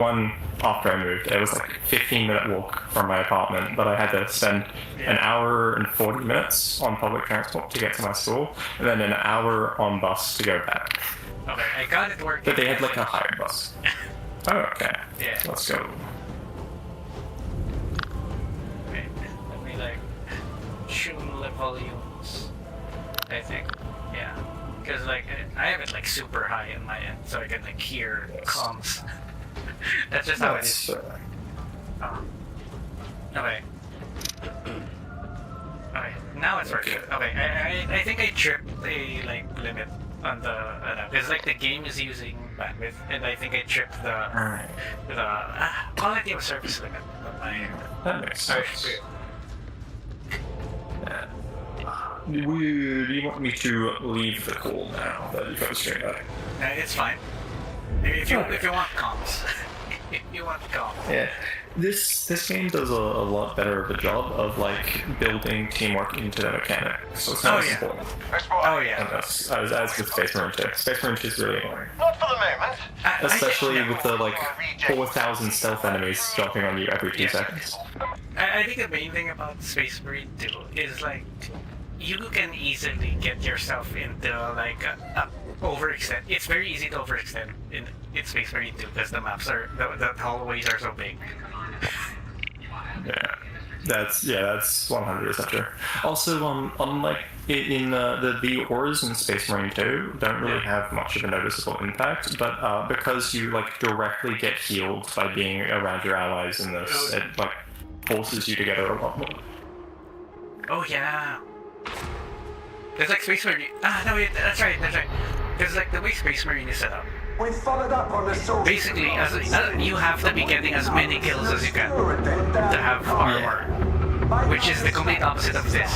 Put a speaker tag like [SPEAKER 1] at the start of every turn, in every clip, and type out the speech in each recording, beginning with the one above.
[SPEAKER 1] one after I moved. It was like a 15-minute walk from my apartment, but I had to spend an hour and 40 minutes on public transport to get to my school, and then an hour on bus to go back.
[SPEAKER 2] Okay, I got it working.
[SPEAKER 1] But they had like a higher bus. Oh, okay.
[SPEAKER 2] Yeah.
[SPEAKER 1] Let's go.
[SPEAKER 2] Okay, let me like tune the volumes. I think, yeah, because like I have it like super high in my end, so I can like hear comms. That's just how it is. Oh. Okay. Okay, now it's working. Okay, I think I tripped the like limit on the because like the game is using bandwidth, and I think I tripped the quality of service limit on my.
[SPEAKER 1] That makes sense. Yeah. Do you want me to leave the call now that you've got straight back?
[SPEAKER 2] It's fine. If you want comms. If you want comms.
[SPEAKER 1] Yeah. This game does a lot better of a job of like building teamwork into the mechanics. So it's not as important.
[SPEAKER 2] Oh yeah.
[SPEAKER 1] And as with Space Marine 2. Space Marine 2 is really annoying.
[SPEAKER 3] Not for the moment.
[SPEAKER 1] Especially with the like 4,000 stealth enemies jumping on you every 2 seconds.
[SPEAKER 2] I think the main thing about Space Marine 2 is like you can easily get yourself into like a overextend. It's very easy to overextend in Space Marine 2 because the maps are the hallways are so big.
[SPEAKER 1] Yeah, that's 100% true. Also, unlike in the auras in Space Marine 2 don't really have much of a noticeable impact, but because you like directly get healed by being around your allies in this, it like forces you together a lot more.
[SPEAKER 2] Oh yeah. There's like Space Marine. No, wait, that's right. There's like the way Space Marine is set up.
[SPEAKER 4] We followed up on the source.
[SPEAKER 2] Basically, you have to be getting as many kills as you can to have armor, which is the complete opposite of this.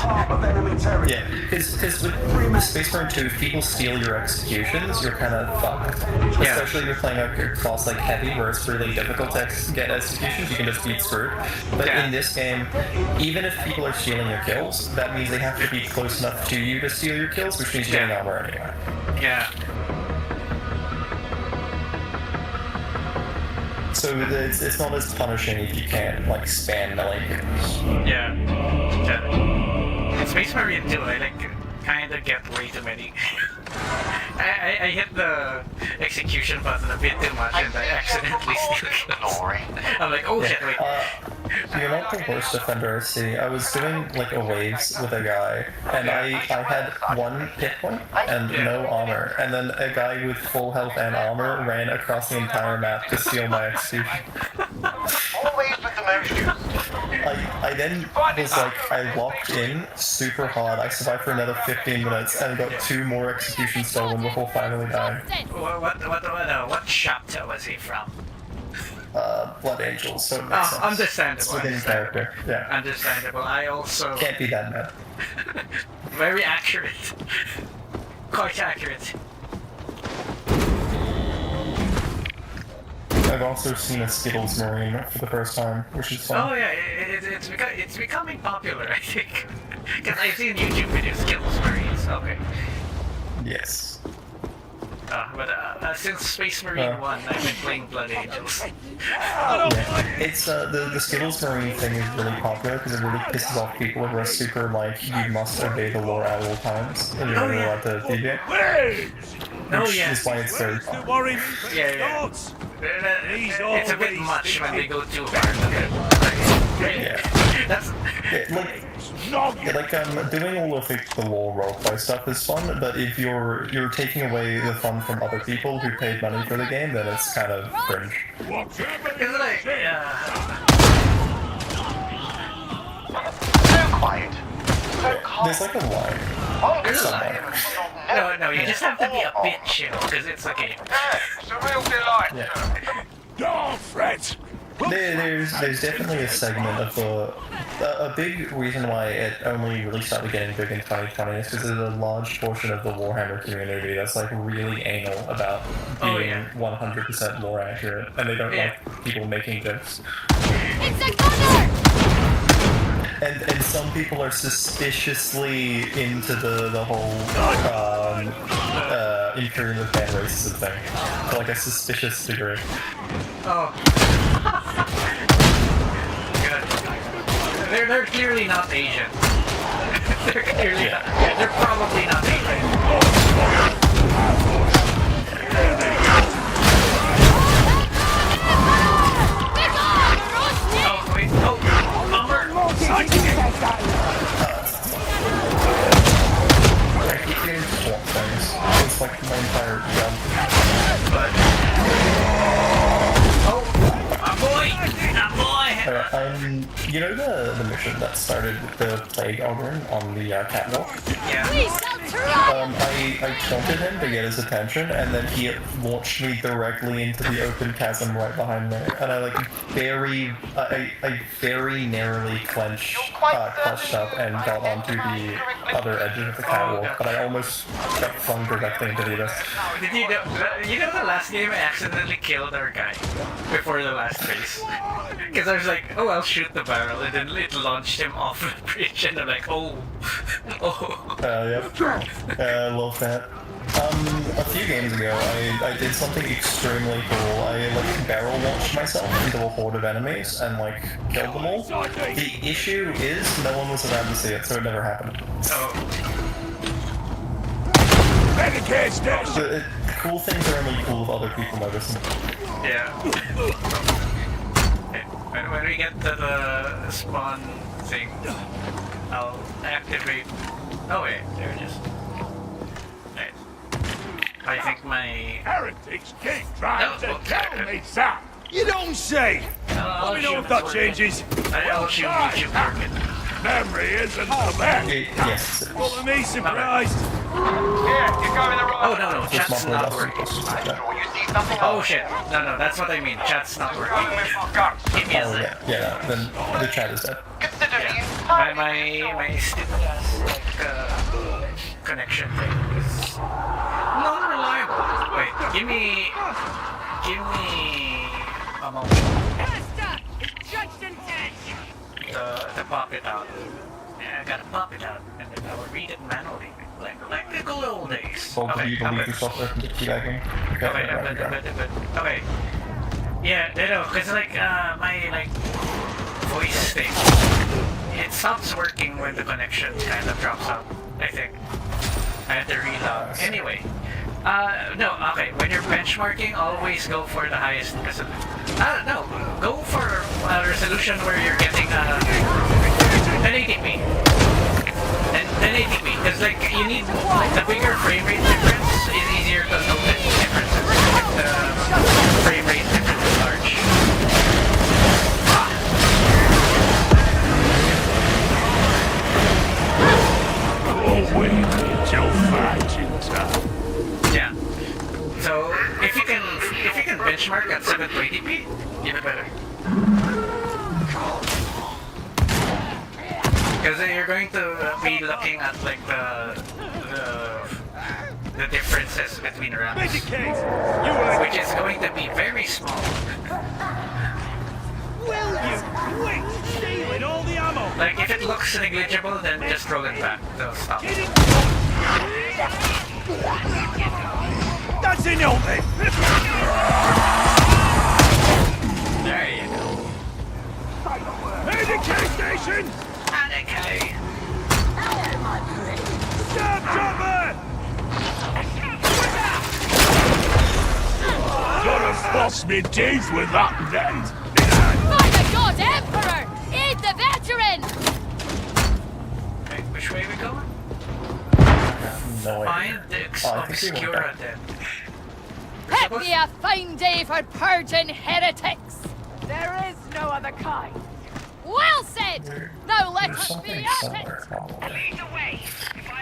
[SPEAKER 1] Yeah, because with Space Marine 2, if people steal your executions, you're kind of fucked.
[SPEAKER 2] Yeah.
[SPEAKER 1] Especially if you're playing a class like Heavy, where it's really difficult to get executions, you can just be screwed. But in this game, even if people are stealing your kills, that means they have to be close enough to you to steal your kills, which means you're getting armor anyway.
[SPEAKER 2] Yeah.
[SPEAKER 1] So it's not as punishing if you can't like spam melee kills.
[SPEAKER 2] Yeah. In Space Marine 2, I like kind of get way too many. I hit the execution button a bit too much and I accidentally steal kills. I'm like, oh shit, wait.
[SPEAKER 1] You're not the worst offender I see. I was doing like a waves with a guy, and I had 1 hit point and no armor, and then a guy with full health and armor ran across the entire map to steal my execution.
[SPEAKER 3] Always with the motion.
[SPEAKER 1] I then was like, I locked in super hard. I survived for another 15 minutes and got 2 more executions stolen before finally dying.
[SPEAKER 2] What chapter was he from?
[SPEAKER 1] Blood Angels, so it makes sense.
[SPEAKER 2] Understandable.
[SPEAKER 1] It's within character, yeah.
[SPEAKER 2] Understandable. I also...
[SPEAKER 1] Can't be that bad.
[SPEAKER 2] Very accurate. Quite accurate.
[SPEAKER 1] I've also seen a Skittles Marine for the first time, which is fun.
[SPEAKER 2] Oh yeah, it's becoming popular, I think. Because I've seen YouTube videos, Skittles Marines. Okay.
[SPEAKER 1] Yes.
[SPEAKER 2] But since Space Marine 1, I've been playing Blood Angels.
[SPEAKER 1] Yeah. It's the Skittles Marine thing is really popular because it really pisses off people who are super like, you must obey the lore at all times, and you're only allowed to deviate. Which is why it's very fun.
[SPEAKER 2] Yeah. It's a bit much when they go too hard.
[SPEAKER 1] Yeah.
[SPEAKER 2] That's...
[SPEAKER 1] Doing all of the lore roleplay stuff is fun, but if you're taking away the fun from other people who paid money for the game, then it's kind of cringe.
[SPEAKER 2] It's like,
[SPEAKER 3] So quiet. So calm.
[SPEAKER 1] There's like a line.
[SPEAKER 2] There's a
[SPEAKER 1] somewhere.
[SPEAKER 2] No, you just have to be a bit chill, because it's a game.
[SPEAKER 3] It's a real delight.
[SPEAKER 1] Yeah.
[SPEAKER 5] Don't fret.
[SPEAKER 1] There's definitely a segment of a big reason why it only really started getting big in 2020 is because there's a large portion of the Warhammer community that's like really anal about being 100% lore accurate, and they don't like people making jokes.
[SPEAKER 6] It's a gunner!
[SPEAKER 1] And some people are suspiciously into the whole inferior the fan racism thing to like a suspicious degree.
[SPEAKER 2] Oh. Good. They're clearly not Asian. They're clearly not. Yeah, they're probably not Asian. Oh wait. Oh, bumper.
[SPEAKER 1] I keep getting swap things. It's like my entire jump.
[SPEAKER 2] But oh, a boy.
[SPEAKER 1] You know the mission that started with the plague ogre on the catwalk?
[SPEAKER 2] Yeah.
[SPEAKER 1] I taunted him to get his attention, and then he launched me directly into the open chasm right behind me, and I very narrowly clutched up and got onto the other edge of the catwalk, but I almost got flung directly into the abyss.
[SPEAKER 2] Did you know the last game I accidentally killed our guy before the last phase? Because I was like, oh, I'll shoot the barrel, and then it launched him off the bridge, and I'm like, oh.
[SPEAKER 1] Yep. I love that. A few games ago, I did something extremely cool. I barrel launched myself into a horde of enemies and killed them all. The issue is no one was around to see it, so it never happened.
[SPEAKER 2] Oh.
[SPEAKER 1] Cool things are only cool if other people notice them.
[SPEAKER 2] Yeah. When we get to the spawn thing, I'll activate. Oh wait, there it is. Right. I think my
[SPEAKER 5] Heretics keep trying to tell me
[SPEAKER 2] that.
[SPEAKER 5] that. You don't say. Let me know if that changes.
[SPEAKER 2] I'll shoot YouTube working.
[SPEAKER 5] Memory isn't the best.
[SPEAKER 1] Yes.
[SPEAKER 5] Follow me, surprised.
[SPEAKER 3] Yeah, you're going the wrong
[SPEAKER 2] Oh no, chat's not working.
[SPEAKER 3] You see something
[SPEAKER 2] Oh shit, no, that's what I mean. Chat's not working. Give me a
[SPEAKER 1] Oh
[SPEAKER 2] sec.
[SPEAKER 1] yeah, then the chat is dead.
[SPEAKER 3] Consider me
[SPEAKER 2] Yeah. My stupid ass connection thing is not reliable. Wait, give me a moment to pop it out. Yeah, I gotta pop it out, and then I will read it manually, like the good old days.
[SPEAKER 1] Both of you believe yourself open to teabagging.
[SPEAKER 2] Okay. Okay. Yeah, cause my voice thing, it stops working when the connection kind of drops out. I think I had to reload. Anyway, no, okay. When you're benchmarking, always go for the highest resolution. No, go for a resolution where you're getting 1080p. 1080p, because you need the bigger frame rate difference is easier to notice differences. The frame rate difference is large. Yeah. So if you can benchmark at 720p, even better. Because you're going to be looking at the differences between rounds, which is going to be very small.
[SPEAKER 5] Will you quit stealing all the ammo?
[SPEAKER 2] Like if it looks negligible, then just roll it back. They'll stop.
[SPEAKER 5] That's enough then.
[SPEAKER 2] There you go.
[SPEAKER 5] Medicaid station.
[SPEAKER 2] Okay.
[SPEAKER 5] Stop, chopper. Gotta floss me teeth with that then.
[SPEAKER 6] By the God Emperor! Aid the veteran!
[SPEAKER 2] Okay, which way are we going?
[SPEAKER 1] No idea.
[SPEAKER 2] Find the
[SPEAKER 1] Oh, I think we went
[SPEAKER 2] Obscura
[SPEAKER 1] back.
[SPEAKER 2] then.
[SPEAKER 6] It be a fine day for purging heretics!
[SPEAKER 7] There is no other kind.
[SPEAKER 6] Well said! Now let
[SPEAKER 1] There's
[SPEAKER 6] us be
[SPEAKER 1] something
[SPEAKER 6] at it!
[SPEAKER 1] somewhere, probably.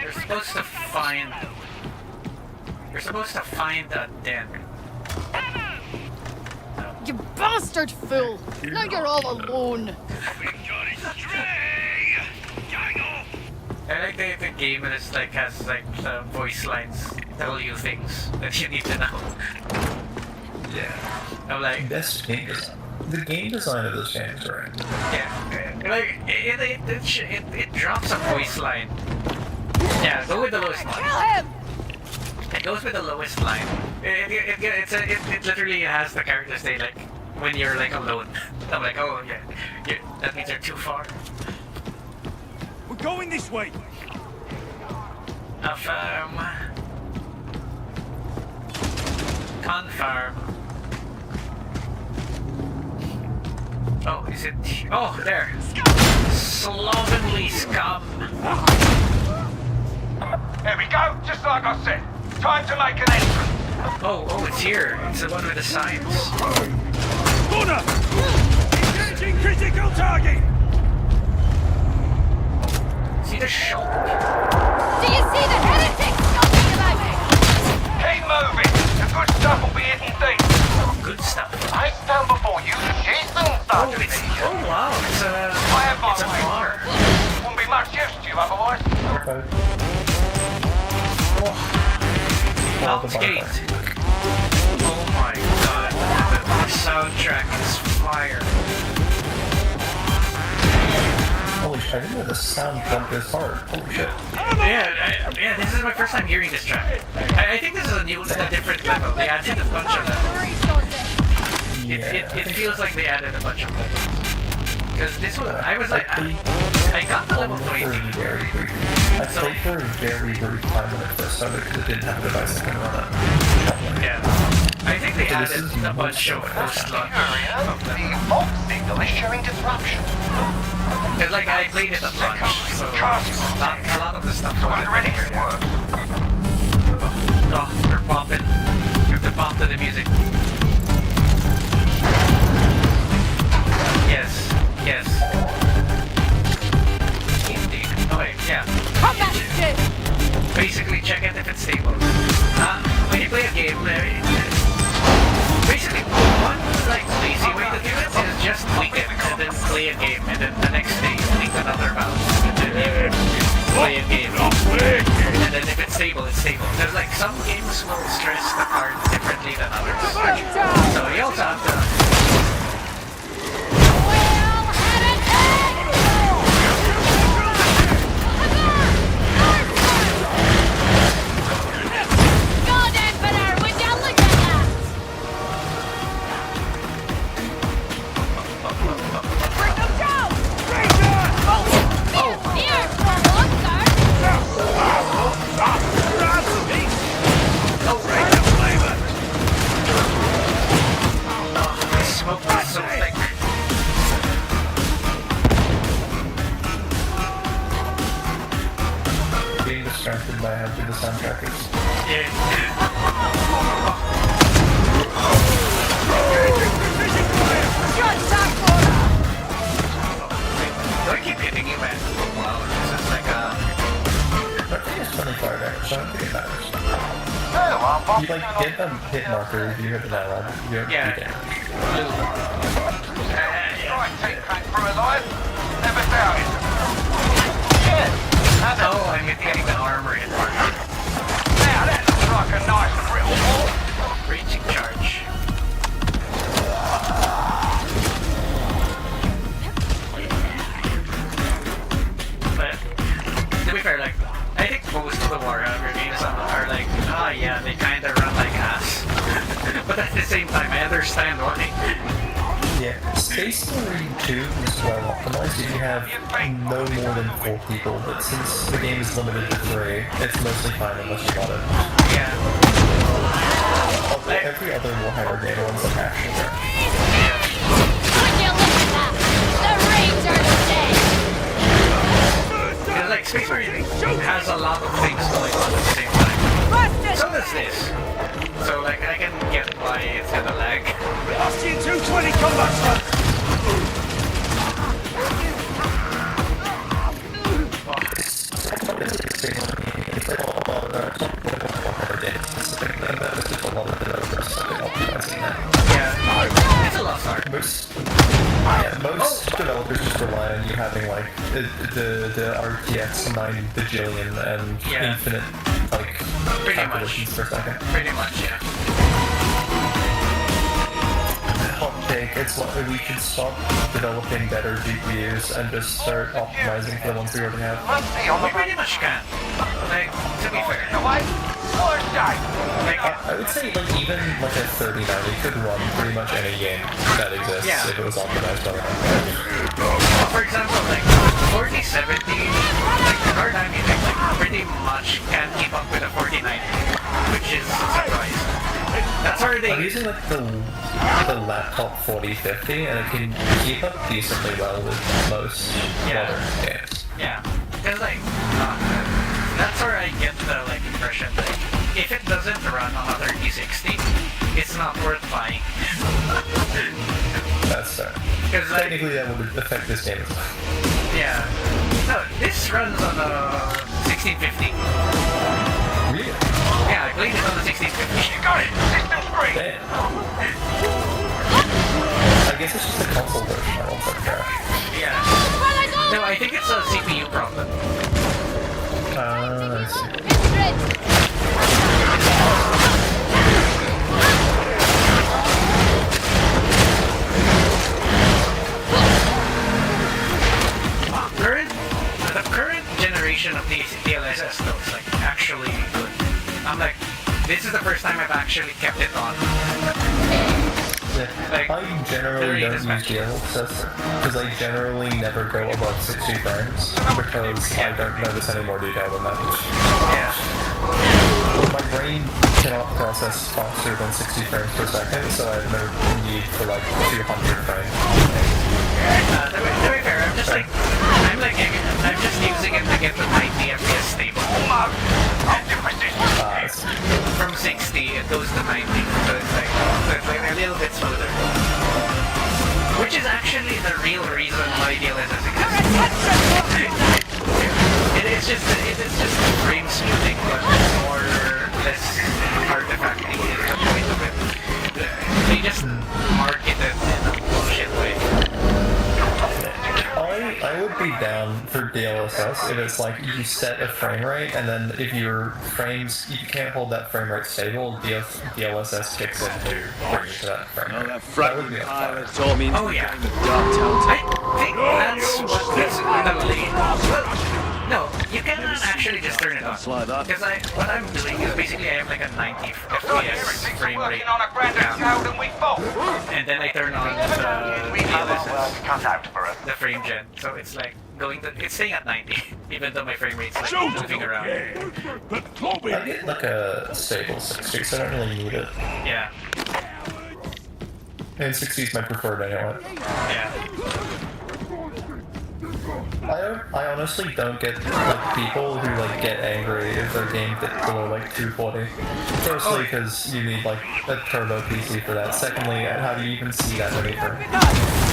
[SPEAKER 2] You're supposed to find. You're supposed to find a den.
[SPEAKER 6] You bastard fool! Now you're all alone!
[SPEAKER 2] I like the game that is has voice lines tell you things that you need to know.
[SPEAKER 1] Yeah.
[SPEAKER 2] I'm like,
[SPEAKER 1] Best game design. The game design of this game is right.
[SPEAKER 2] yeah, like it drops a voice line. Yeah, go with the lowest one.
[SPEAKER 6] Kill him!
[SPEAKER 2] it goes with the lowest line. It literally has the characters say like when you're like alone. I'm like, oh yeah, that means you're too far.
[SPEAKER 5] We're going this way.
[SPEAKER 2] Affirm. Confirm. Oh, is it? Oh, there. Slovenly scum.
[SPEAKER 3] There we go, just like I said. Time to make an entrance.
[SPEAKER 2] Oh, it's here. It's the one with the signs.
[SPEAKER 5] Corner! Engaging critical target!
[SPEAKER 2] See the shock?
[SPEAKER 6] Do you see the heretics talking about it?
[SPEAKER 3] Keep moving. The good stuff will be hitting deep.
[SPEAKER 2] Good stuff.
[SPEAKER 3] I stand before you, Jason
[SPEAKER 2] Oh,
[SPEAKER 3] Sergeant.
[SPEAKER 2] oh wow, it's a bar.
[SPEAKER 3] Wouldn't be much use to you otherwise.
[SPEAKER 1] Okay.
[SPEAKER 2] Mount Gate. Oh my god, the soundtrack is fire.
[SPEAKER 1] Holy shit, I didn't know the sound jump this hard. Holy shit.
[SPEAKER 2] Yeah, this is my first time hearing this track. I think this is a different level. They added a bunch of levels. It feels like they added a bunch of levels. Because this was, I was like, I got to level 20.
[SPEAKER 1] I played for a very brief time when it first started because it didn't have a device that can run it.
[SPEAKER 2] Yeah. I think they added a bunch of post-launch.
[SPEAKER 3] The fault signal is showing disruption.
[SPEAKER 2] Because like I played it at launch, so a lot of the stuff wasn't ready for work. Oh, they're popping. You have to pop to the music. Yes. Indeed. Oh wait, yeah.
[SPEAKER 6] Combat shit!
[SPEAKER 2] Basically check it if it's stable. When you play a game, basically one like lazy way to do it is just tweak it and then play a game and then the next day tweak another valve and then you play a game. And then if it's stable, it's stable. There's like some games will stress the card differently than others. So you also have to
[SPEAKER 1] distracted by how good the soundtrack is.
[SPEAKER 2] Do I keep hitting you, man? Wow, this is like
[SPEAKER 1] I think it's 25 damage, so I don't think it matters. You like get a hit marker if you hit an ally, you don't do damage.
[SPEAKER 3] Right, take crack through alive. Never doubt it.
[SPEAKER 2] Oh, I'm getting the armor hit marker.
[SPEAKER 3] Now that looks like a nice grill.
[SPEAKER 2] Breaching charge. But to be fair, like I think most of the Warhammer games are like, yeah, they kind of run like ass. But at the same time, I understand why.
[SPEAKER 1] Yeah, Space Marine 2 is well optimized if you have no more than 4 people, but since the game is limited to 3, it's mostly fine unless you want it.
[SPEAKER 2] Yeah.
[SPEAKER 1] Although every other Warhammer game runs like action there.
[SPEAKER 6] Would you look at that? The Rangers dead!
[SPEAKER 2] Because like Space Marine has a lot of things going on at the same time. So does this. So like I can get why it's gonna lag.
[SPEAKER 5] Austin 220 combat slot.
[SPEAKER 2] Yeah, it's a lost art.
[SPEAKER 1] Most developers just rely on you having like the RTX 9 bajillion and infinite like calculations per second.
[SPEAKER 2] Pretty much, yeah.
[SPEAKER 1] Hot take, it's like we should stop developing better GPUs and just start optimizing for the ones we already have.
[SPEAKER 3] Must be on
[SPEAKER 2] We
[SPEAKER 3] the
[SPEAKER 2] pretty much can. Like, to be fair.
[SPEAKER 3] away. worst day.
[SPEAKER 1] I would say like even like a 3090 could run pretty much any game that exists if it was optimized well enough.
[SPEAKER 2] For example, like 4070, like the card I'm using, like pretty much can keep up with a 4090, which is surprising. That's already.
[SPEAKER 1] I'm using like the laptop 4050 and it can keep up decently well with most modern games.
[SPEAKER 2] Yeah, because like that's where I get the like impression that if it doesn't run on a 3060, it's not worth buying.
[SPEAKER 1] That's fair.
[SPEAKER 2] Because like,
[SPEAKER 1] technically that would affect this game as well.
[SPEAKER 2] yeah, no, this runs on a 1650.
[SPEAKER 1] Really?
[SPEAKER 2] Yeah, I played it on the 1650.
[SPEAKER 3] You got it. System free.
[SPEAKER 1] Damn. I guess it's just the console version that won't crash.
[SPEAKER 2] Yeah. No, I think it's a CPU problem.
[SPEAKER 1] I see. The current generation of these DLSS though is like actually good. I'm like, this is the first time I've actually kept it on. Yeah.
[SPEAKER 2] Like,
[SPEAKER 1] I generally don't use DLSS because I generally never go above 60 frames because I don't notice any more detail than that.
[SPEAKER 2] Yeah.
[SPEAKER 1] My brain cannot process faster than 60 frames per second, so I have no need for like 200 frames.
[SPEAKER 2] To be fair, I'm just using it to get the 90 FPS stable. From 60, it goes to 90, so it's like a little bit smoother. Which is actually the real reason why DLSS exists. It is just frame smoothing, but less artifacting is the point of it. They just market it in a bullshit way.
[SPEAKER 1] I would be down for DLSS if it's like you set a frame rate and then if your frames, you can't hold that frame rate stable, DLSS kicks in to bring you to that frame rate. That would be a fun.
[SPEAKER 2] Oh yeah. I think that's what this well, no, you cannot actually just turn it on. Because what I'm doing is basically I have like a 90 FPS frame rate and then I turn on the DLSS, the frame gen. So it's like it's staying at 90, even though my frame rate's like moving around.
[SPEAKER 1] I get like a stable 60, so I don't really need it.
[SPEAKER 2] Yeah.
[SPEAKER 1] And 60 is my preferred anyway.
[SPEAKER 2] Yeah.
[SPEAKER 1] I honestly don't get like people who like get angry if their game gets below like 240. Firstly, because you need like a turbo PC for that. Secondly, how do you even see that many frames?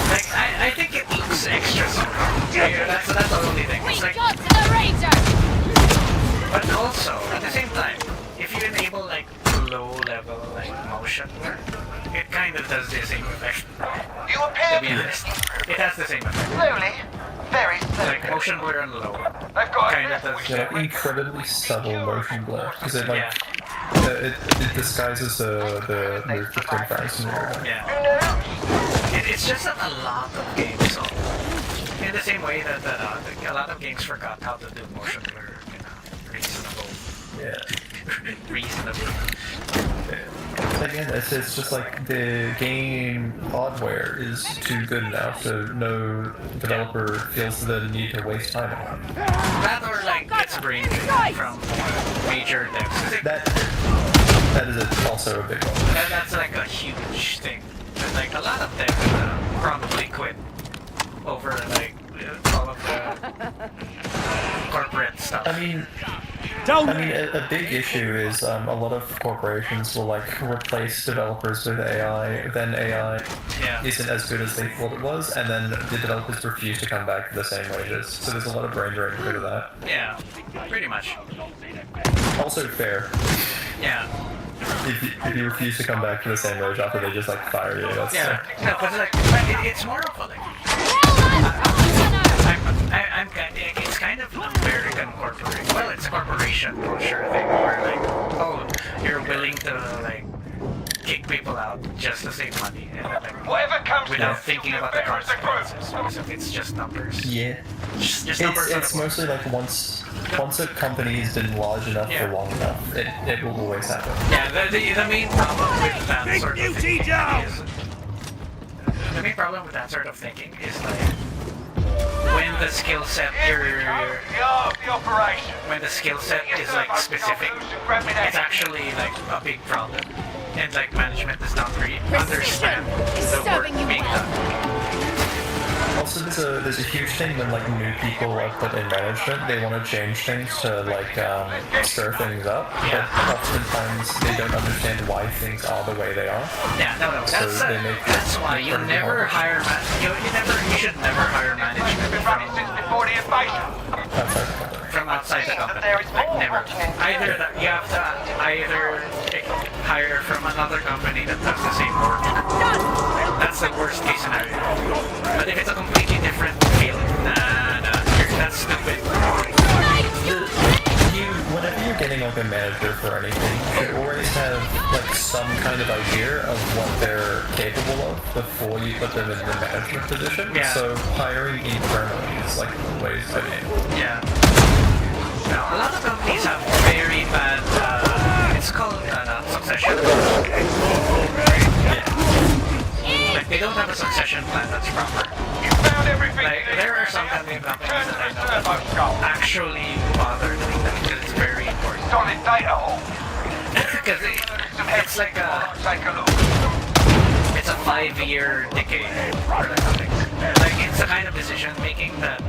[SPEAKER 2] Like I think it looks extra somehow. Yeah, that's the only thing. It's like, but also at the same time, if you enable like low level like motion, it kind of does the same effect.
[SPEAKER 3] You appear
[SPEAKER 2] To be honest, it has the same effect.
[SPEAKER 3] slowly, very slowly.
[SPEAKER 2] Like motion blur and low.
[SPEAKER 3] They've got
[SPEAKER 2] Kind of does.
[SPEAKER 1] Yeah, like incredibly subtle motion blur because it like it disguises the move between frames and everything.
[SPEAKER 2] Yeah. It's just that a lot of games, so in the same way that a lot of games forgot how to do motion blur in a reasonable.
[SPEAKER 1] Yeah.
[SPEAKER 2] Reasonable.
[SPEAKER 1] Again, it's just like the game hardware is too good now, so no developer feels the need to waste time on it.
[SPEAKER 2] That or like gets brain drain from major devs.
[SPEAKER 1] That is also a big one.
[SPEAKER 2] That's like a huge thing. Like a lot of devs probably quit over like all of the corporate stuff.
[SPEAKER 1] I mean, a big issue is a lot of corporations will like replace developers with AI, then AI isn't as good as they thought it was, and then the developers refuse to come back to the same wages. So there's a lot of brain drain because of that.
[SPEAKER 2] Yeah, pretty much.
[SPEAKER 1] Also fair.
[SPEAKER 2] Yeah.
[SPEAKER 1] If you refuse to come back to the same wage after they just like fire you, that's
[SPEAKER 2] No, but like, it's more of a like. It's kind of an American corporation. Well, it's a corporation culture thing where like, oh, you're willing to like kick people out just to save money, and then, like,
[SPEAKER 3] Whatever comes
[SPEAKER 2] without thinking about the consequences. Because it's just numbers.
[SPEAKER 1] Yeah.
[SPEAKER 2] Just numbers.
[SPEAKER 1] It's mostly like once once a company has been large enough for long enough, it will always happen.
[SPEAKER 2] Yeah, the main problem with that
[SPEAKER 5] Big
[SPEAKER 2] sort of
[SPEAKER 5] beauty
[SPEAKER 2] thinking
[SPEAKER 5] down!
[SPEAKER 2] is... The main problem with that sort of thinking is like... When the skill set
[SPEAKER 3] The operation.
[SPEAKER 2] when the skill set is like specific, it's actually like a big problem. And like management does not really understand
[SPEAKER 6] is
[SPEAKER 2] the work
[SPEAKER 6] serving you
[SPEAKER 2] being
[SPEAKER 6] well.
[SPEAKER 2] done.
[SPEAKER 1] Also, there's a huge thing when like new people are put in management, they want to change things to like stir things up, but oftentimes they don't understand why things are the way they are.
[SPEAKER 2] Yeah, no,
[SPEAKER 1] So
[SPEAKER 2] that's
[SPEAKER 1] they make
[SPEAKER 2] that's why you
[SPEAKER 1] incredibly
[SPEAKER 2] never
[SPEAKER 1] hard.
[SPEAKER 2] hire you should never hire management
[SPEAKER 3] Been running since before the invasion.
[SPEAKER 2] from outside the company. Like never. Either you have to either hire from another company that does the same work. That's the worst case scenario. But if it's a completely different field, that's stupid.
[SPEAKER 1] Whenever you're getting like a manager for anything, you should always have like some kind of idea of what they're capable of before you put them in the management position.
[SPEAKER 2] Yeah.
[SPEAKER 1] So hiring internally is like always the aim.
[SPEAKER 2] Yeah. Now, a lot of companies have very bad, it's called succession. Like, they don't have a succession plan that's proper.
[SPEAKER 3] You found everything.
[SPEAKER 2] Like, there are some companies that I know that actually bother doing that because it's very important.
[SPEAKER 3] Solid data hall.
[SPEAKER 2] Because it's like
[SPEAKER 3] Take a look.
[SPEAKER 2] it's a 5-year decade or something. Like, it's the kind of decision making that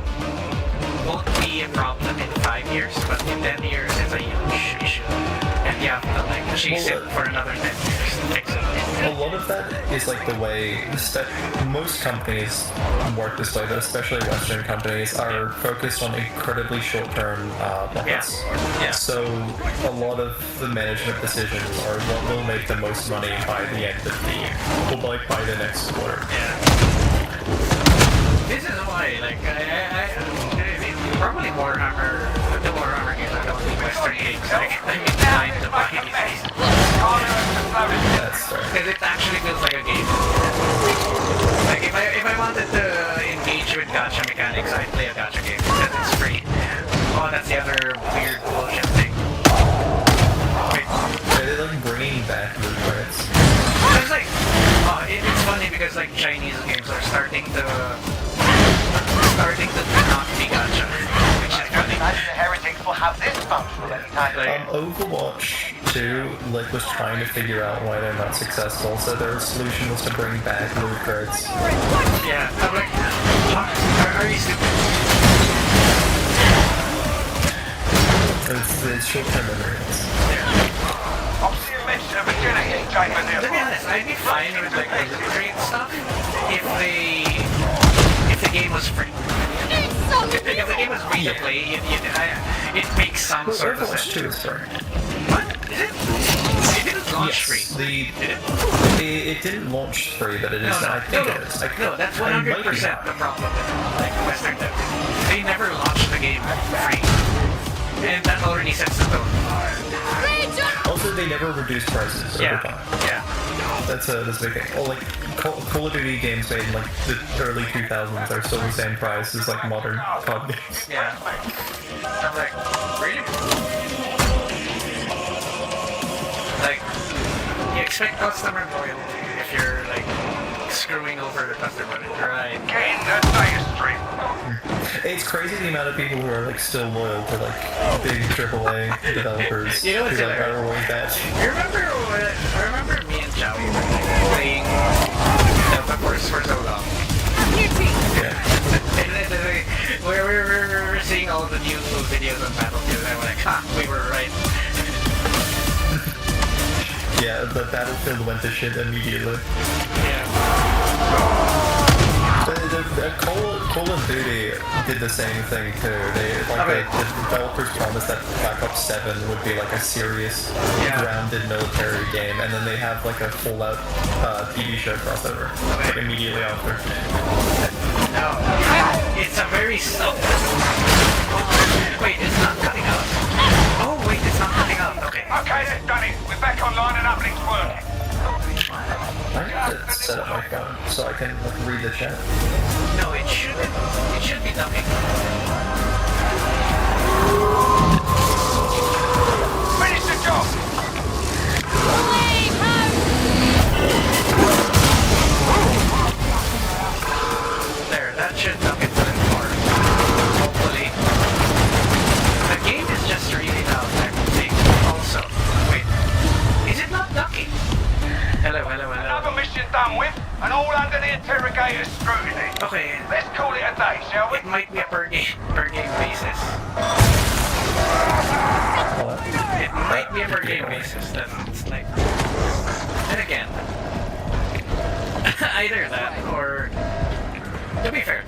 [SPEAKER 2] won't be a problem in 5 years, but in 10 years it's a huge issue. And you have to like chase it for another 10 years to fix it.
[SPEAKER 1] A lot of that is like the way most companies work this way, but especially Western companies are focused on incredibly short-term profits.
[SPEAKER 2] Yeah.
[SPEAKER 1] So a lot of the management decisions are what will make the most money by the end of the year, or like by the next quarter.
[SPEAKER 2] Yeah. This is why, like, probably Warhammer, the Warhammer games are the only Western games like, I'm inclined to buy these days.
[SPEAKER 1] That's fair.
[SPEAKER 2] Because it actually feels like a game. Like, if I wanted to engage with gacha mechanics, I'd play a gacha game because it's free. Oh, that's the other weird bullshit thing. Wait.
[SPEAKER 1] They're like bringing back the credits.
[SPEAKER 2] It's like, it's funny because like Chinese games are starting to not be gacha, which is funny.
[SPEAKER 3] The heretics will have this function anytime.
[SPEAKER 2] Like,
[SPEAKER 1] Overwatch 2 like was trying to figure out why they're not successful, so their solution was to bring back loot crates.
[SPEAKER 2] yeah, I'm like, are you stupid?
[SPEAKER 1] It's short-term memory.
[SPEAKER 2] Yeah.
[SPEAKER 3] I'll see you mention a virginity chamber
[SPEAKER 2] To be
[SPEAKER 3] nearby.
[SPEAKER 2] honest, I'd be fine with like the loot crate stuff if the game was free. If the game was free to play, it makes some sort of
[SPEAKER 1] Overwatch
[SPEAKER 2] sense.
[SPEAKER 1] 2 is free.
[SPEAKER 2] What? Is it? It didn't launch free.
[SPEAKER 1] It didn't launch free, but it is. I think it is.
[SPEAKER 2] No, that's 100% the problem with like Western dev. They never launched the game free. And that already sets the tone.
[SPEAKER 1] Also, they never reduced prices over time.
[SPEAKER 2] Yeah.
[SPEAKER 1] That's a big thing. Oh, like Call of Duty games made in like the early 2000s are still the same price as like modern COD games.
[SPEAKER 2] Yeah. I'm like, really? Like, you expect customer loyalty if you're like screwing over the customer, right?
[SPEAKER 3] Get in the data stream.
[SPEAKER 1] It's crazy the amount of people who are like still loyal to like big AAA developers
[SPEAKER 2] You know what's
[SPEAKER 1] who like
[SPEAKER 2] hilarious?
[SPEAKER 1] are always that.
[SPEAKER 2] I remember me and Joey were like playing Delta Force for so long.
[SPEAKER 1] Yeah.
[SPEAKER 2] And then we're seeing all the new videos on Battlefield and we're like, we were right.
[SPEAKER 1] Yeah, the Battlefield went to shit immediately.
[SPEAKER 2] Yeah.
[SPEAKER 1] Call of Duty did the same thing too. They the developers promised that Black Ops 7 would be like a serious, grounded military game, and then they have like a full-out TV show crossover like immediately after.
[SPEAKER 2] No, it's a very slow. Wait, it's not cutting out. Oh wait, it's not cutting out. Okay.
[SPEAKER 3] Okay, that's done it. We're back online and uplink's working.
[SPEAKER 1] I have to set up my phone so I can like, read the chat.
[SPEAKER 2] No, it should be dumping.
[SPEAKER 3] Finish the job!
[SPEAKER 6] Leave house!
[SPEAKER 2] There, that should duck it to the floor. Hopefully. The game is just really loud, I think. Also, wait. Is it not ducking? Hello.
[SPEAKER 3] Another mission done with, and all under the interrogator's scrutiny.
[SPEAKER 2] Okay,
[SPEAKER 3] Let's call it a day, shall we?
[SPEAKER 2] it might be a per game basis. It might be a per game basis, that's like... And again, either that or... To be fair,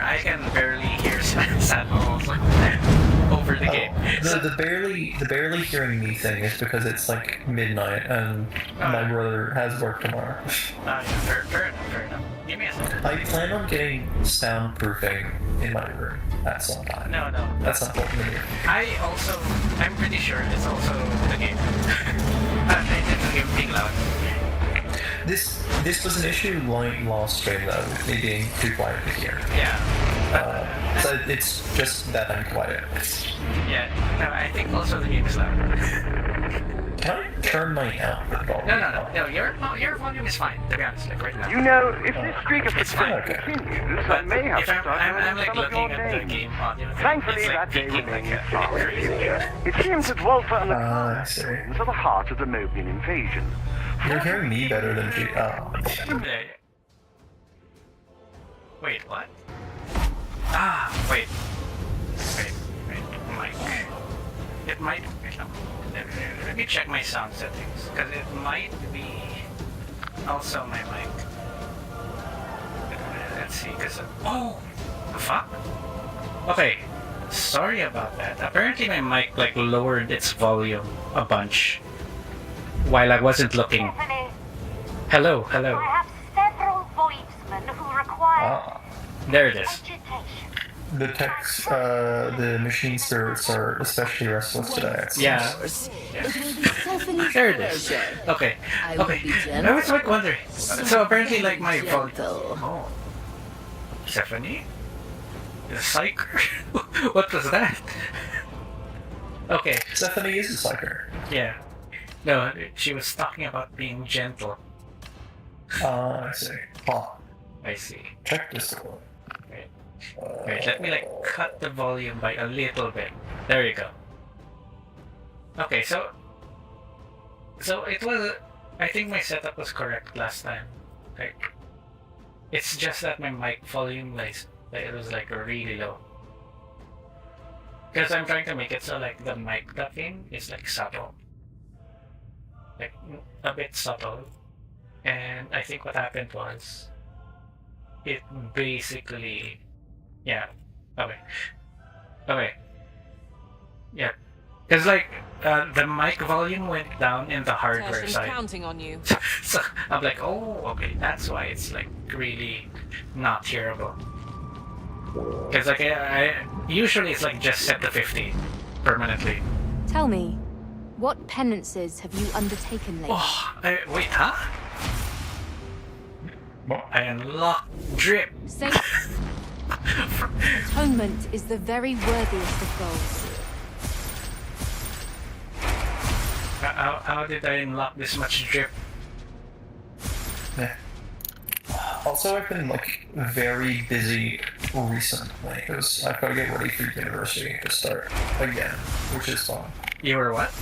[SPEAKER 2] I can barely hear Samuel over the game.
[SPEAKER 1] The barely hearing me thing is because it's like midnight and my brother has work tomorrow.
[SPEAKER 2] Yeah, fair enough. Give me a second.
[SPEAKER 1] I plan on getting soundproofing in my room at some time.
[SPEAKER 2] No.
[SPEAKER 1] That's not important to me.
[SPEAKER 2] I'm pretty sure it's also the game. It's the game being loud.
[SPEAKER 1] This was an issue like last stream though, with me being too quiet to hear.
[SPEAKER 2] Yeah.
[SPEAKER 1] So it's just that I'm quiet.
[SPEAKER 2] Yeah. No, I think also the game is loud.
[SPEAKER 1] Can I turn my output volume?
[SPEAKER 2] No. Your volume is fine, to be honest, like right now.
[SPEAKER 4] You know, if this streak of
[SPEAKER 2] It's fine.
[SPEAKER 4] success continues, I
[SPEAKER 2] But
[SPEAKER 4] may have
[SPEAKER 2] if
[SPEAKER 4] to
[SPEAKER 2] I'm
[SPEAKER 4] start
[SPEAKER 2] like
[SPEAKER 4] some of your
[SPEAKER 2] looking at the
[SPEAKER 4] names.
[SPEAKER 2] game audio,
[SPEAKER 4] Thankfully,
[SPEAKER 2] it's like
[SPEAKER 4] that day
[SPEAKER 2] peaking
[SPEAKER 4] remains
[SPEAKER 2] like
[SPEAKER 4] far in the
[SPEAKER 2] crazy.
[SPEAKER 4] future. It seems that Walter and the
[SPEAKER 1] I
[SPEAKER 4] Clan
[SPEAKER 1] see.
[SPEAKER 4] are the heart of the Mobian invasion.
[SPEAKER 1] You're hearing me better than she. Oh.
[SPEAKER 2] Yeah. Wait, what? Wait, mic. It might. Let me check my sound settings, because it might be also my mic. Let's see, because oh, the fuck. Okay, sorry about that. Apparently my mic like lowered its volume a bunch while I wasn't looking.
[SPEAKER 8] Stephanie,
[SPEAKER 2] Hello.
[SPEAKER 8] I have several voidesmen who require
[SPEAKER 2] There it is.
[SPEAKER 8] education.
[SPEAKER 1] The text, the machine spirits are especially restless today.
[SPEAKER 2] Yeah. There it is. Okay. I was like wondering. So apparently, like my volume. Oh, Stephanie, the psyker. What was that? Okay.
[SPEAKER 1] Stephanie is a psyker.
[SPEAKER 2] Yeah. No, she was talking about being gentle.
[SPEAKER 1] I see. Huh.
[SPEAKER 2] I see.
[SPEAKER 1] Check this out.
[SPEAKER 2] Wait, let me like cut the volume by a little bit. There you go. Okay, so it was. I think my setup was correct last time. Like, it's just that my mic volume like it was like really low. Because I'm trying to make it so like the mic ducking is like subtle, like a bit subtle, and I think what happened was it basically. Yeah. Okay. Yeah. Because like the mic volume went down in the hardware side.
[SPEAKER 7] counting on you.
[SPEAKER 2] So I'm like, oh, okay, that's why it's like really not hearable. Because like I usually it's like just set to 50 permanently.
[SPEAKER 9] Tell me, what penances have you undertaken lately?
[SPEAKER 2] Oh, wait, huh? I unlocked drip.
[SPEAKER 9] Saint Atonement is the very worthiest of goals.
[SPEAKER 2] How did I unlock this much drip?
[SPEAKER 1] Yeah. Also, I've been like very busy recently because I've got to get ready for university to start again, which is fun.
[SPEAKER 2] You were what?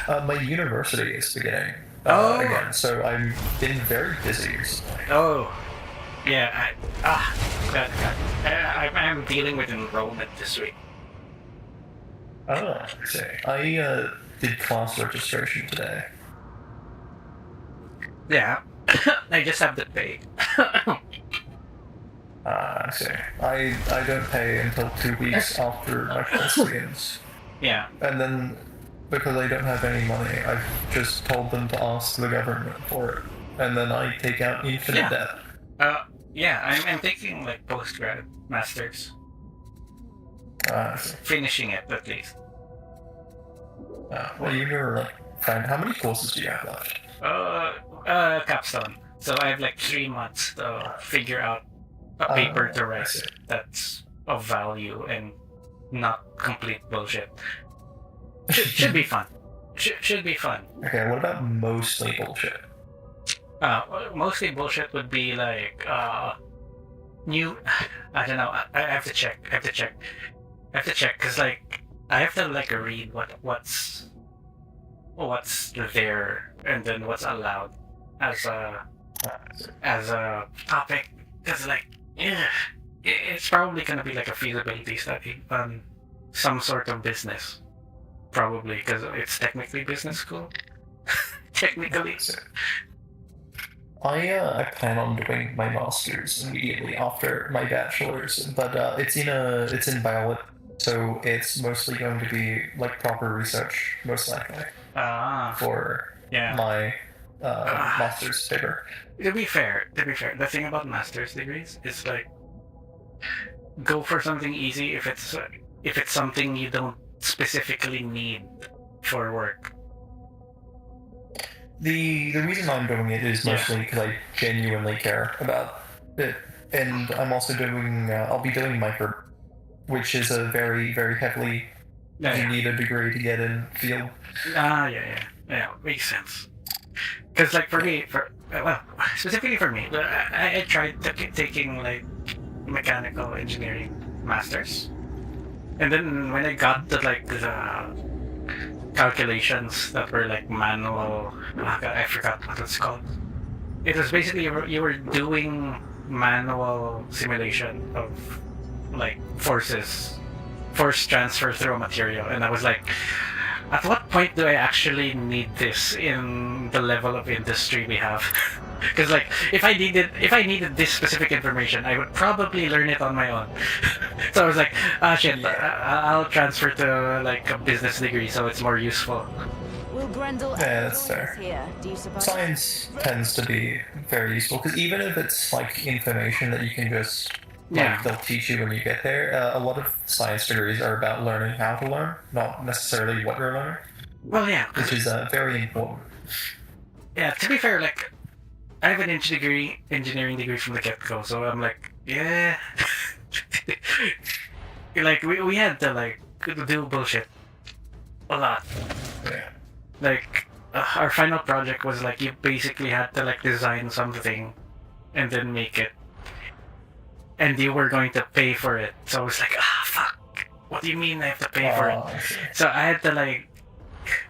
[SPEAKER 1] My university is beginning again, so I've been very busy recently.
[SPEAKER 2] Oh, yeah. I'm dealing with enrollment this week.
[SPEAKER 1] Oh, I see. I did class registration today.
[SPEAKER 2] Yeah, I just have to pay.
[SPEAKER 1] I see. I don't pay until 2 weeks after my class begins.
[SPEAKER 2] Yeah.
[SPEAKER 1] And then, because I don't have any money, I've just told them to ask the government for it. And then I take out infinite debt.
[SPEAKER 2] Yeah, I'm taking like postgrad masters. Finishing it at least.
[SPEAKER 1] Well, you're like, fine. How many courses do you have left?
[SPEAKER 2] Capstone. So I have like 3 months to figure out a paper to write that's of value and not complete bullshit. Should be fun. Should be fun.
[SPEAKER 1] Okay, what about mostly bullshit?
[SPEAKER 2] Mostly bullshit would be like new. I don't know. I have to check. Because like I have to like read what's there and then what's allowed as a topic. Because like it's probably gonna be like a feasibility study on some sort of business. Probably because it's technically business school. Technically.
[SPEAKER 1] I plan on doing my master's immediately after my bachelor's, but it's in biology, so it's mostly going to be like proper research, most likely, for my master's paper.
[SPEAKER 2] To be fair, the thing about master's degrees is like go for something easy if it's something you don't specifically need for work.
[SPEAKER 1] The reason I'm doing it is mostly because I genuinely care about it, and I'm also doing I'll be doing micro, which is a very very heavily you need a degree to get in field.
[SPEAKER 2] Yeah, makes sense. Because like for me, specifically for me, I tried taking like mechanical engineering masters, and then when I got to like the calculations that were like manual, I forgot what it's called. It was basically you were doing manual simulation of like force transfer through a material, and I was like, at what point do I actually need this in the level of industry we have? Because like if I needed this specific information, I would probably learn it on my own. So I was like, shit, I'll transfer to like a business degree so it's more useful.
[SPEAKER 9] Will Grendel
[SPEAKER 1] that's fair.
[SPEAKER 9] here, do you suppose?
[SPEAKER 1] Science tends to be very useful because even if it's like information that you can just they'll teach you when you get there, a lot of science degrees are about learning how to learn, not necessarily what you're learning.
[SPEAKER 2] Well, yeah,
[SPEAKER 1] which is very important.
[SPEAKER 2] Yeah, to be fair, like I have an engineering degree from the get-go, so I'm like, yeah. Like we had to like do bullshit a lot.
[SPEAKER 1] Yeah.
[SPEAKER 2] Like our final project was like you basically had to like design something and then make it, and you were going to pay for it. So I was like, fuck. What do you mean I have to pay for it? So I had to like,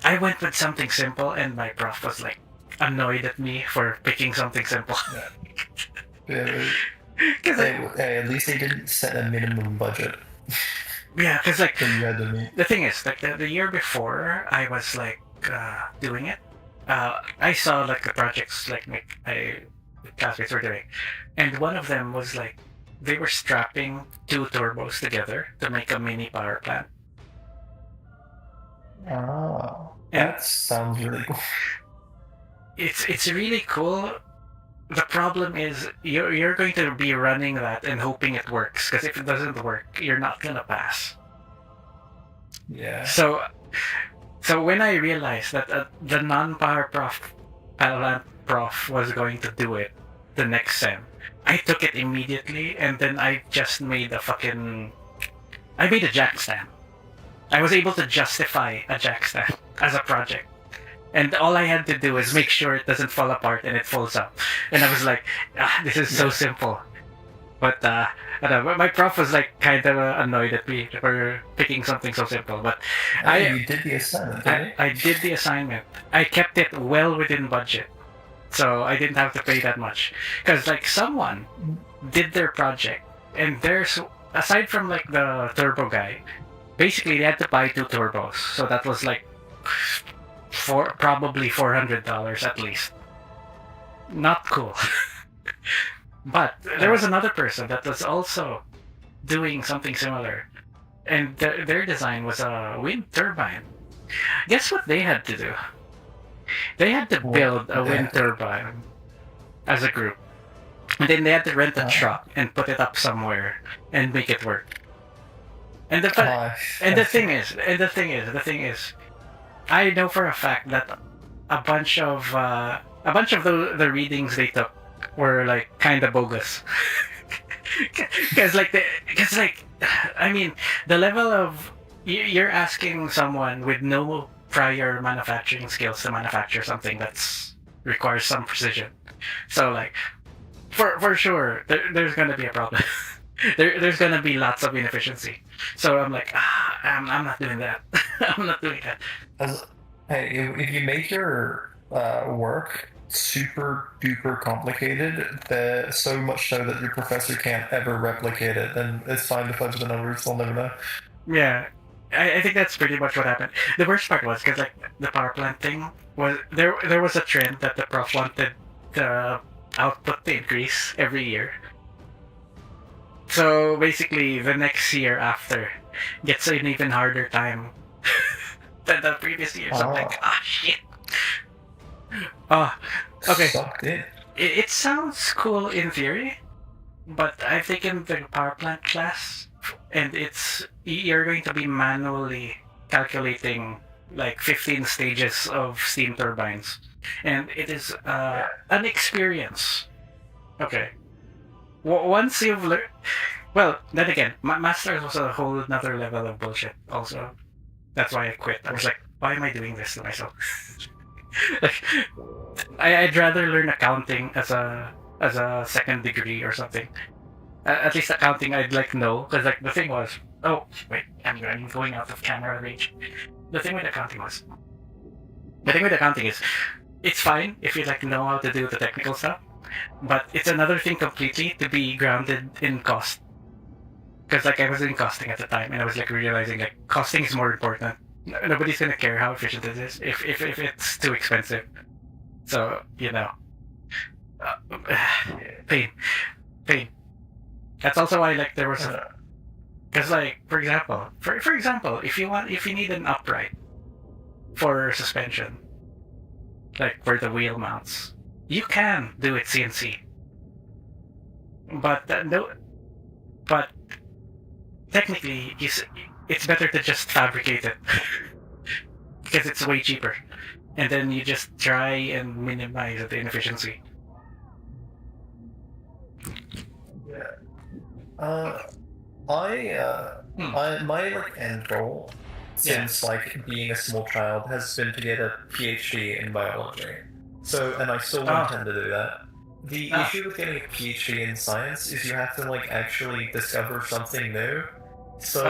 [SPEAKER 2] I went with something simple, and my prof was like annoyed at me for picking something simple.
[SPEAKER 1] At least they didn't set a minimum budget.
[SPEAKER 2] Yeah, because like
[SPEAKER 1] you had to meet.
[SPEAKER 2] The thing is, like the year before I was like doing it, I saw like the projects like my classmates were doing, and one of them was like they were strapping two turbos together to make a mini power plant.
[SPEAKER 1] Oh, that sounds really cool.
[SPEAKER 2] It's really cool. The problem is you're going to be running that and hoping it works, because if it doesn't work, you're not gonna pass.
[SPEAKER 1] Yeah.
[SPEAKER 2] So when I realized that the non-power plant prof was going to do it the next sem, I took it immediately, and then I just made I made a jack stand. I was able to justify a jack stand as a project. And all I had to do is make sure it doesn't fall apart and it folds up. And I was like, this is so simple. But my prof was like kind of annoyed at me for picking something so simple. But
[SPEAKER 1] you did the assignment, didn't you?
[SPEAKER 2] I did the assignment. I kept it well within budget, so I didn't have to pay that much. Because like someone did their project, and there's aside from like the turbo guy, basically they had to buy two turbos. So that was like probably $400 at least. Not cool. But there was another person that was also doing something similar, and their design was a wind turbine. Guess what they had to do? They had to build a wind turbine as a group, and then they had to rent a truck and put it up somewhere and make it work. And the thing is, I know for a fact that a bunch of the readings they took were like kind of bogus. Because I mean, the level of you're asking someone with no prior manufacturing skills to manufacture something that's requires some precision. So like, for sure, there's gonna be a problem. There's gonna be lots of inefficiency. So I'm like, I'm not doing that. I'm not doing that.
[SPEAKER 1] Hey, if you make your work super duper complicated, so much so that your professor can't ever replicate it, then it's fine to fudge the numbers. They'll never know.
[SPEAKER 2] Yeah, I think that's pretty much what happened. The worst part was because like the power plant thing was there was a trend that the prof wanted the output to increase every year. So basically, the next year after gets an even harder time than the previous year. So I'm like, shit. Okay.
[SPEAKER 1] Sucked in.
[SPEAKER 2] It sounds cool in theory, but I've taken the power plant class, and you're going to be manually calculating like 15 stages of steam turbines, and it is an experience. Okay. Once you've learned, well, then again, my master's was a whole another level of bullshit. Also, that's why I quit. I was like, why am I doing this to myself? Like, I'd rather learn accounting as a second degree or something. At least accounting I'd like know, because like the thing was, oh wait, I'm going out of camera range. The thing with accounting is, it's fine if you like know how to do the technical stuff, but it's another thing completely to be grounded in cost. Because like I was doing costing at the time, and I was like realizing like costing is more important. Nobody's gonna care how efficient it is if it's too expensive. So pain. That's also why like there was because like for example, if you need an upright for suspension, like for the wheel mounts, you can do it CNC. But technically, it's better to just fabricate it because it's way cheaper, and then you just try and minimize the inefficiency.
[SPEAKER 1] My like end goal since like being a small child has been to get a PhD in biology. So, and I still intend to do that. The issue with getting a PhD in science is you have to like actually discover something new. So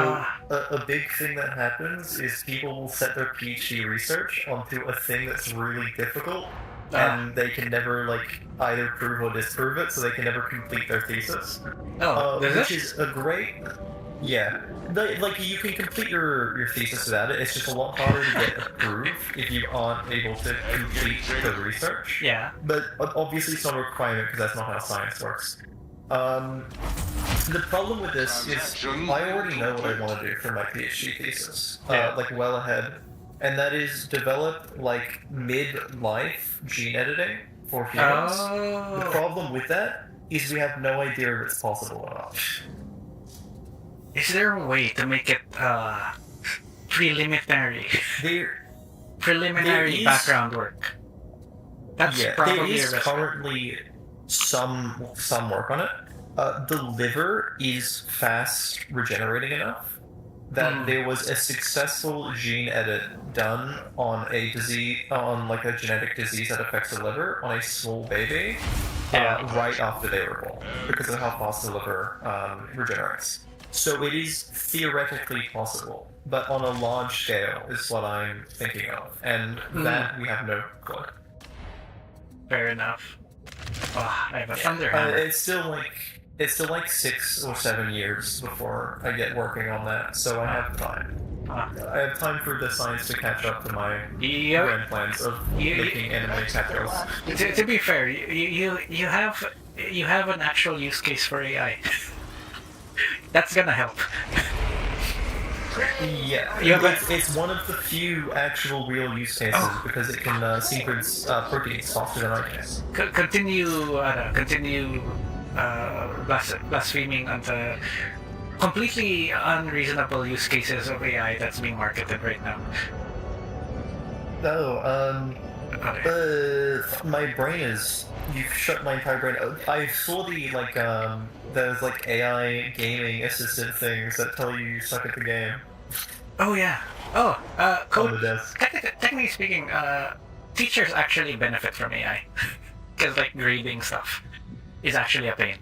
[SPEAKER 1] a big thing that happens is people will set their PhD research onto a thing that's really difficult, and they can never like either prove or disprove it, so they can never complete their thesis. Which is a great, yeah. Like you can complete your thesis without it. It's just a lot harder to get approved if you aren't able to complete the research.
[SPEAKER 2] Yeah.
[SPEAKER 1] But obviously it's not a requirement because that's not how science works. The problem with this is I already know what I want to do for my PhD thesis, like well ahead, and that is develop like mid-life gene editing for humans. The problem with that is we have no idea if it's possible or not.
[SPEAKER 2] Is there a way to make it preliminary background work? That's probably
[SPEAKER 1] there is currently some work on it. The liver is fast regenerating enough that there was a successful gene edit done on a disease, on like a genetic disease that affects the liver on a small baby right after they were born because of how fast the liver regenerates. So it is theoretically possible, but on a large scale is what I'm thinking of, and that we have no clue.
[SPEAKER 2] Fair enough. I have a thunder hammer.
[SPEAKER 1] It's still like 6 or 7 years before I get working on that, so I have time. I have time for the science to catch up to my grand plans of making anime capitals.
[SPEAKER 2] To be fair, you have an actual use case for AI. That's gonna help.
[SPEAKER 1] Yeah, it's one of the few actual real use cases because it can sequence proteins faster than I can.
[SPEAKER 2] Continue blaspheming on the completely unreasonable use cases of AI that's being marketed right now.
[SPEAKER 1] My brain is You've shut my entire brain. I saw the like there's like AI gaming assistant things that tell you you suck at the game
[SPEAKER 2] Oh yeah. Oh,
[SPEAKER 1] on
[SPEAKER 2] code.
[SPEAKER 1] the desk.
[SPEAKER 2] Technically speaking, teachers actually benefit from AI because like grading stuff is actually a pain.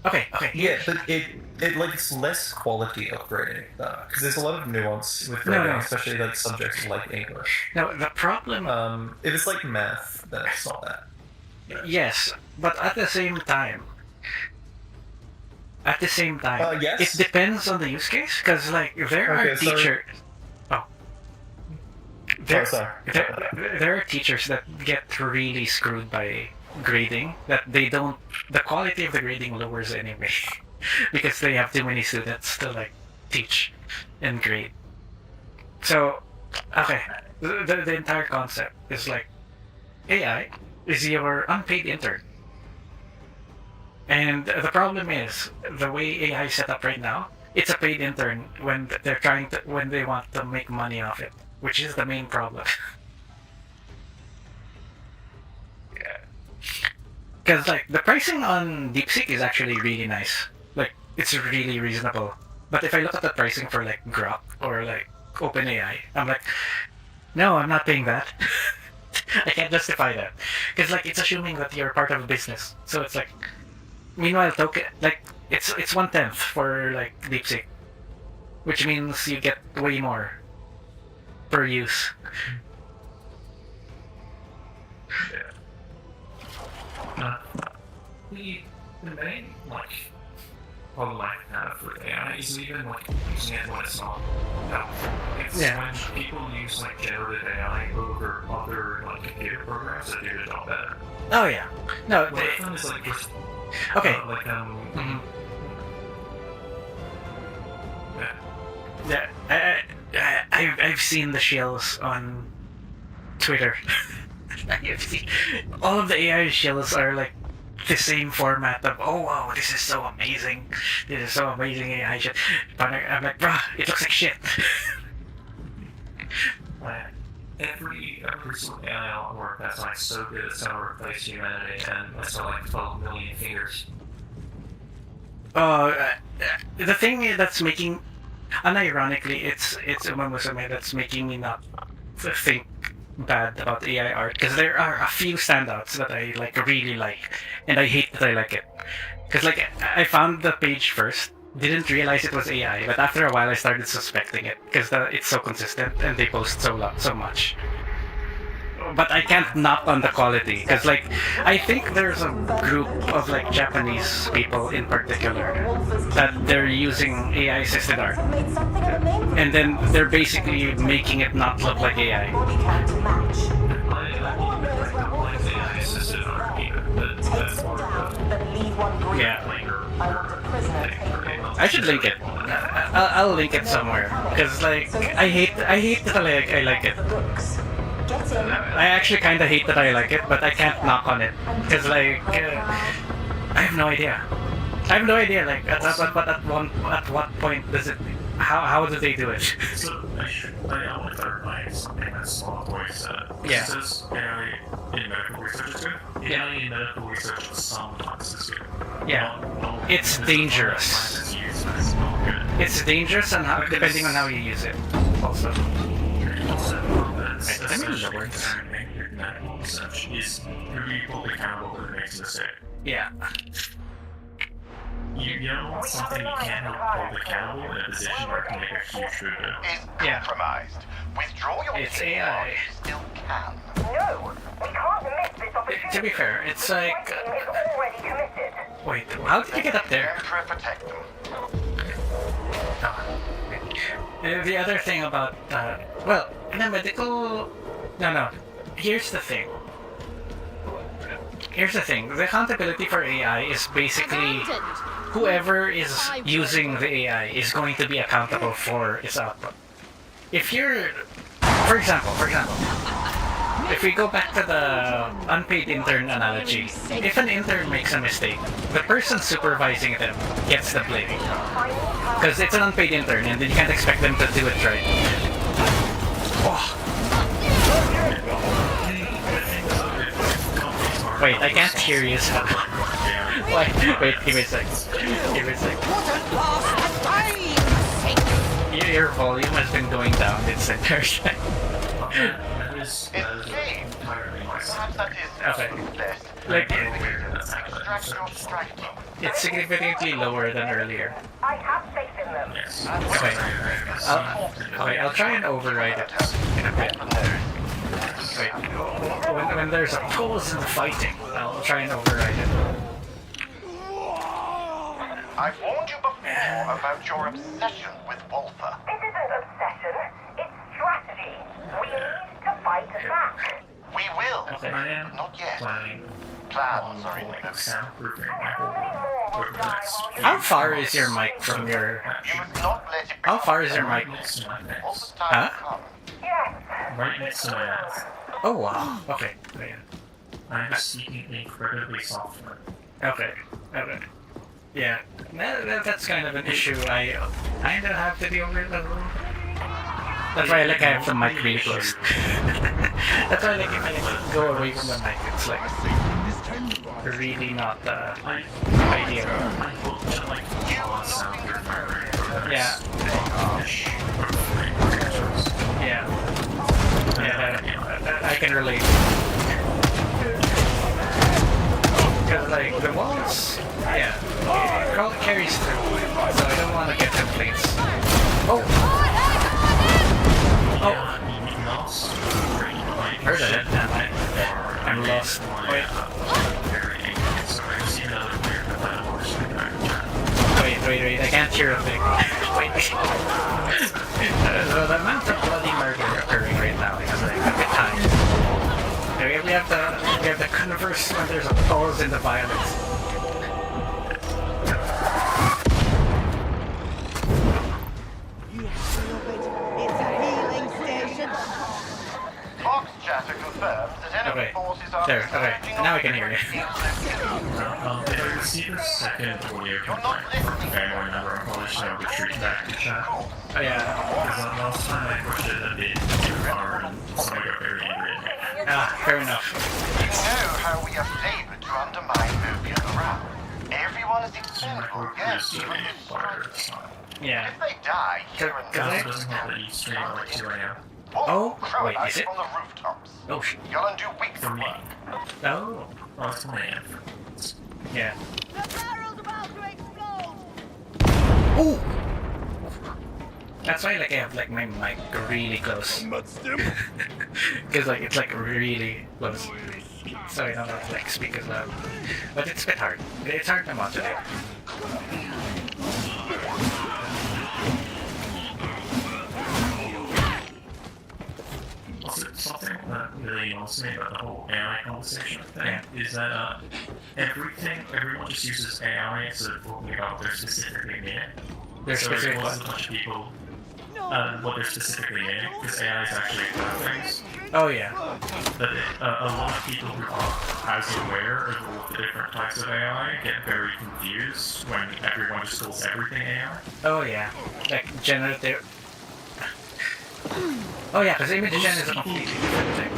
[SPEAKER 2] Okay.
[SPEAKER 1] Yeah, but it like it's less quality of grading because there's a lot of nuance with grading,
[SPEAKER 2] No.
[SPEAKER 1] especially like subjects like English.
[SPEAKER 2] Now the problem.
[SPEAKER 1] If it's like math, then it's not that.
[SPEAKER 2] Yes, but at the same time.
[SPEAKER 1] Yes.
[SPEAKER 2] It depends on the use case because like there are
[SPEAKER 1] Okay, sorry.
[SPEAKER 2] teachers. Oh. There,
[SPEAKER 1] sorry.
[SPEAKER 2] there are teachers that get really screwed by grading that they don't. The quality of the grading lowers anyway because they have too many students to like teach and grade. So, okay, the entire concept is like AI is your unpaid intern. And the problem is the way AI is set up right now. It's a paid intern when when they want to make money off it, which is the main problem. Because like the pricing on DeepSeek is actually really nice. Like it's really reasonable. But if I look at the pricing for like Grok or like OpenAI, I'm like, no, I'm not paying that. I can't justify that because like it's assuming that you're part of a business. So it's like, meanwhile, token like it's 1/10 for like DeepSeek, which means you get way more per use.
[SPEAKER 1] The main like problem I have with AI isn't even like using it when it's not helpful. It's when people use like generative AI over other like computer programs that do the job better.
[SPEAKER 2] Oh yeah, no.
[SPEAKER 1] One of them is like just
[SPEAKER 2] Okay.
[SPEAKER 1] Yeah.
[SPEAKER 2] I've seen the shells on Twitter. I've seen all of the AI shells are like the same format of oh wow, this is so amazing, AI shit. But I'm like, bruh, it looks like shit.
[SPEAKER 1] Every single AI artwork that's like so good it's gonna replace humanity, and it's like 12 million fingers.
[SPEAKER 2] The thing that's making, unironically, it's Uma Musume that's making me not think bad about AI art because there are a few standouts that I like really like, and I hate that I like it because like I found the page first, didn't realize it was AI, but after a while I started suspecting it because it's so consistent and they post so much. But I can't knock on the quality because like I think there's a group of like Japanese people in particular that they're using AI assisted art and then they're basically making it not look like AI. Yeah. I should link it. I'll link it somewhere because like I hate that I like it. I actually kind of hate that I like it, but I can't knock on it because like I have no idea. Like at what point does it? How do they do it?
[SPEAKER 1] So I want to clarify something that Small Boy said.
[SPEAKER 2] Yeah.
[SPEAKER 1] He says AI in medical research is good. AI in medical research sometimes is good.
[SPEAKER 2] Yeah.
[SPEAKER 1] Not
[SPEAKER 2] It's dangerous.
[SPEAKER 1] science is used, but it's not good.
[SPEAKER 2] It's dangerous and depending on how you use it. Also. I mean the words.
[SPEAKER 1] Medical research is people accountable for the next mistake.
[SPEAKER 2] Yeah.
[SPEAKER 1] You don't want something you can't help hold accountable in a position where it can make a huge boo-boo.
[SPEAKER 3] Is
[SPEAKER 2] Yeah.
[SPEAKER 3] compromised. Withdraw your
[SPEAKER 2] It's
[SPEAKER 3] team
[SPEAKER 2] AI.
[SPEAKER 3] while you still can.
[SPEAKER 8] No, we can't miss this opportunity.
[SPEAKER 2] To be fair, it's like.
[SPEAKER 8] It's already committed.
[SPEAKER 2] Wait, how did you get up there?
[SPEAKER 3] Emperor protect them.
[SPEAKER 2] The other thing about well, in a medical, no. Here's the thing. The accountability for AI is basically whoever is using the AI is going to be accountable for its output. If you're, for example, if we go back to the unpaid intern analogy, if an intern makes a mistake, the person supervising them gets the blame. Because it's an unpaid intern and then you can't expect them to do it right. Oh. Wait, I can't hear you, so... Wait, give me a sec. Give me a sec. Your volume has been going down its entire time. Okay. Like, it's significantly lower than earlier.
[SPEAKER 8] I have faith in them.
[SPEAKER 2] Okay, I'll try and override it in a bit. Wait, when there's a pause in the fighting, I'll try and override it.
[SPEAKER 3] I warned you before about your obsession with Wolfer.
[SPEAKER 8] This isn't obsession, it's strategy. We need to fight back.
[SPEAKER 3] We will.
[SPEAKER 2] Okay.
[SPEAKER 3] Not yet.
[SPEAKER 1] Planning
[SPEAKER 3] Plans are in
[SPEAKER 1] like
[SPEAKER 3] motion.
[SPEAKER 1] soundproofing my
[SPEAKER 8] How many more will die while you...
[SPEAKER 2] How far is your mic from your...
[SPEAKER 3] You must not let it
[SPEAKER 2] How far is your mic?
[SPEAKER 1] next to my neck.
[SPEAKER 3] Wolfer's time
[SPEAKER 2] Huh?
[SPEAKER 3] will come.
[SPEAKER 8] Yes.
[SPEAKER 1] Right next to my mouth.
[SPEAKER 2] Oh wow. Okay. Yeah.
[SPEAKER 1] I'm speaking incredibly softly.
[SPEAKER 2] Okay. Okay. Yeah. That's kind of an issue I kind of have to deal with. That's why I have the mic really close. That's why if I go away from the mic, it's like really not ideal. Yeah. Yeah. Yeah. I can relate. Because like the walls, yeah, it all carries through. So I don't want to get complaints. Oh. Heard of it, and I'm lost. Wait, I can't hear a thing. Wait. So the amount of bloody murder occurring right now is like a bit high. We have the converse when there's a pause in the violence.
[SPEAKER 7] It's a healing station.
[SPEAKER 3] Fox chatter confirms that enemy
[SPEAKER 2] Okay.
[SPEAKER 3] forces are
[SPEAKER 2] There, okay. Now I can hear you.
[SPEAKER 1] If I receive a second audio complaint from a family member, I'm probably just going to retreat back to chat.
[SPEAKER 2] Oh yeah.
[SPEAKER 1] Because last time I pushed it a bit too far and someone got very angry at me.
[SPEAKER 2] Ah, fair enough.
[SPEAKER 3] You know how we have labored to undermine Mobian morale. Everyone is
[SPEAKER 1] My
[SPEAKER 3] expendable,
[SPEAKER 1] group
[SPEAKER 3] yes,
[SPEAKER 1] is
[SPEAKER 3] even
[SPEAKER 1] doing
[SPEAKER 3] the
[SPEAKER 1] harder this time.
[SPEAKER 2] Yeah.
[SPEAKER 3] If they die here and
[SPEAKER 2] Can I-
[SPEAKER 3] there,
[SPEAKER 1] It doesn't help that you stream at like 2 a.m.
[SPEAKER 2] Oh, wait,
[SPEAKER 3] Crowd
[SPEAKER 2] is it?
[SPEAKER 3] from the rooftops.
[SPEAKER 2] Oh shit.
[SPEAKER 3] You'll undo weeks
[SPEAKER 1] For
[SPEAKER 3] of
[SPEAKER 1] me.
[SPEAKER 3] work.
[SPEAKER 2] Oh.
[SPEAKER 1] Well, it's 1 a.m.
[SPEAKER 2] Yeah.
[SPEAKER 7] The barrel's about to explode.
[SPEAKER 2] Ooh. That's why like I have like my mic really close. Because like it's like really close. So I don't have to like speak as loud. But it's a bit hard. It's hard to modulate.
[SPEAKER 1] Also, something that really annoys me about the whole AI conversation thing
[SPEAKER 2] Yeah.
[SPEAKER 1] is that everyone just uses AI instead of talking about what they're specifically meaning.
[SPEAKER 2] There's
[SPEAKER 1] So
[SPEAKER 2] specific
[SPEAKER 1] it was a
[SPEAKER 2] what?
[SPEAKER 1] bunch of people what they're specifically meaning, because AI is actually good things.
[SPEAKER 2] Oh yeah.
[SPEAKER 1] But a lot of people who are as aware of all the different types of AI get very confused when everyone just calls everything AI.
[SPEAKER 2] Oh yeah. Like generative. Oh yeah, because image gen is a completely different thing.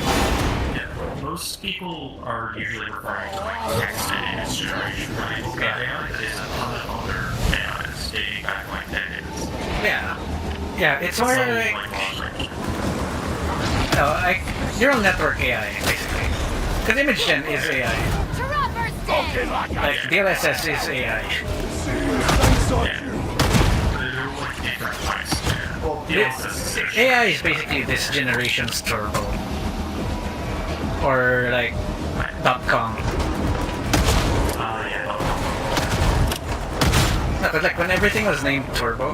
[SPEAKER 1] Yeah, most people are usually referring to like text and image generation when they talk about AI, but there's a ton of other AIs dating back like decades.
[SPEAKER 2] Yeah. Yeah, it's more
[SPEAKER 1] Some
[SPEAKER 2] like
[SPEAKER 1] logic.
[SPEAKER 2] no, like neural network AI basically. Because image gen is AI.
[SPEAKER 6] Traverse Day!
[SPEAKER 2] Like DLSS is AI.
[SPEAKER 1] Yeah. They're all like different types. Well,
[SPEAKER 2] AI is basically this generation's turbo. Or like .com.
[SPEAKER 1] Yeah.
[SPEAKER 2] No, but like when everything was named Turbo,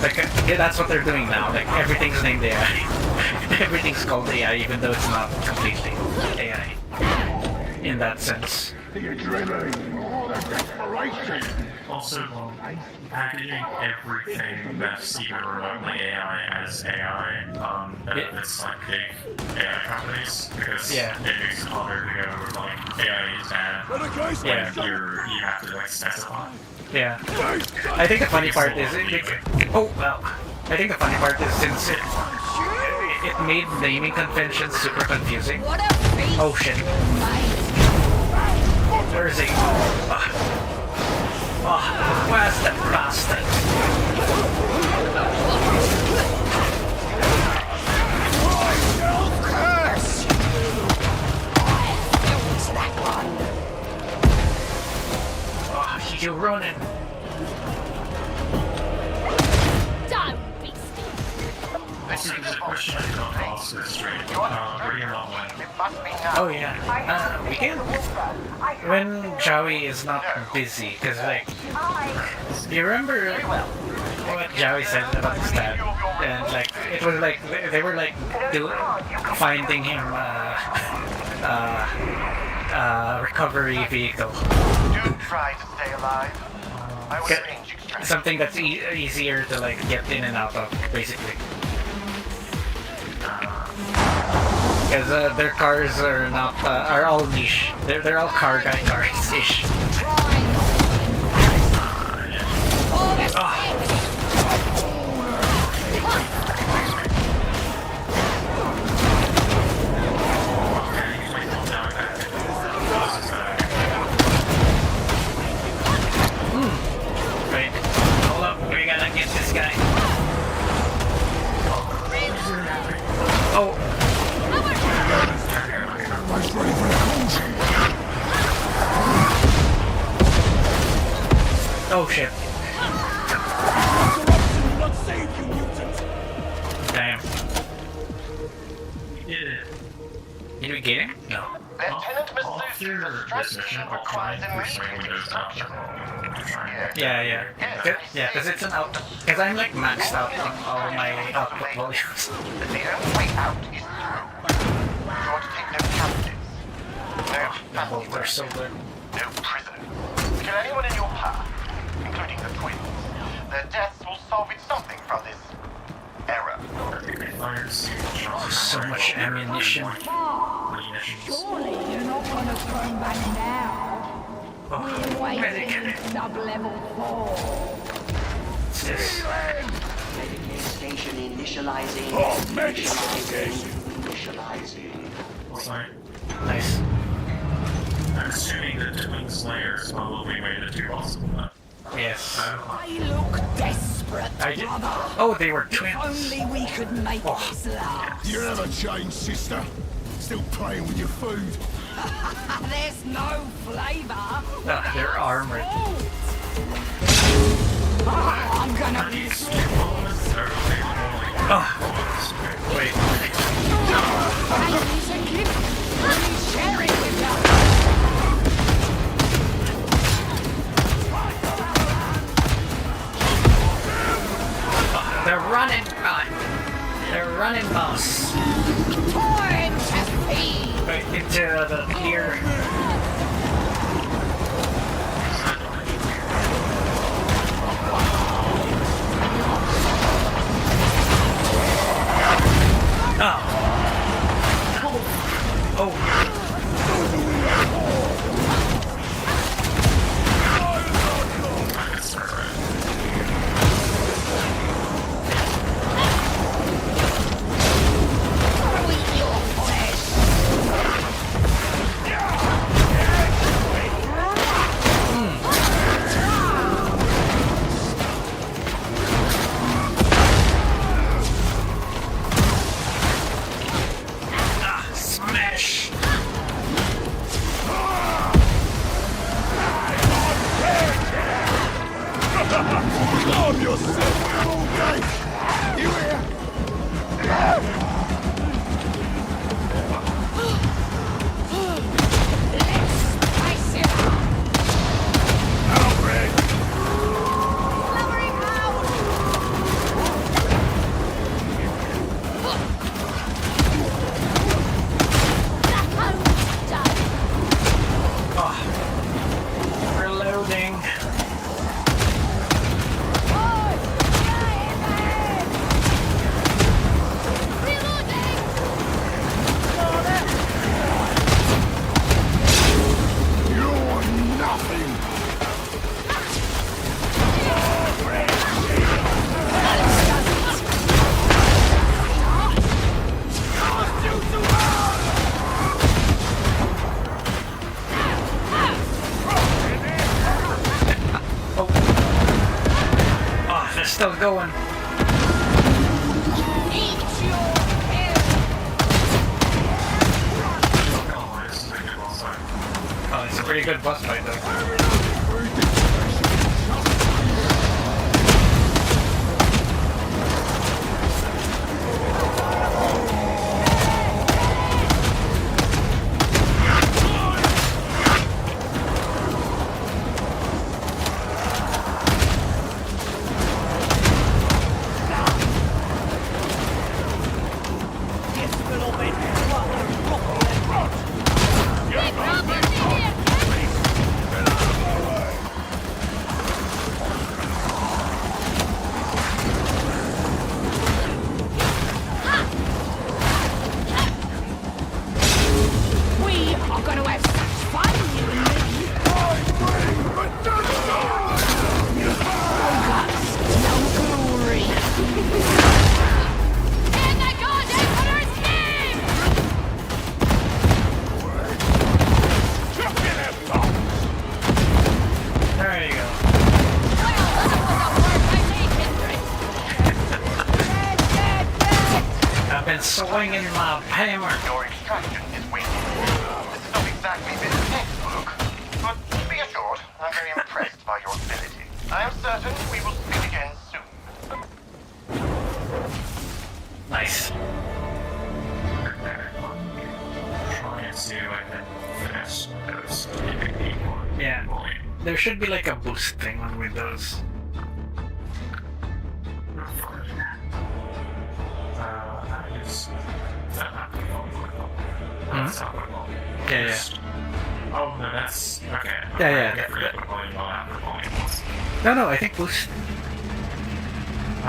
[SPEAKER 2] like yeah, that's what they're doing now. Like everything's named AI. Everything's called AI, even though it's not completely AI in that sense.
[SPEAKER 1] Also, packaging everything that's even remotely AI as AI benefits like big AI companies, because
[SPEAKER 2] Yeah.
[SPEAKER 1] it makes it harder to go with like AI is bad.
[SPEAKER 2] Yeah.
[SPEAKER 1] You have to like specify.
[SPEAKER 2] Yeah. I think the funny part is oh well. I think the funny part is since it made naming conventions super confusing.
[SPEAKER 6] What a feast!
[SPEAKER 2] Oh shit.
[SPEAKER 6] Fight.
[SPEAKER 2] Where is he? Where's the bastard? You're running.
[SPEAKER 6] Down, beastie.
[SPEAKER 3] This is the question I don't ask this straight. It must be now.
[SPEAKER 2] Oh yeah. We can. When Joey is not busy, because like, you remember what Joey said about his dad, and like it was like they were like finding him recovery vehicle.
[SPEAKER 3] Do try to stay alive. I will arrange extraction.
[SPEAKER 2] Something that's easier to like get in and out of, basically. Because their cars are not are all niche. They're all car guy cars ish. Wait, hold up, we gotta get this guy. Oh. Oh shit. Damn. Did we get him? No.
[SPEAKER 3] Lieutenant Masucci, the mission requires immediate extraction.
[SPEAKER 2] Yeah. Yeah, because it's an output. Because I'm like maxed out on all my output volumes.
[SPEAKER 3] The only way out is through. You want to take no captives. No
[SPEAKER 2] They're so good.
[SPEAKER 3] No prisoners. Kill anyone in your path, including the twins. Their deaths will solve it something from this error.
[SPEAKER 2] So much ammunition.
[SPEAKER 7] Surely you're not gonna turn back now. We're waiting in sub-level 4.
[SPEAKER 2] What's this?
[SPEAKER 10] Station initializing.
[SPEAKER 5] Oh, medication.
[SPEAKER 10] Initializing.
[SPEAKER 1] Sorry.
[SPEAKER 2] Nice.
[SPEAKER 1] I'm assuming the twin slayers probably made it too possible.
[SPEAKER 2] Yes.
[SPEAKER 7] I look desperate,
[SPEAKER 2] I did.
[SPEAKER 7] brother.
[SPEAKER 2] Oh, they were twins.
[SPEAKER 7] Only we could make this last.
[SPEAKER 5] You never changed, sister. Still playing with your food.
[SPEAKER 7] There's no flavour.
[SPEAKER 2] No, they're armored.
[SPEAKER 7] I'm gonna be
[SPEAKER 2] Oh. Wait.
[SPEAKER 7] And he's a gift. He's sharing with us.
[SPEAKER 2] They're running. They're running, boss.
[SPEAKER 6] Torn to feed.
[SPEAKER 2] Wait, into the here. Oh. Oh. Smash!
[SPEAKER 5] Calm yourself, okay? You hear?
[SPEAKER 6] Spice it up.
[SPEAKER 5] Alfred!
[SPEAKER 6] Lowering out. Blackhound's done.
[SPEAKER 2] Reloading.
[SPEAKER 6] Reloading.
[SPEAKER 2] still going.
[SPEAKER 6] Eat your kill!
[SPEAKER 2] Oh, it's a pretty good boss fight though.
[SPEAKER 7] We are going to have such fun, you and me. No glory.
[SPEAKER 6] In the God Emperor's name!
[SPEAKER 2] There you go.
[SPEAKER 6] Well, that was a word by me, Kindred.
[SPEAKER 2] I've been swinging my hammer.
[SPEAKER 3] Your extraction is waiting. This is not exactly been textbook, but be assured, I'm very impressed by your ability. I am certain we will speak again soon.
[SPEAKER 2] Nice.
[SPEAKER 1] Try and see if I can finish those.
[SPEAKER 2] Yeah. There should be like a boost thing on Windows. Yeah.
[SPEAKER 1] Oh, no, that's... Okay.
[SPEAKER 2] Yeah.
[SPEAKER 1] I forget what volume after volume was.
[SPEAKER 2] No, I think boost.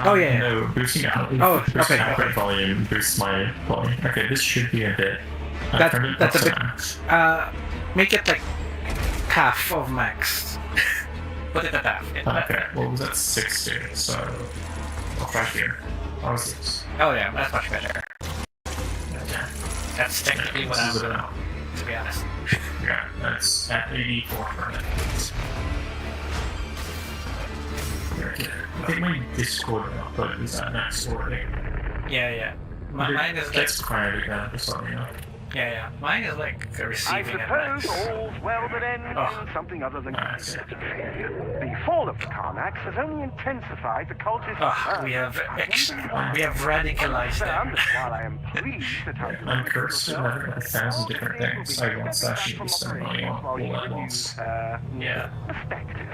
[SPEAKER 2] Oh, yeah.
[SPEAKER 1] No, boosting out.
[SPEAKER 2] Oh,
[SPEAKER 1] boosting
[SPEAKER 2] okay.
[SPEAKER 1] output volume boosts my volume. Okay, this should be a bit...
[SPEAKER 2] That's a bit... Make it like half of max. Put it at half.
[SPEAKER 1] Okay, what was that? 60, so... I'll try here. How is this?
[SPEAKER 2] Oh yeah, that's much better.
[SPEAKER 1] Okay.
[SPEAKER 2] That's technically what I'm doing, to be honest.
[SPEAKER 1] Yeah, that's at 84 per minute. Okay. I think my Discord output is at max already.
[SPEAKER 2] Yeah. Mine is like...
[SPEAKER 1] That's fine again, just let me know.
[SPEAKER 2] Yeah. Mine is like
[SPEAKER 4] I
[SPEAKER 2] receiving at max.
[SPEAKER 4] suppose all's well that ends
[SPEAKER 2] Oh.
[SPEAKER 4] in something other than
[SPEAKER 1] Nice.
[SPEAKER 4] failure. The fall of the Karnax has only intensified the cultist.
[SPEAKER 2] We have radicalized them.
[SPEAKER 4] While I am pleased that
[SPEAKER 1] I'm cursed to have 1,000 different things I want to actually spend money on all at once.
[SPEAKER 2] Yeah.
[SPEAKER 4] Perspective.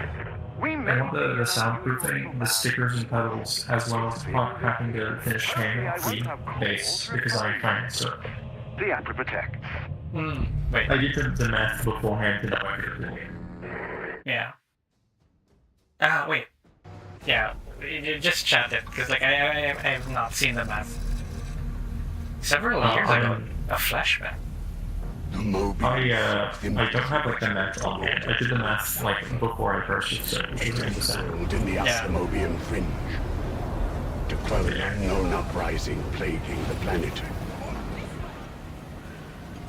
[SPEAKER 4] We
[SPEAKER 1] I
[SPEAKER 4] may
[SPEAKER 1] want the soundproofing, the stickers and pedals, as well as not having to finish paying off the base, because I financed it.
[SPEAKER 4] The Apple protects.
[SPEAKER 2] Wait.
[SPEAKER 1] I did the math beforehand to know I could do it.
[SPEAKER 2] Yeah. Wait. Yeah. You just chat it, because like I have not seen the math. Several years ago. A flashback.
[SPEAKER 1] I don't have like the math on hand. I did the math like before I purchased it, which was in December.
[SPEAKER 5] In the Aslamobian fringe. To quell an unknown uprising plaguing the planet.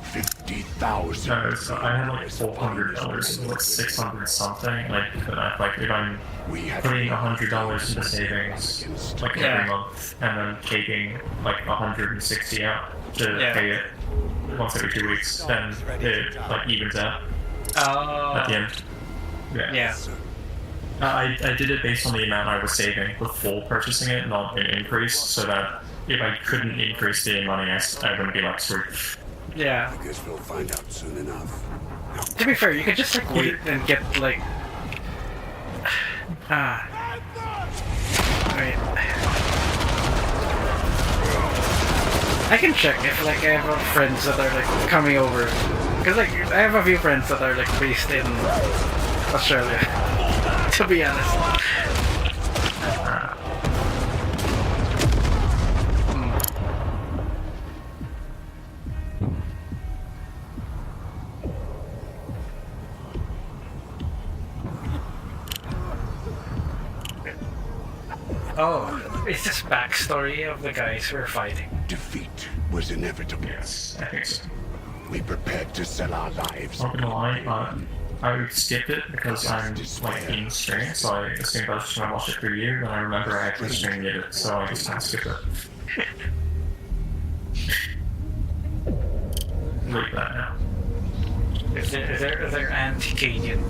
[SPEAKER 5] 50,000.
[SPEAKER 1] No, so I had like $400, like 600 something. And I did the math, like if I'm putting $100 into savings like every month, and then taking like 160 out to pay it once every 2 weeks, then it like evens out at the end.
[SPEAKER 2] Yeah.
[SPEAKER 1] I did it based on the amount I was saving before purchasing it, not an increase, so that if I couldn't increase the money, I wouldn't be like screwed.
[SPEAKER 2] Yeah.
[SPEAKER 5] I guess we'll find out soon enough.
[SPEAKER 2] To be fair, you could just like wait and get like... Wait. I can check if like I have friends that are like coming over. Cause like I have a few friends that are like based in Australia. To be honest. Oh, it's this backstory of the guys who are fighting.
[SPEAKER 5] Defeat was inevitable.
[SPEAKER 1] Yes, I think so.
[SPEAKER 5] We prepared to sell our lives.
[SPEAKER 1] Not gonna lie, I skipped it because I'm like in stream, so I assumed I was just gonna watch it for you, and I remember I actually streamed it, so I just kind of skipped it. Leave that now.
[SPEAKER 2] Is there anti-Cadian?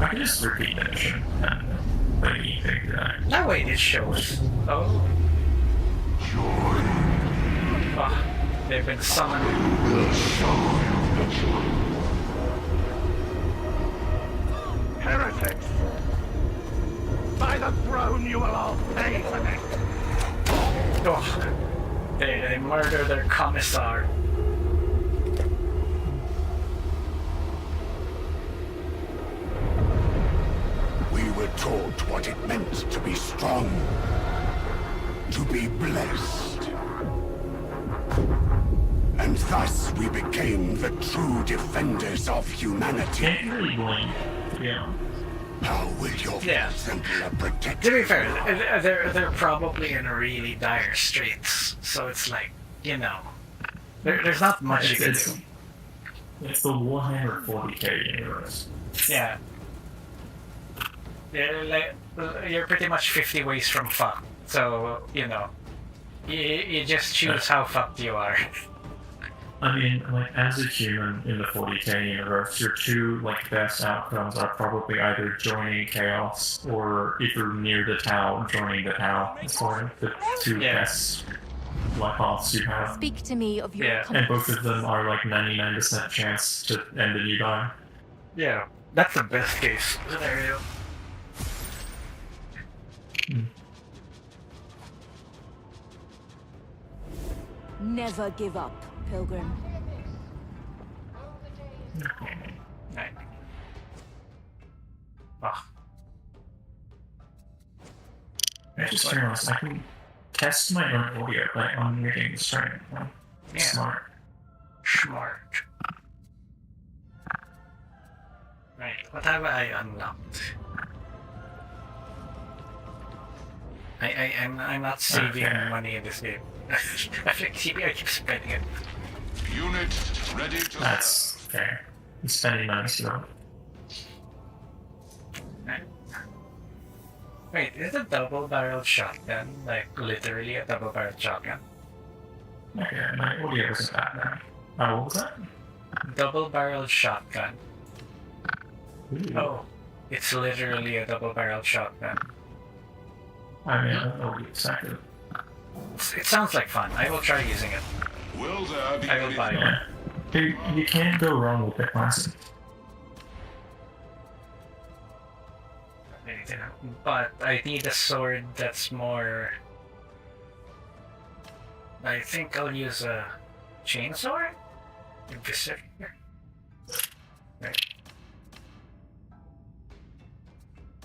[SPEAKER 1] I can just repeat the mission and let me think that.
[SPEAKER 2] No, wait, it shows. Oh. Oh, they've been summoned.
[SPEAKER 4] Heretics! By the throne, you will all pay for this!
[SPEAKER 2] Oh, they murdered their commissar.
[SPEAKER 5] We were taught what it meant to be strong, to be blessed. And thus we became the true defenders of humanity.
[SPEAKER 1] Can't really blame. Yeah.
[SPEAKER 5] How will your exemplar protect?
[SPEAKER 2] To be fair, they're probably in really dire straits. So it's like, you know, there's not much you can do.
[SPEAKER 1] It's the Warhammer 40k universe.
[SPEAKER 2] Yeah. You're pretty much 50 ways from fuck. So, you know, you just choose how fucked you are.
[SPEAKER 1] I mean, like, as a human in the 40k universe, your two, like, best outcomes are probably either joining Chaos, or if you're near the Tau, joining the Tau. It's sort of the two best, like, paths you have.
[SPEAKER 9] Speak to me of your
[SPEAKER 1] And both of them are, like, 99% chance to end in you dying.
[SPEAKER 2] Yeah, that's the best case scenario.
[SPEAKER 9] Never give up, Pilgrim.
[SPEAKER 2] Right. Oh.
[SPEAKER 1] I just realized I can test my own audio by unmuting the stream.
[SPEAKER 2] Yeah. Smart. Right, what have I unlocked? I'm not saving money in this game. I think I keep spending it.
[SPEAKER 5] Unit ready to.
[SPEAKER 1] That's fair. I'm spending money still.
[SPEAKER 2] Wait, is it a double-barreled shotgun? Like, literally a double-barreled shotgun?
[SPEAKER 1] Okay, my audio isn't that bad. Oh, what was that?
[SPEAKER 2] Double-barreled shotgun.
[SPEAKER 1] Ooh.
[SPEAKER 2] Oh, it's literally a double-barreled shotgun.
[SPEAKER 1] I mean, I don't know exactly.
[SPEAKER 2] It sounds like fun. I will try using it.
[SPEAKER 5] Will there be
[SPEAKER 2] I will buy one.
[SPEAKER 1] Dude, you can't go wrong with the classic.
[SPEAKER 2] But I need a sword that's more... I think I'll use a chainsaw? Right.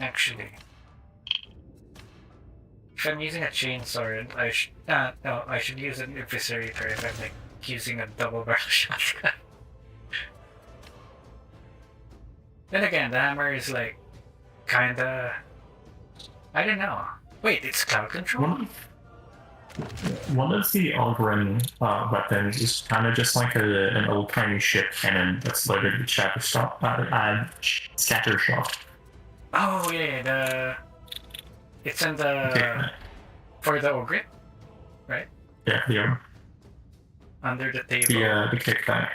[SPEAKER 2] Actually, if I'm using a chainsaw, I should use an eviscerator if I'm like using a double barrel shotgun. Then again, the hammer is like kinda... I don't know. Wait, it's cloud control?
[SPEAKER 1] One of the Ogren weapons is kind of just like an old-timey ship cannon that's loaded with scatter shot.
[SPEAKER 2] Oh yeah, it's in the... for the ogre, right?
[SPEAKER 1] Yeah, the
[SPEAKER 2] under the table.
[SPEAKER 1] The kickback.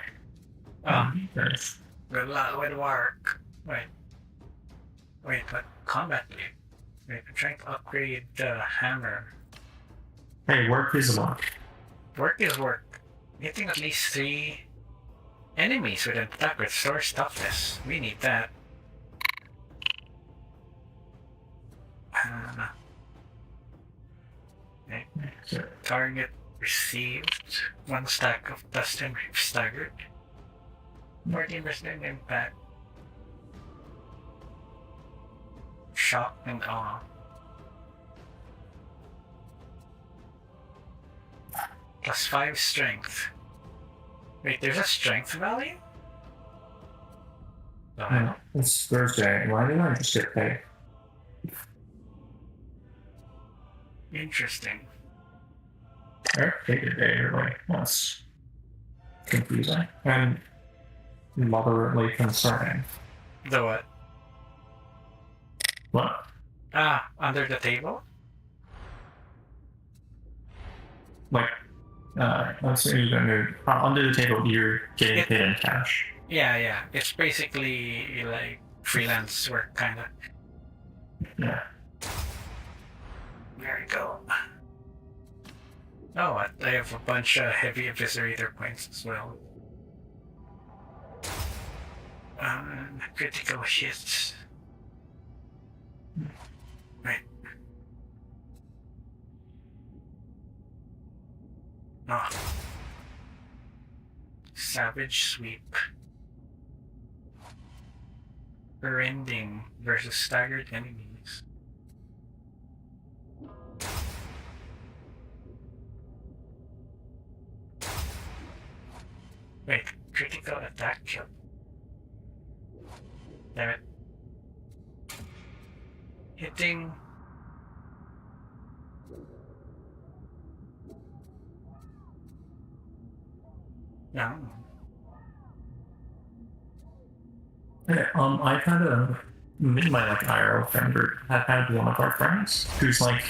[SPEAKER 2] Nice. Good luck with work. Wait, but combat lead. Wait, I'm trying to upgrade the hammer.
[SPEAKER 1] Hey, work is work.
[SPEAKER 2] Work is work. Hitting at least 3 enemies with an attack restores toughness. We need that. Okay. Target received 1 stack of dust and staggered. 14% impact. Shock and awe. Plus 5 strength. Wait, there's a strength value?
[SPEAKER 1] No, it's Thursday. Why did I just get paid?
[SPEAKER 2] Interesting.
[SPEAKER 1] Take a day early. That's confusing. And moderately concerning.
[SPEAKER 2] The what?
[SPEAKER 1] What?
[SPEAKER 2] Ah, under the table?
[SPEAKER 1] Like, I'm sorry, you don't know. Under the table, you're getting paid in cash.
[SPEAKER 2] Yeah. It's basically like freelance work, kind of.
[SPEAKER 1] Yeah.
[SPEAKER 2] There we go. Oh, I have a bunch of heavy eviscerator points as well. Critical hits. Right. Oh. Savage sweep. Rending versus staggered enemies. Wait, critical attack kill. Damn it. Hitting. No.
[SPEAKER 1] Yeah, I've had me and my like IRL friend group have had one of our friends who's like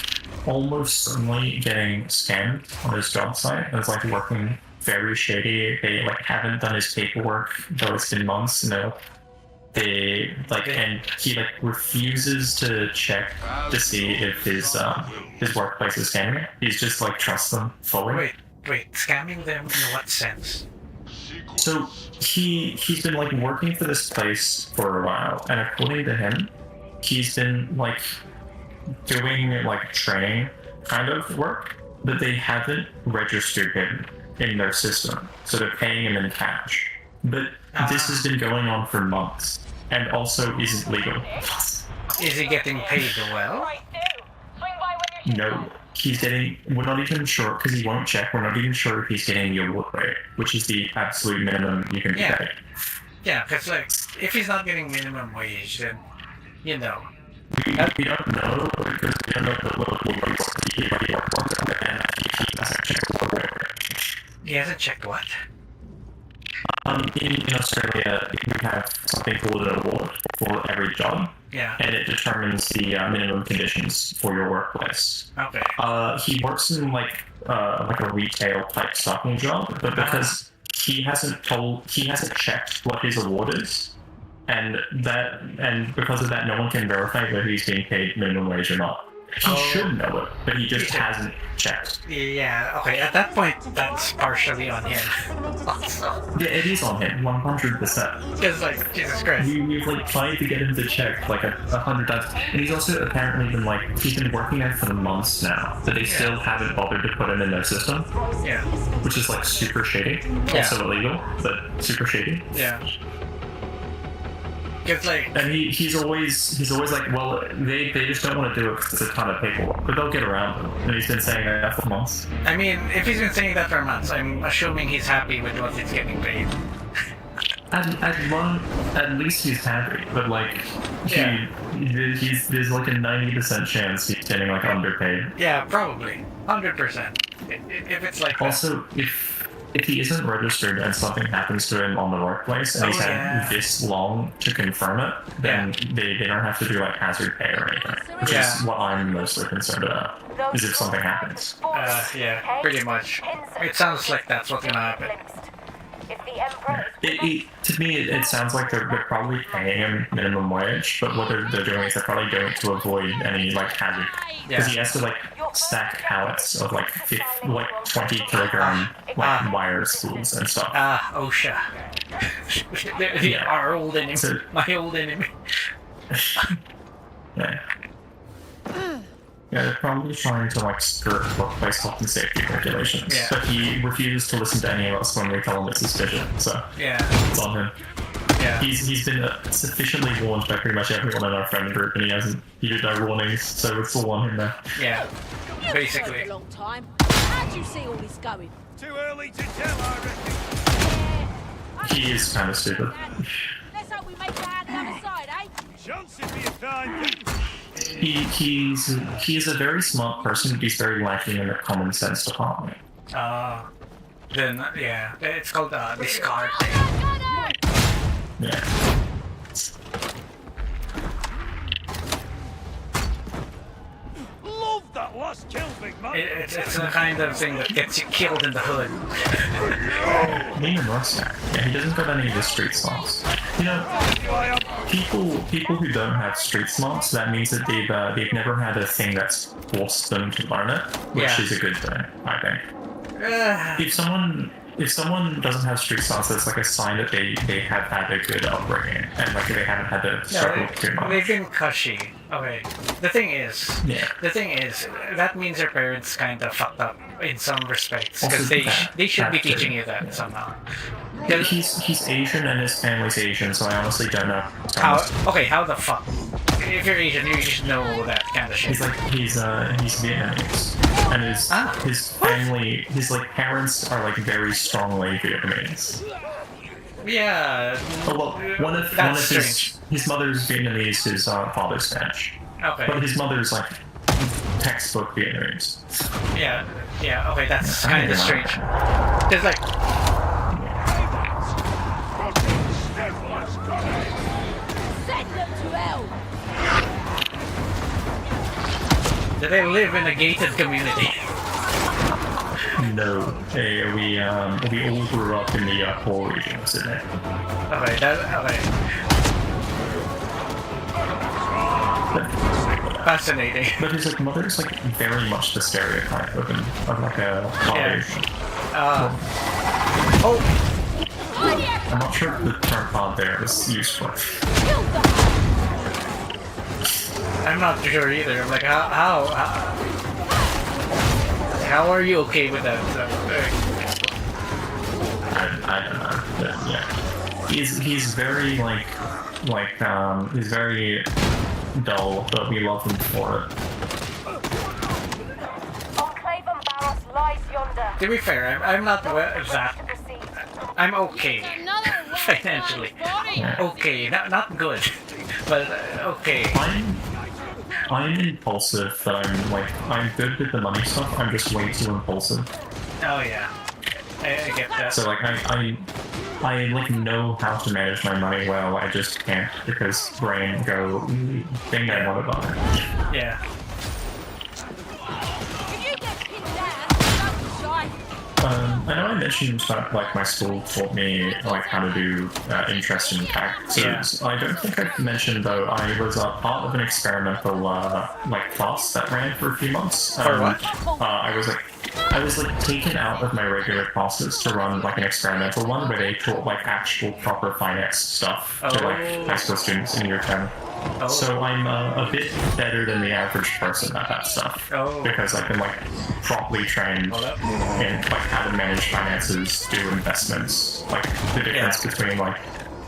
[SPEAKER 1] almost certainly getting scammed on his job site and is like working very shady. They like haven't done his paperwork, though it's been months, They like, and he like refuses to check to see if his workplace is scamming. He's just like trusts them fully.
[SPEAKER 2] Wait, scamming them in what sense?
[SPEAKER 1] So he's been like working for this place for a while, and according to him, he's been like doing like training kind of work, but they haven't registered him in their system, so they're paying him in cash. But this has been going on for months, and also isn't legal.
[SPEAKER 2] Is he getting paid well?
[SPEAKER 1] No, he's getting. We're not even sure because he won't check. We're not even sure if he's getting the award rate, which is the absolute minimum you can be paid.
[SPEAKER 2] Yeah, because like if he's not getting minimum wage, then
[SPEAKER 1] we don't know because we don't know the local wage and he hasn't checked the award rate.
[SPEAKER 2] He hasn't checked what?
[SPEAKER 1] In Australia, we have something called an award for every job.
[SPEAKER 2] Yeah.
[SPEAKER 1] And it determines the minimum conditions for your workplace.
[SPEAKER 2] Okay.
[SPEAKER 1] He works in like a retail type stocking job, but because he hasn't checked what his award is, and because of that, no one can verify whether he's being paid minimum wage or not. He should know it, but he just hasn't checked.
[SPEAKER 2] Yeah, okay, at that point, that's partially on him. Also.
[SPEAKER 1] Yeah, it is on him, 100%.
[SPEAKER 2] Because, like, Jesus Christ.
[SPEAKER 1] We've, like, tried to get him to check, like, 100 times. And he's also apparently been, like, he's been working there for months now, but they still haven't bothered to put him in their system.
[SPEAKER 2] Yeah.
[SPEAKER 1] Which is, like, super shady.
[SPEAKER 2] Yeah.
[SPEAKER 1] Also illegal, but super shady.
[SPEAKER 2] Yeah. It's like,
[SPEAKER 1] and he's always like, well, they just don't want to do it because it's a ton of paperwork, but they'll get around it. And he's been saying that for months.
[SPEAKER 2] I mean, if he's been saying that for months, I'm assuming he's happy with what he's getting paid.
[SPEAKER 1] At least he's happy, but like, there's like a 90% chance he's getting like underpaid.
[SPEAKER 2] Yeah, probably 100%. If it's like
[SPEAKER 1] also
[SPEAKER 2] that.
[SPEAKER 1] If he isn't registered and something happens to him on the workplace and he's had this long to confirm it, then they don't have to do like hazard pay or anything, which is what I'm mostly concerned about, is if something happens.
[SPEAKER 2] Yeah, pretty much. It sounds like that's what's gonna happen.
[SPEAKER 1] To me, it sounds like they're probably paying him minimum wage, but what they're doing is they're probably doing it to avoid any like hazard, because he has to like stack pallets of like 20 kilogram like wire spools and stuff.
[SPEAKER 2] OSHA. Our old enemy. My old enemy.
[SPEAKER 1] Yeah, they're probably trying to like skirt workplace health and safety regulations, but he refuses to listen to any of us when we tell him it's suspicious. So it's on him.
[SPEAKER 2] Yeah.
[SPEAKER 1] He's been sufficiently warned by pretty much everyone in our friend group, and he hasn't heeded our warnings, so it's all on him now.
[SPEAKER 2] Yeah, basically.
[SPEAKER 6] A long time. How'd you see all this going?
[SPEAKER 4] Too early to tell, I reckon.
[SPEAKER 1] He is kind of stupid.
[SPEAKER 6] Let's hope we make it out the other side, eh?
[SPEAKER 4] Johnson be a fine thing.
[SPEAKER 1] He's a very smart person, but he's very lacking in the common sense department.
[SPEAKER 2] Then it's called discard.
[SPEAKER 1] Yeah.
[SPEAKER 4] Love that last kill, big man.
[SPEAKER 2] It's the kind of thing that gets you killed in the hood.
[SPEAKER 1] Even worse, yeah, he doesn't got any of the street smarts. You know, people who don't have street smarts, that means that they've never had a thing that's forced them to learn it, which is a good thing, I think. If someone doesn't have street smarts, that's like a sign that they have had a good upbringing and like they haven't had to struggle too much.
[SPEAKER 2] They've been cushy. Okay. The thing is, that means your parents kind of fucked up in some respects because they should be teaching you that somehow.
[SPEAKER 1] He's Asian and his family's Asian, so I honestly don't know.
[SPEAKER 2] How the fuck? If you're Asian, you should know that kind of shit.
[SPEAKER 1] He's Vietnamese, and his family, his like parents are like very strongly Vietnamese.
[SPEAKER 2] Yeah.
[SPEAKER 1] Oh, well, one of his mother's Vietnamese, his father's Spanish.
[SPEAKER 2] Okay.
[SPEAKER 1] But his mother's like textbook Vietnamese.
[SPEAKER 2] Yeah. Okay, that's kind of strange. Cause like.
[SPEAKER 6] Send them to hell!
[SPEAKER 2] Do they live in a gated community?
[SPEAKER 1] No, we all grew up in the poor region of Sydney.
[SPEAKER 2] Okay. Fascinating.
[SPEAKER 1] But his like mother's like very much the stereotype of like a Asian. I'm not sure if the term pod there is useful.
[SPEAKER 2] I'm not sure either. I'm like, how are you okay with that?
[SPEAKER 1] I don't know. But, yeah, he's very he's very dull, but we love him for it.
[SPEAKER 8] Enclave and Barros lies yonder.
[SPEAKER 2] To be fair, I'm not that. I'm okay financially. Okay, not good, but okay.
[SPEAKER 1] I'm impulsive, but I'm good with the money stuff. I'm just way too impulsive.
[SPEAKER 2] Oh yeah, I get that.
[SPEAKER 1] So like I like know how to manage my money well. I just can't because brain go thing I want to buy.
[SPEAKER 2] Yeah.
[SPEAKER 1] I know I mentioned that like my school taught me like how to do interest in taxes. Yeah. I don't think I've mentioned though I was part of an experimental like class that ran for a few months.
[SPEAKER 2] For what?
[SPEAKER 1] I was taken out of my regular classes to run like an experimental one where they taught like actual proper finance stuff to like high school students in year 10. Oh. So I'm a bit better than the average person at that stuff because I've been like properly trained in like how to manage finances, do investments, like the difference between like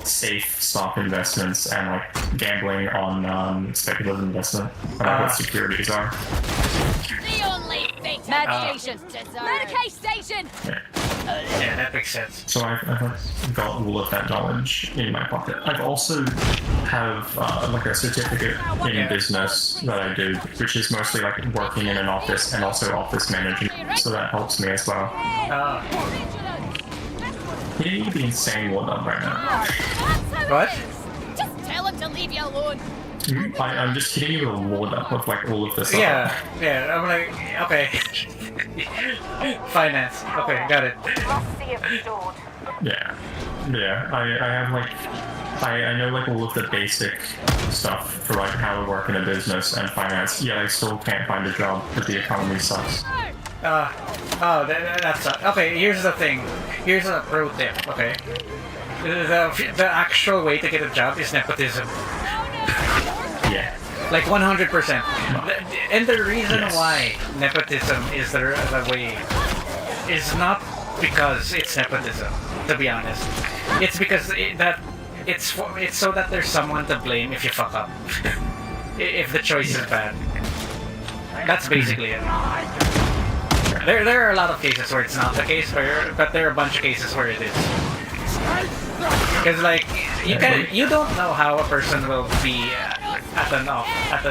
[SPEAKER 1] safe stock investments and like gambling on speculative investment and like what securities are.
[SPEAKER 6] The only thing medication station.
[SPEAKER 2] Yeah, that makes sense.
[SPEAKER 1] So I've got all of that knowledge in my pocket. I've also have like a certificate in business that I do, which is mostly like working in an office and also office management. So that helps me as well. You need to be insane one up right now.
[SPEAKER 2] What?
[SPEAKER 6] Just tell him to leave you alone.
[SPEAKER 1] I'm just hitting you with a ward up with like all of this stuff.
[SPEAKER 2] Yeah, I'm like, okay. Finance, okay, got it.
[SPEAKER 1] Yeah, I have like, I know like all of the basic stuff for like how to work in a business and finance, yet I still can't find a job because the economy sucks.
[SPEAKER 2] That's okay, here's the thing. Here's a pro tip, okay? The actual way to get a job is nepotism.
[SPEAKER 1] Yeah.
[SPEAKER 2] Like 100%. And the reason why nepotism is the way is not because it's nepotism, to be honest. It's because it's so that there's someone to blame if you fuck up. If the choice is bad. That's basically it. There are a lot of cases where it's not the case, but there are a bunch of cases where it is. Because like you don't know how a person will be at an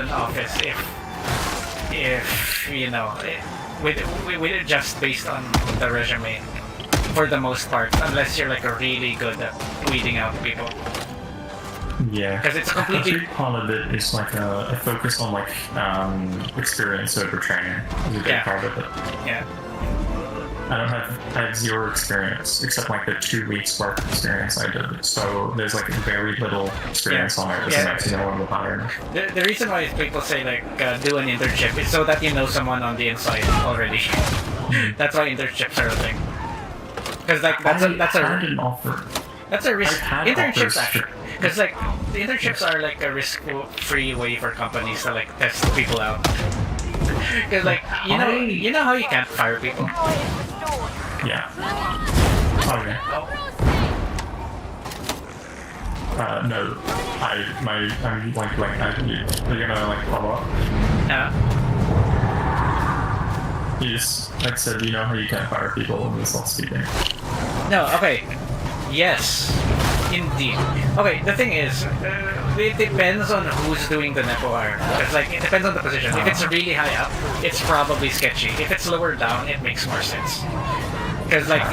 [SPEAKER 2] office if you know with just based on the resume for the most part, unless you're like really good at weeding out people.
[SPEAKER 1] Yeah,
[SPEAKER 2] because it's
[SPEAKER 1] a
[SPEAKER 2] completely.
[SPEAKER 1] big part of it is like a focus on like experience over training. Is a big part of it.
[SPEAKER 2] Yeah.
[SPEAKER 1] I have zero experience except like the 2 weeks work experience I did. So there's like very little experience on it. It makes no one will hire.
[SPEAKER 2] The reason why people say like do an internship is so that you know someone on the inside already. That's why internships are a thing. Because like that's
[SPEAKER 1] an offer.
[SPEAKER 2] That's a risk. Internships
[SPEAKER 1] offers
[SPEAKER 2] actually, because like the internships are like a risk-free way for companies to like test people out. Because like you know how you can't fire people.
[SPEAKER 1] Yeah. Okay. No. I'm like you're gonna like follow up. You just like said you know how you can't fire people when they stop speaking.
[SPEAKER 2] No. Okay. Yes. Indeed. Okay. The thing is, it depends on who's doing the nepo hire. It's like it depends on the position. If it's really high up, it's probably sketchy. If it's lower down, it makes more sense. Because like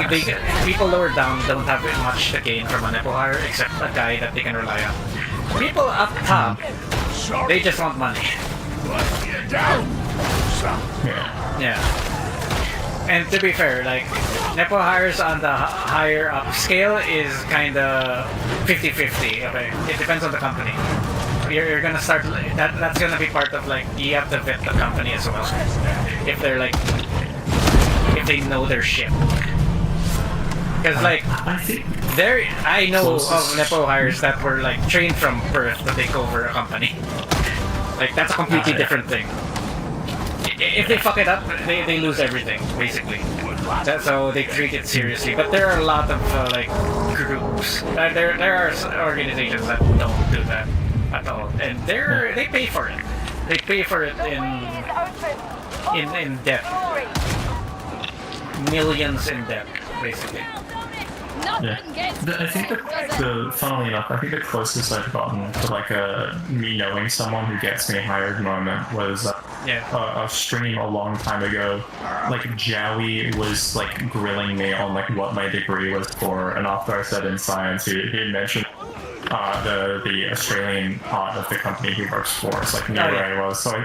[SPEAKER 2] people lower down don't have much to gain from a nepo hire except a guy that they can rely on. People up top, they just want money. Yeah. And to be fair, like nepo hires on the higher up scale is kind of 50-50. Okay, it depends on the company. You're gonna start that's gonna be part of like you have to vet the company as well. If they're like if they know their shit. Because like I know of nepo hires that were like trained from birth to take over a company. Like that's a completely different thing. If they fuck it up, they lose everything basically. So they treat it seriously. But there are a lot of like groups. There are organizations that don't do that at all, and they pay for it. They pay for it in debt. Millions in debt, basically.
[SPEAKER 1] Yeah, I think funnily enough, I think the closest I've gotten to like me knowing someone who gets me hired moment was a stream a long time ago. Like Jowie was like grilling me on like what my degree was for, and after I said in science, he mentioned the Australian part of the company he works for. It's like near where I was, so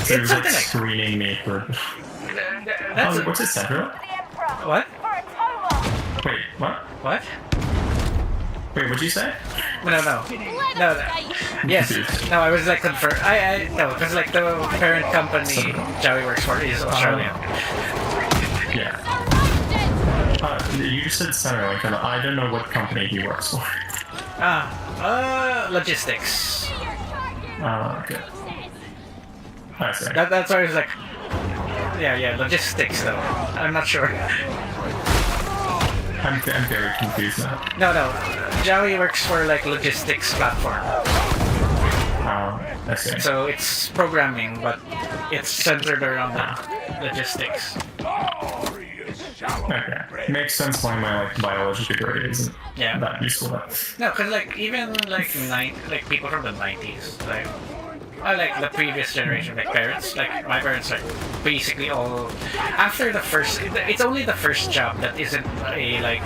[SPEAKER 1] he was like screening me for. What's it central?
[SPEAKER 2] What?
[SPEAKER 1] Wait, what?
[SPEAKER 2] What?
[SPEAKER 1] Wait, what'd you say?
[SPEAKER 2] No. Yes. No, I was like confirmed. No, because like the parent company Joey works for is Australian.
[SPEAKER 1] Yeah. You just said Centerlink, and I don't know what company he works for.
[SPEAKER 2] Logistics.
[SPEAKER 1] Okay. I see.
[SPEAKER 2] That's why I was like, yeah, logistics though. I'm not sure.
[SPEAKER 1] I'm very confused now.
[SPEAKER 2] No. Joey works for like logistics platform.
[SPEAKER 1] I see.
[SPEAKER 2] So it's programming, but it's centered around the logistics.
[SPEAKER 1] Okay. Makes sense why my like biology degree isn't that useful.
[SPEAKER 2] No, because like even like people from the 90s, like I like the previous generation, like parents, like my parents, like basically all after the first. It's only the first job that isn't a like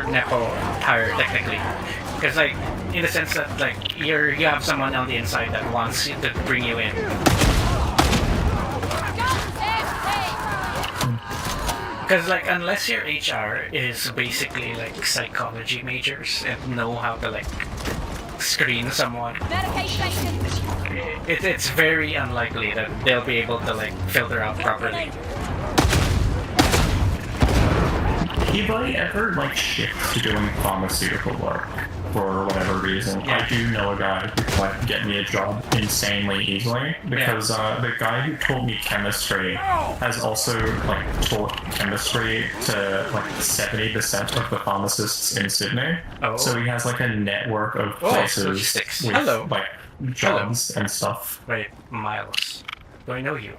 [SPEAKER 2] nepo hire technically, because like in the sense that like you have someone on the inside that wants to bring you in. Because like unless your HR is basically like psychology majors and know how to like screen someone, it's very unlikely that they'll be able to like filter out properly.
[SPEAKER 1] Anybody ever like shift to doing pharmaceutical work for whatever reason? I do know a guy who can like get me a job insanely easily because the guy who taught me chemistry has also like taught chemistry to like 70% of the pharmacists in Sydney. So he has like a network of places with like jobs and stuff.
[SPEAKER 2] Wait, Miles. Do I know you?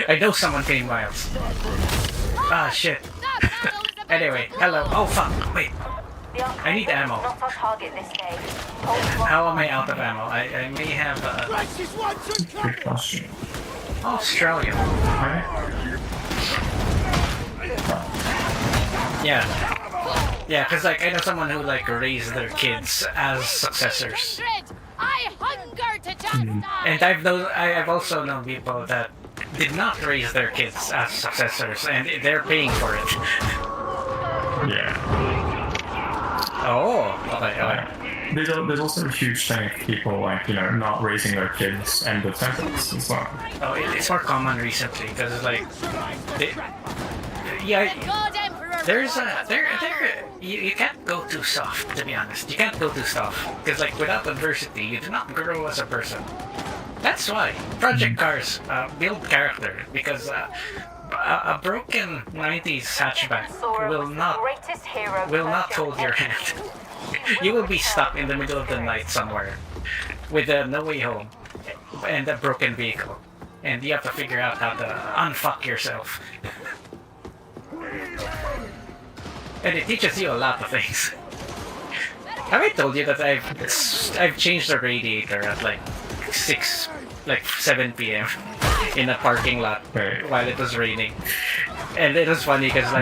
[SPEAKER 2] I know someone named Miles. Ah, shit. Anyway, hello. Oh, fuck. Wait. I need ammo. How am I out of ammo? I may have
[SPEAKER 1] Good question.
[SPEAKER 2] Australia. Yeah. Yeah, because like I know someone who like raised their kids as successors,
[SPEAKER 6] I hunger to chastise.
[SPEAKER 2] and I've also known people that did not raise their kids as successors, and they're paying for it.
[SPEAKER 1] Yeah.
[SPEAKER 2] Oh, okay.
[SPEAKER 1] There's also a huge thing of people like, not raising their kids and the sentence as well.
[SPEAKER 2] Oh, it's more common recently because like,
[SPEAKER 6] God Emperor.
[SPEAKER 2] there's you can't go too soft, to be honest. You can't go too soft because like without adversity, you do not grow as a person. That's why Project Cars build character because a broken 90s hatchback will not hold your hand. You will be stuck in the middle of the night somewhere with no way home and a broken vehicle, and you have to figure out how to unfuck yourself. And it teaches you a lot of things. Have I told you that I've changed the radiator at like 7 p.m. in a parking lot while it was raining, and it was funny because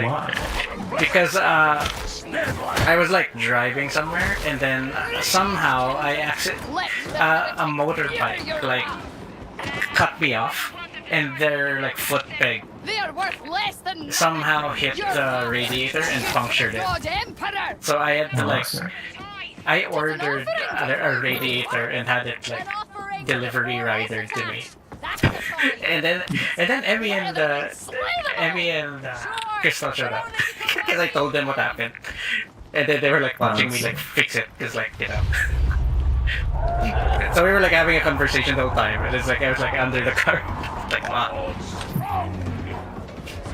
[SPEAKER 2] I was like driving somewhere, and then somehow a motorbike like cut me off, and their like foot peg somehow hit the radiator and punctured it. So I had to I ordered a radiator and had it like delivery rider to me. and then Emmy and Crystal showed up because I told them what happened, and then they were like watching me like fix it because so we were like having a conversation the whole time, and it's like I was like under the car like wow.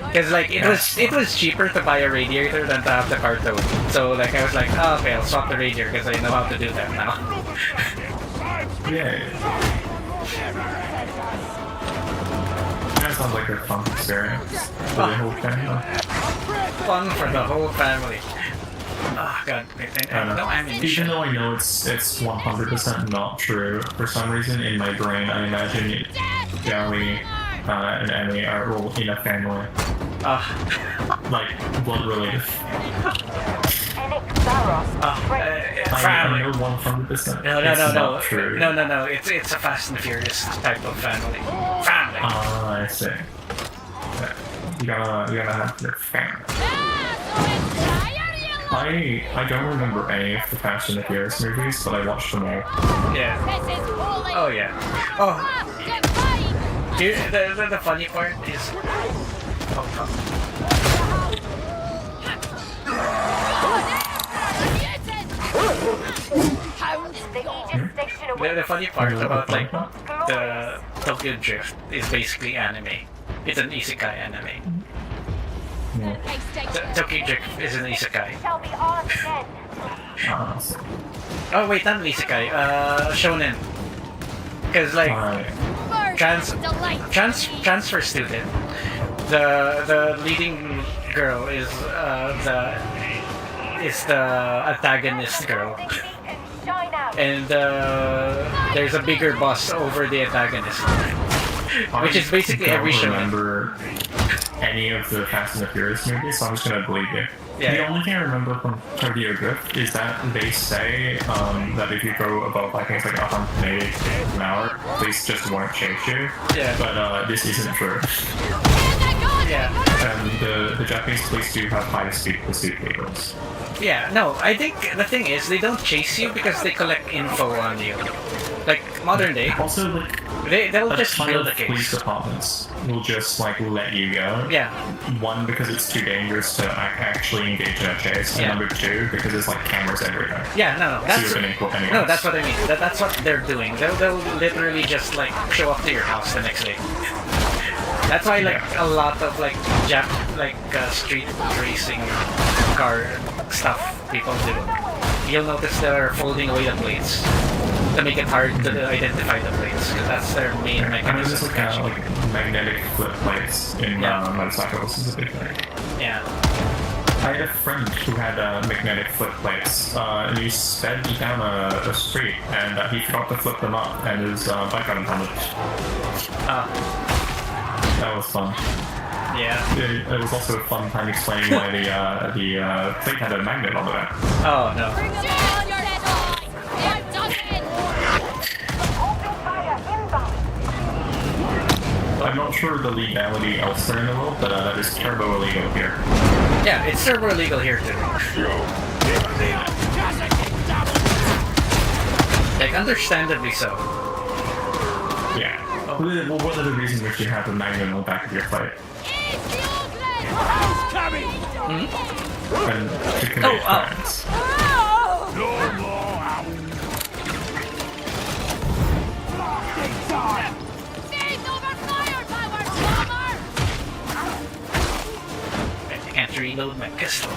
[SPEAKER 2] Because like it was cheaper to buy a radiator than to have the car towed. So like I was like, oh, okay, I'll swap the radiator because I know how to do that now.
[SPEAKER 1] Yeah. That sounds like a fun experience for the whole family.
[SPEAKER 2] Fun for the whole family. Oh god, no ammunition.
[SPEAKER 1] Even though I know it's 100% not true, for some reason in my brain I imagine Joey and Emmy are all in a family. Like blood related.
[SPEAKER 2] Family.
[SPEAKER 1] I know 100%.
[SPEAKER 2] No.
[SPEAKER 1] True.
[SPEAKER 2] No. It's a Fast and Furious type of family. Family.
[SPEAKER 1] I see. You gotta have your family. I don't remember any of the Fast and the Furious movies, but I watched them all.
[SPEAKER 2] Yeah. Oh yeah. Oh. The funny part is. The funny part about like the Tokyo Drift is basically anime. It's an isekai anime. Tokyo Drift is an isekai. Oh wait, not an isekai. Shonen. Because like transfer student. The leading girl is the antagonist girl, and there's a bigger boss over the antagonist, which is basically every show.
[SPEAKER 1] I don't remember any of the Fast and the Furious movies, so I'm just gonna believe you.
[SPEAKER 2] Yeah.
[SPEAKER 1] The only thing I remember from Tokyo Drift is that they say that if you go above, I think it's like 180 an hour, police just won't chase you.
[SPEAKER 2] Yeah.
[SPEAKER 1] But this isn't true.
[SPEAKER 2] Yeah.
[SPEAKER 1] And the Japanese police do have high-speed pursuit vehicles.
[SPEAKER 2] Yeah, no, I think the thing is they don't chase you because they collect info on you. Like modern day.
[SPEAKER 1] Also, like
[SPEAKER 2] they'll just build a
[SPEAKER 1] police
[SPEAKER 2] case.
[SPEAKER 1] departments will just like let you go.
[SPEAKER 2] Yeah.
[SPEAKER 1] One, because it's too dangerous to actually engage in a chase, and number two, because there's like cameras everywhere.
[SPEAKER 2] Yeah, no, that's
[SPEAKER 1] so
[SPEAKER 2] no, that's what I mean. That's what they're doing. They'll literally just like show up to your house the next day. That's why like a lot of like street racing car stuff people do. You'll notice they're folding away the plates to make it hard to identify the plates because that's their main mechanism.
[SPEAKER 1] I know like magnetic flip plates in motorcycles is a big thing.
[SPEAKER 2] Yeah.
[SPEAKER 1] I had a friend who had magnetic flip plates, and he sped down a street, and he forgot to flip them up, and his bike got impounded. That was fun.
[SPEAKER 2] Yeah.
[SPEAKER 1] It was also a fun time explaining why the thing had a magnet on the back.
[SPEAKER 2] Oh no.
[SPEAKER 6] Bring them on, your toy! They're done!
[SPEAKER 8] Open fire inbound.
[SPEAKER 1] I'm not sure the legality elsewhere in the world, but that is turbo illegal here.
[SPEAKER 2] Yeah, it's server illegal here too. Like, understandably so.
[SPEAKER 1] Yeah. Well, what are the reasons which you have a magnet on the back of your plate? And to convey friends.
[SPEAKER 2] I can't reload my pistol.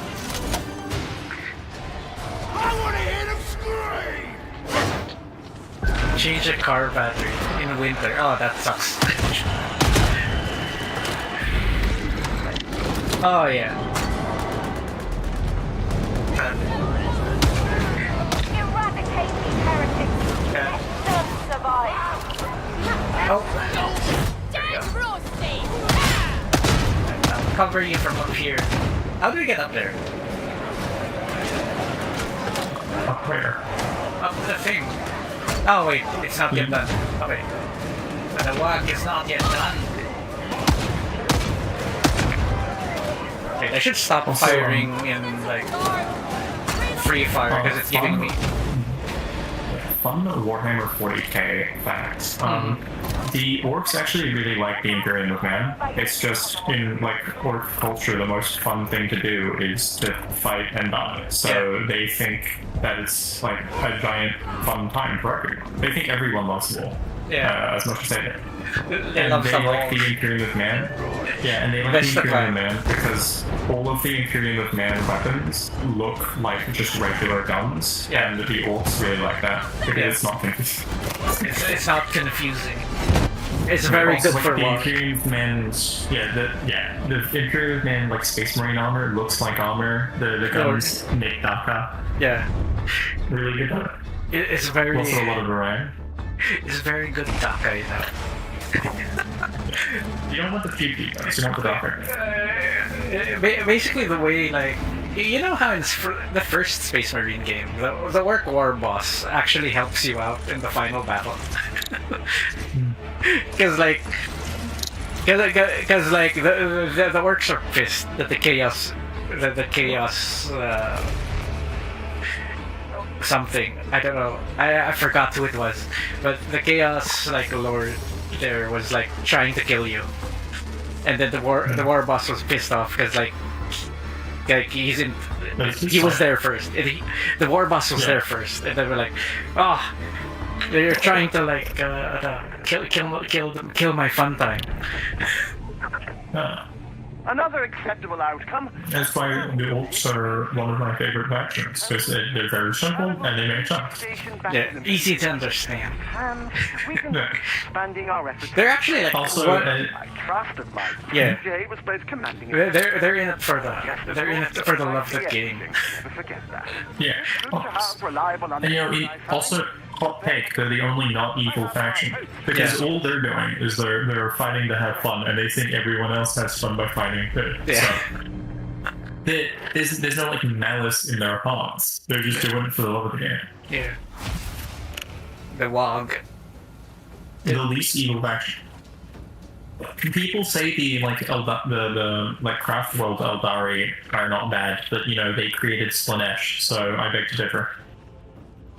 [SPEAKER 5] I want to hear them scream!
[SPEAKER 2] Change the car battery in winter. Oh, that sucks. Oh yeah.
[SPEAKER 8] Eradicate these heretics.
[SPEAKER 2] Yeah.
[SPEAKER 8] Let them survive.
[SPEAKER 2] Oh.
[SPEAKER 6] Dead roasting!
[SPEAKER 2] I'm covering you from up here. How do we get up there?
[SPEAKER 1] Up where?
[SPEAKER 2] Up the thing. Oh wait, it's not yet done. Oh wait. The work is not yet done. Wait, I should stop
[SPEAKER 1] Also,
[SPEAKER 2] firing in like free fire because it's giving me.
[SPEAKER 1] Fun Warhammer 40k facts. The orcs actually really like the Imperium of Man. It's just in like orc culture, the most fun thing to do is to fight and die. So they think that it's like a giant fun time for everyone. They think everyone loves war.
[SPEAKER 2] Yeah.
[SPEAKER 1] As much as they do.
[SPEAKER 2] They
[SPEAKER 1] And
[SPEAKER 2] love
[SPEAKER 1] they
[SPEAKER 2] some
[SPEAKER 1] like the
[SPEAKER 2] walls.
[SPEAKER 1] Imperium of Man. Yeah, and they like
[SPEAKER 2] Best
[SPEAKER 1] the
[SPEAKER 2] of
[SPEAKER 1] Imperium of
[SPEAKER 2] Man.
[SPEAKER 1] Man because all of the Imperium of Man weapons look like just regular guns,
[SPEAKER 2] Yeah.
[SPEAKER 1] and the orcs really like that because
[SPEAKER 2] Yeah.
[SPEAKER 1] it's not confusing.
[SPEAKER 2] It's not confusing. It's very
[SPEAKER 1] Also,
[SPEAKER 2] good
[SPEAKER 1] like,
[SPEAKER 2] for
[SPEAKER 1] the
[SPEAKER 2] war.
[SPEAKER 1] Imperium of Man's the Imperium of Man like Space Marine armor looks like armor. The guns make Daka
[SPEAKER 2] Yeah.
[SPEAKER 1] really good at it.
[SPEAKER 2] It's very.
[SPEAKER 1] Also a lot of variety.
[SPEAKER 2] It's very good Dakai though.
[SPEAKER 1] You don't want the PP guns, you want the Daka.
[SPEAKER 2] Basically, the way like you know how in the first Space Marine game, the Orc War boss actually helps you out in the final battle, because the orcs are pissed that the chaos something, I don't know, I forgot who it was, but the chaos like lord there was like trying to kill you, and then the war boss was pissed off because like he's in, he was there first, and the war boss was there first, and they were like, oh, they're trying to like kill my fun time.
[SPEAKER 4] Another acceptable outcome.
[SPEAKER 1] That's why the orcs are one of my favorite factions, because they're very simple and they make sense.
[SPEAKER 4] Station back
[SPEAKER 2] Yeah,
[SPEAKER 4] in the
[SPEAKER 2] easy to understand.
[SPEAKER 4] and we can
[SPEAKER 1] Yeah.
[SPEAKER 4] expanding our efforts.
[SPEAKER 2] They're actually like
[SPEAKER 1] Also,
[SPEAKER 4] I trusted my
[SPEAKER 2] Yeah.
[SPEAKER 4] PJ was both commanding.
[SPEAKER 2] they're in it for the love of the game.
[SPEAKER 4] Never forget that.
[SPEAKER 1] yeah.
[SPEAKER 4] Good to have reliable
[SPEAKER 1] And you know, also, hot take, they're the only not evil faction. Because all they're doing is they're fighting to have fun, and they think everyone else has fun by fighting too.
[SPEAKER 2] Yeah.
[SPEAKER 1] So, there's no like malice in their hearts. They're just doing it for the love of the game.
[SPEAKER 2] Yeah. The WOG.
[SPEAKER 1] The least evil faction. People say the Craft World Eldari are not bad, but you know they created Slanesh, so I beg to differ.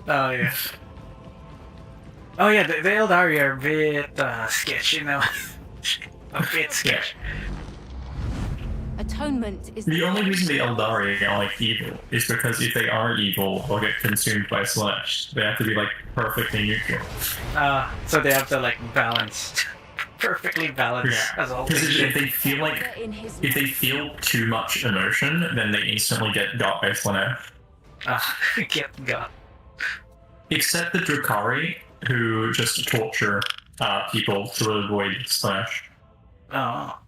[SPEAKER 2] Oh yeah. Oh yeah, the Eldari are a bit sketchy, you know. A bit sketchy.
[SPEAKER 9] Atonement is
[SPEAKER 1] The only reason the Eldari are like evil is because if they are evil, they'll get consumed by Slanesh. They have to be like perfectly neutral.
[SPEAKER 2] So they have to like balance, perfectly balance as all
[SPEAKER 1] Because
[SPEAKER 2] things
[SPEAKER 1] if
[SPEAKER 2] should.
[SPEAKER 1] they feel like
[SPEAKER 9] in his
[SPEAKER 1] if they feel too much emotion, then they instantly get got by Slanesh.
[SPEAKER 2] Get got.
[SPEAKER 1] Except the Drukhari, who just torture people to avoid Slanesh.
[SPEAKER 2] Oh.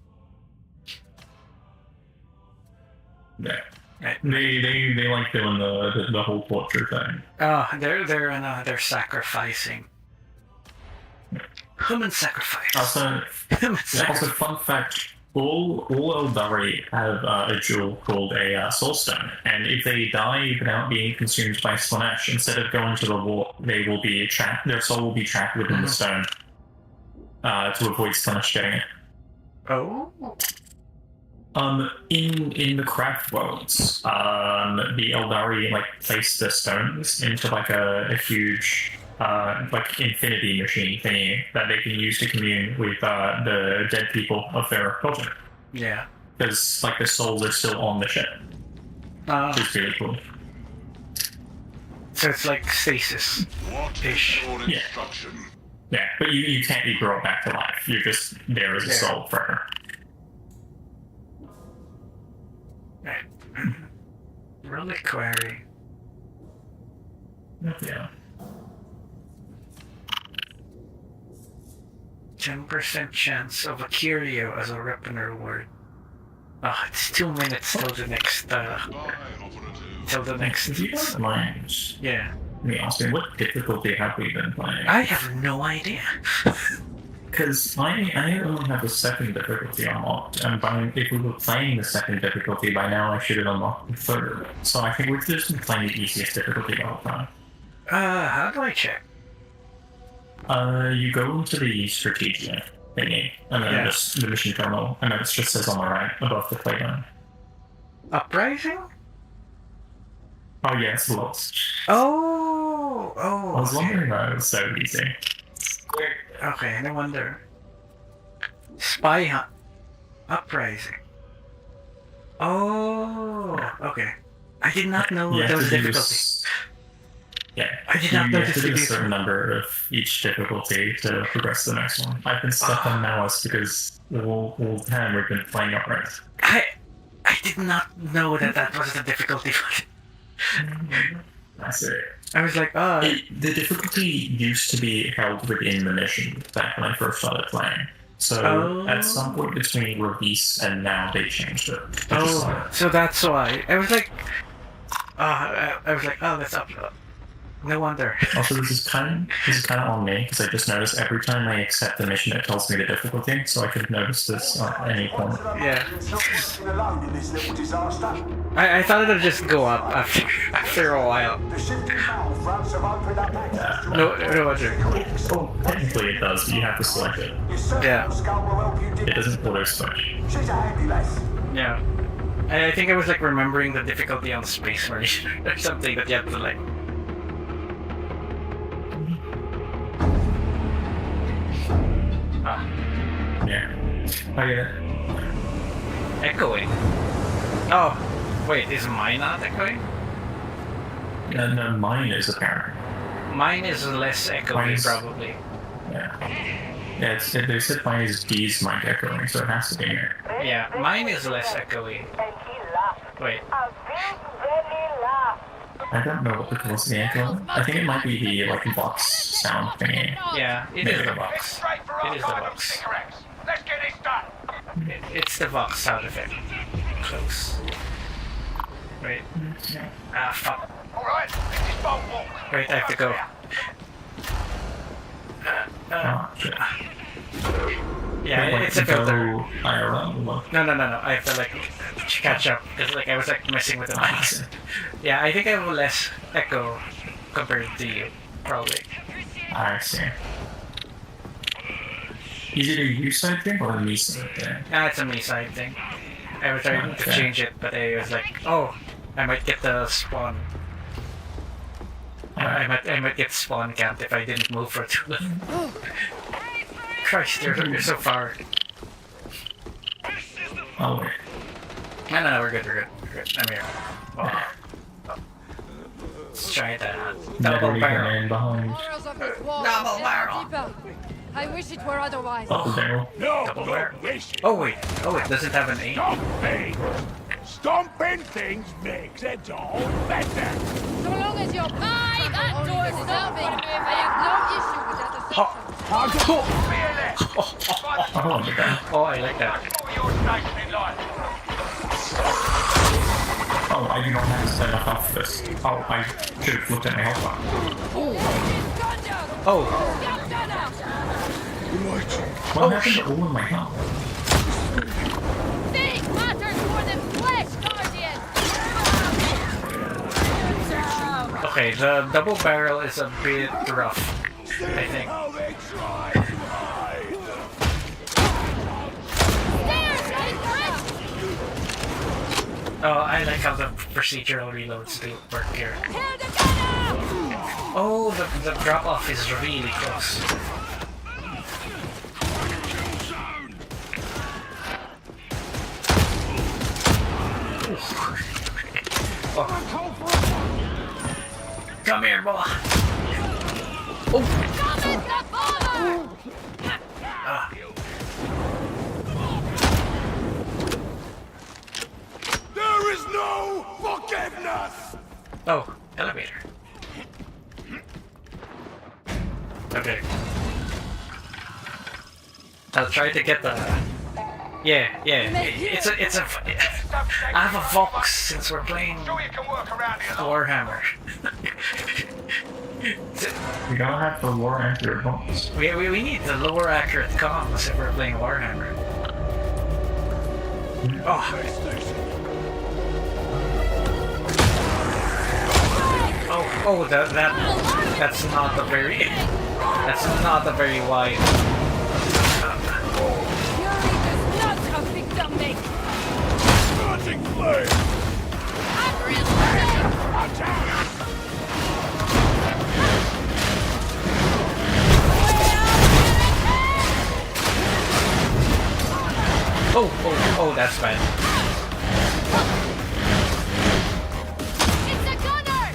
[SPEAKER 1] Yeah.
[SPEAKER 2] Right.
[SPEAKER 1] They like doing the whole torture thing.
[SPEAKER 2] Oh, they're sacrificing. Human sacrifice.
[SPEAKER 1] Also,
[SPEAKER 2] Human
[SPEAKER 1] also
[SPEAKER 2] sacrifice.
[SPEAKER 1] fun fact all Eldari have a jewel called a Soul Stone, and if they die without being consumed by Slanesh, instead of going to the warp, they will be trapped. Their soul will be trapped within the stone to avoid Slanesh getting it.
[SPEAKER 2] Oh.
[SPEAKER 1] In the craft worlds, the Eldari place the stones into a huge infinity machine thingy that they can use to commune with the dead people of their culture.
[SPEAKER 2] Yeah.
[SPEAKER 1] Because the souls are still on the ship. Which is really cool.
[SPEAKER 2] So it's like stasis-ish.
[SPEAKER 1] Yeah. Yeah, but you can't be brought back to life. You're just there as a soul forever.
[SPEAKER 2] Right. Reliquary.
[SPEAKER 1] Yeah.
[SPEAKER 2] 10% chance of a curio as a weapon reward. Oh, it's 2 minutes till the next.
[SPEAKER 1] If you don't mind,
[SPEAKER 2] Yeah.
[SPEAKER 1] me asking, what difficulty have we been playing?
[SPEAKER 2] I have no idea.
[SPEAKER 1] Because I only have the second difficulty unlocked, and if we were playing the second difficulty by now, I should have unlocked the third. So I think we've just been playing the easiest difficulty the whole time.
[SPEAKER 2] How do I check?
[SPEAKER 1] You go into the strategia thingy, and then the mission terminal, and then it just says on the right, above the playground.
[SPEAKER 2] Uprising?
[SPEAKER 1] Oh yeah, it's the lowest.
[SPEAKER 2] Oh!
[SPEAKER 1] I was wondering why it was so easy.
[SPEAKER 2] Okay, no wonder. Spy Hunt. Uprising. Oh, okay. I did not know there was difficulty.
[SPEAKER 1] Yeah,
[SPEAKER 2] I did not know
[SPEAKER 1] you have to do a
[SPEAKER 2] this.
[SPEAKER 1] certain number of each difficulty to progress to the next one. I've been stuck on Malice because the whole time we've been playing upright.
[SPEAKER 2] I did not know that was the difficulty.
[SPEAKER 1] That's it.
[SPEAKER 2] I was like,
[SPEAKER 1] the difficulty used to be held within the mission back when I first started playing. So at some point between release and now, they changed it.
[SPEAKER 2] So that's why. I was like, that's up. No wonder.
[SPEAKER 1] Also, this is kind of on me because I just noticed every time I accept the mission, it tells me the difficulty, so I could have noticed this at any point.
[SPEAKER 2] Yeah. I thought it would just go up after a while. No wonder.
[SPEAKER 1] Well, technically it does, but you have to select it.
[SPEAKER 2] Yeah.
[SPEAKER 1] It doesn't auto switch.
[SPEAKER 2] Yeah. I think I was remembering the difficulty on Space Marine or something that you have to
[SPEAKER 1] Yeah. Oh yeah.
[SPEAKER 2] Echoing. Oh, wait, is mine not echoing?
[SPEAKER 1] No, mine is apparent.
[SPEAKER 2] Mine is less echoing, probably.
[SPEAKER 1] Yeah. Yeah, they said mine is D's mic echoing, so it has to be here.
[SPEAKER 2] Yeah, mine is less echoey. Wait.
[SPEAKER 6] I don't know what the cause of the echo. I think it might be the box sound thingy.
[SPEAKER 2] Yeah, it is the box. It is the box.
[SPEAKER 3] Let's get this done.
[SPEAKER 2] It's the box sound effect. Close. Wait. Ah, fuck.
[SPEAKER 3] Alright, this is Bolt Walk.
[SPEAKER 2] Wait, I have to go. Yeah, it's a filter. No. I have to catch up because I was messing with the mics. Yeah, I think I have less echo compared to you, probably.
[SPEAKER 1] I see. Is it a you side thing or a me side thing?
[SPEAKER 2] It's a me side thing. I was trying to change it, but I was like, oh, I might get the spawn. I might get spawn camped if I didn't move for too long. Christ, you're so far.
[SPEAKER 1] Oh wait.
[SPEAKER 2] No, we're good. I'm here. Oh. Let's try that. Double barrel.
[SPEAKER 6] Double barrel. I wish it were otherwise.
[SPEAKER 1] Double barrel.
[SPEAKER 2] Double barrel. Oh wait. Oh, it doesn't have an A.
[SPEAKER 5] Stomping things makes it all better.
[SPEAKER 6] So long as you're that door is open, I have no issue with that assumption.
[SPEAKER 2] Oh, I like that.
[SPEAKER 1] Oh, I do not have to set up off this. Oh, I should have looked at my health bar.
[SPEAKER 2] Oh.
[SPEAKER 1] What happened to all of my health?
[SPEAKER 2] Okay, the double barrel is a bit rough, I think. Oh, I like how the procedural reloads do work here. Oh, the drop off is really close. Oh. Come here, boy. Oh. Ah.
[SPEAKER 5] There is no forgiveness!
[SPEAKER 2] Oh, elevator. Okay. I'll try to get the... Yeah. It's a... I have a Vox since we're playing Warhammer.
[SPEAKER 1] We don't have the more accurate bombs.
[SPEAKER 2] We need the lower accurate comms if we're playing Warhammer. Oh, that's not a very wide. Oh, that's bad.
[SPEAKER 6] It's a gunner!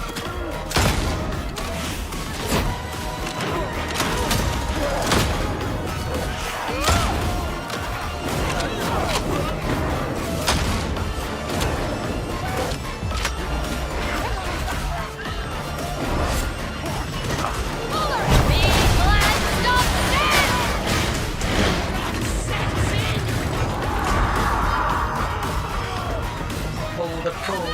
[SPEAKER 2] Hold the pull.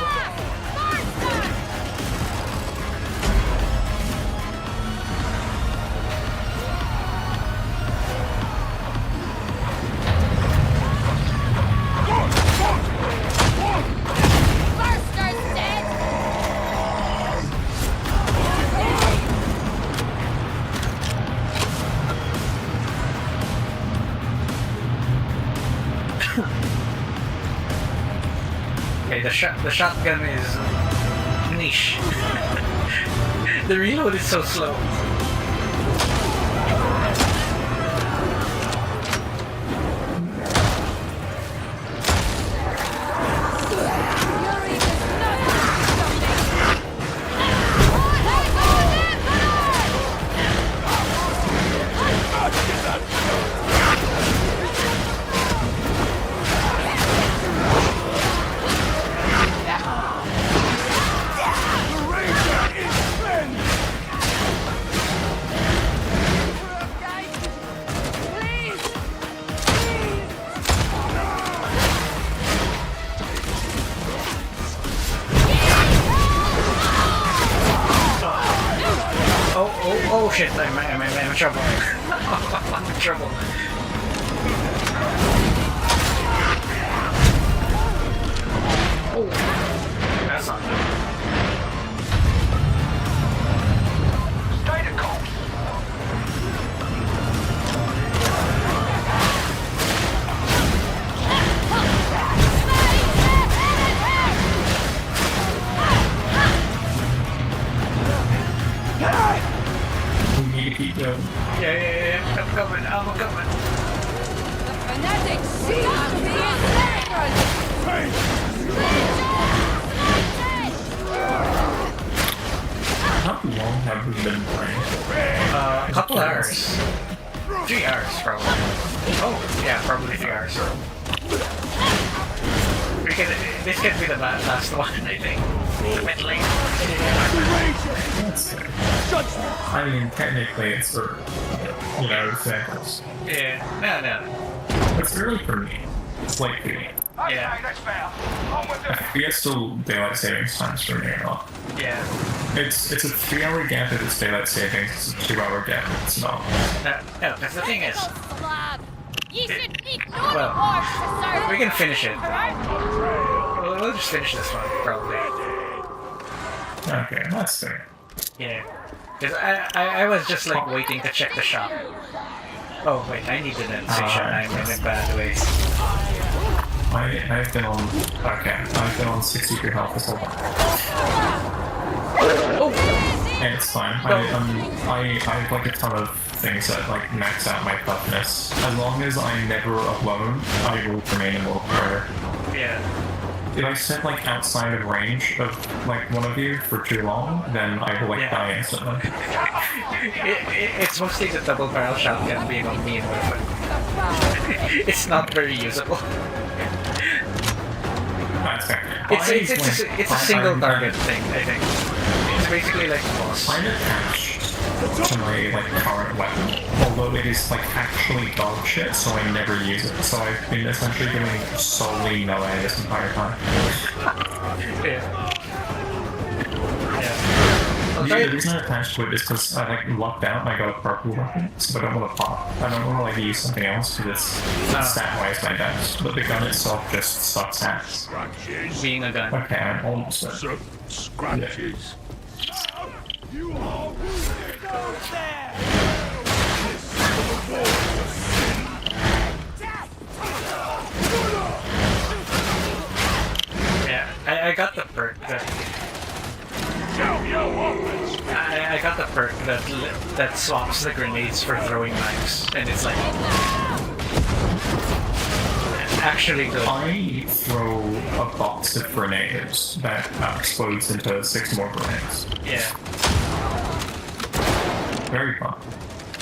[SPEAKER 2] Okay, the shotgun is niche. The reload is so slow. Oh shit, I'm in trouble. I'm in trouble. Oh, that's not good.
[SPEAKER 3] Stay the course.
[SPEAKER 1] We need to keep going.
[SPEAKER 2] Yeah. I'm coming.
[SPEAKER 6] The fanatic seems to be
[SPEAKER 1] How long have we been playing?
[SPEAKER 2] A couple hours. 3 hours, probably. Oh, yeah, probably 3 hours. This could be the last one, I think. It's a bit late.
[SPEAKER 1] I mean, technically it's for, samples.
[SPEAKER 2] Yeah, no.
[SPEAKER 1] It's early for me. It's late for me.
[SPEAKER 2] Yeah.
[SPEAKER 3] Okay, that's fair. On with it.
[SPEAKER 1] I guess still daylight savings times for me a lot.
[SPEAKER 2] Yeah.
[SPEAKER 1] It's a 3-hour gap if it's daylight savings. It's a 2-hour gap if it's not.
[SPEAKER 2] No, because the thing is...
[SPEAKER 6] Well,
[SPEAKER 2] we can finish it. We'll just finish this one, probably.
[SPEAKER 1] Okay, that's fair.
[SPEAKER 2] Yeah. Because I was just like waiting to check the shop. Oh wait, I need to denunciation. I'm in a bad way.
[SPEAKER 1] I've been on. Okay, I've been on 63 health this whole time.
[SPEAKER 2] Oh!
[SPEAKER 1] And it's fine. I have like a ton of things that like max out my toughness. As long as I'm never alone, I will remain a little player.
[SPEAKER 2] Yeah.
[SPEAKER 1] If I sit like outside of range of like one of you for too long, then I will like die instantly.
[SPEAKER 2] It's mostly the double barrel shotgun being on me and weapon. It's not very usable.
[SPEAKER 1] That's fair.
[SPEAKER 2] It's a single target thing, I think. It's basically like a boss.
[SPEAKER 1] I'm attached to my like current weapon, although it is like actually dog shit, so I never use it. So I've been essentially doing solely melee this entire time.
[SPEAKER 2] Yeah.
[SPEAKER 1] The reason I'm attached to it is because I like lucked out and I got a purple weapon, so I don't want to pop. I don't want to like use something else because it's stat-wise my best, but the gun itself just sucks ass.
[SPEAKER 2] Being a gun.
[SPEAKER 1] Okay, I'm almost there.
[SPEAKER 5] Scratches.
[SPEAKER 4] You all go there!
[SPEAKER 2] Yeah, I got the perk that... I got the perk that swaps the grenades for throwing knives, and it's like... actually good.
[SPEAKER 1] I throw a box of grenades that explodes into 6 more grenades.
[SPEAKER 2] Yeah.
[SPEAKER 1] Very fun.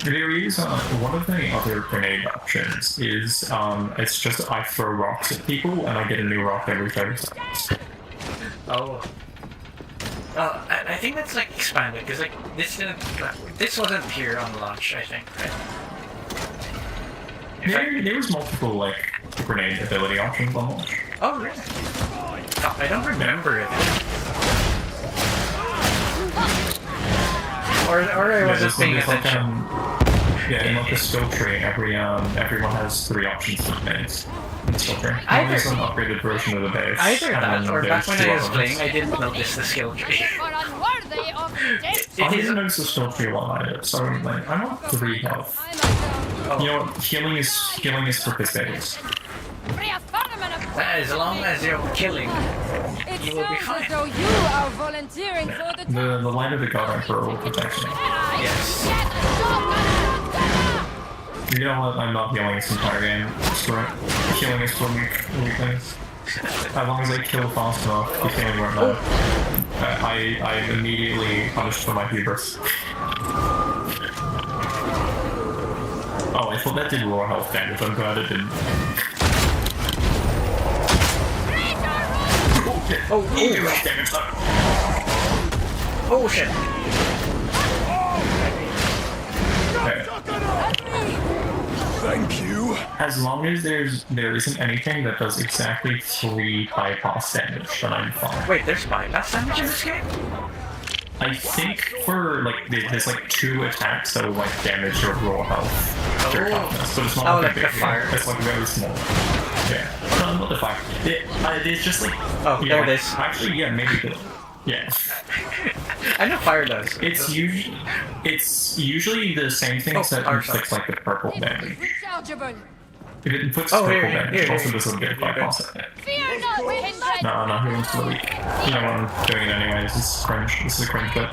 [SPEAKER 1] There is one of the other grenade options is it's just I throw rocks at people and I get a new rock every 30 seconds.
[SPEAKER 2] Oh. I think that's like expanded because like this wasn't here on launch, I think, right?
[SPEAKER 1] There was multiple like grenade ability options on launch.
[SPEAKER 2] Oh really? Oh, I don't remember it. Or I wasn't paying attention.
[SPEAKER 1] In like the skill tree, everyone has 3 options for grenades. Skill tree. There's an upgraded version of the base.
[SPEAKER 2] Either that, or back when I was playing, I didn't
[SPEAKER 6] Are
[SPEAKER 2] notice the skill tree.
[SPEAKER 6] unworthy of death.
[SPEAKER 1] I didn't notice the skill tree while either, so like I'm on 3 health. You know what? Healing is for pistachios.
[SPEAKER 2] As long as you're killing, you will be fine.
[SPEAKER 6] So you are volunteering for the
[SPEAKER 1] The light of the God Emperor will protect me.
[SPEAKER 2] Yes.
[SPEAKER 1] You know what? I'm not healing this entire game. Screw it. Healing is for weak things. As long as I kill fast enough, the healing won't matter. I'm immediately punished for my hubris. Oh, I thought that did raw health damage. I'm glad it didn't.
[SPEAKER 2] Oh shit. Oh shit.
[SPEAKER 1] Okay.
[SPEAKER 5] Thank you.
[SPEAKER 1] As long as there isn't anything that does exactly 3 bypass damage, then I'm fine.
[SPEAKER 2] Wait, there's bypass damage in this game?
[SPEAKER 1] I think for like there's like 2 attacks that will like damage your raw health, your toughness, but it's not like a big
[SPEAKER 2] fire.
[SPEAKER 1] It's like very small. Yeah, no, not the fire. It's just like
[SPEAKER 2] there it is.
[SPEAKER 1] Actually, yeah, maybe yeah.
[SPEAKER 2] I know fire does.
[SPEAKER 1] It's usually the same things that inflicts like the purple damage. If it inflicts purple damage, it also does a bit of bypass at it.
[SPEAKER 6] Fear not, kindred.
[SPEAKER 1] No, healing's for the weak. You know what I'm doing it anyways. This is cringe. This is a cringe bit.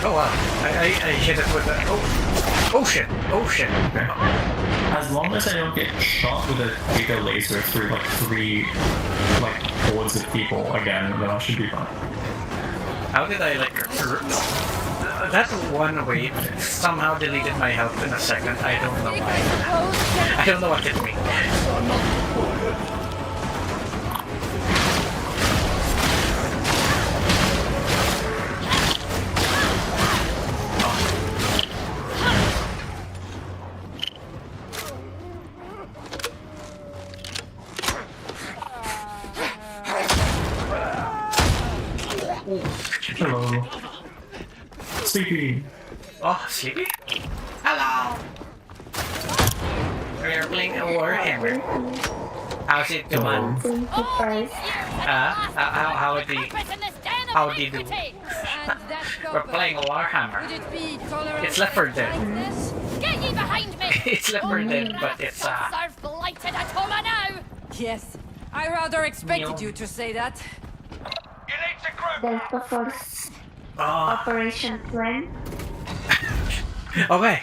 [SPEAKER 2] Oh wow! I hit it with that. Oh shit!
[SPEAKER 1] Okay. As long as I don't get shot with a giga laser through like 3 like hordes of people again, then I should be fine.
[SPEAKER 2] How did I like? That one wave somehow deleted my health in a second. I don't know why. I don't know what hit me.
[SPEAKER 1] Hello. Sleepy.
[SPEAKER 2] Oh, Sleepy? Hello! We are playing a Warhammer. How's it going? How do you do? We're playing Warhammer. It's Left 4 Dead.
[SPEAKER 6] Get ye behind me!
[SPEAKER 2] It's Left 4 Dead, but it's
[SPEAKER 6] Serve blighted at home now!
[SPEAKER 11] Yes, I rather expected you to say that.
[SPEAKER 3] You need to group.
[SPEAKER 12] Delta Force Operation Plan.
[SPEAKER 2] Okay.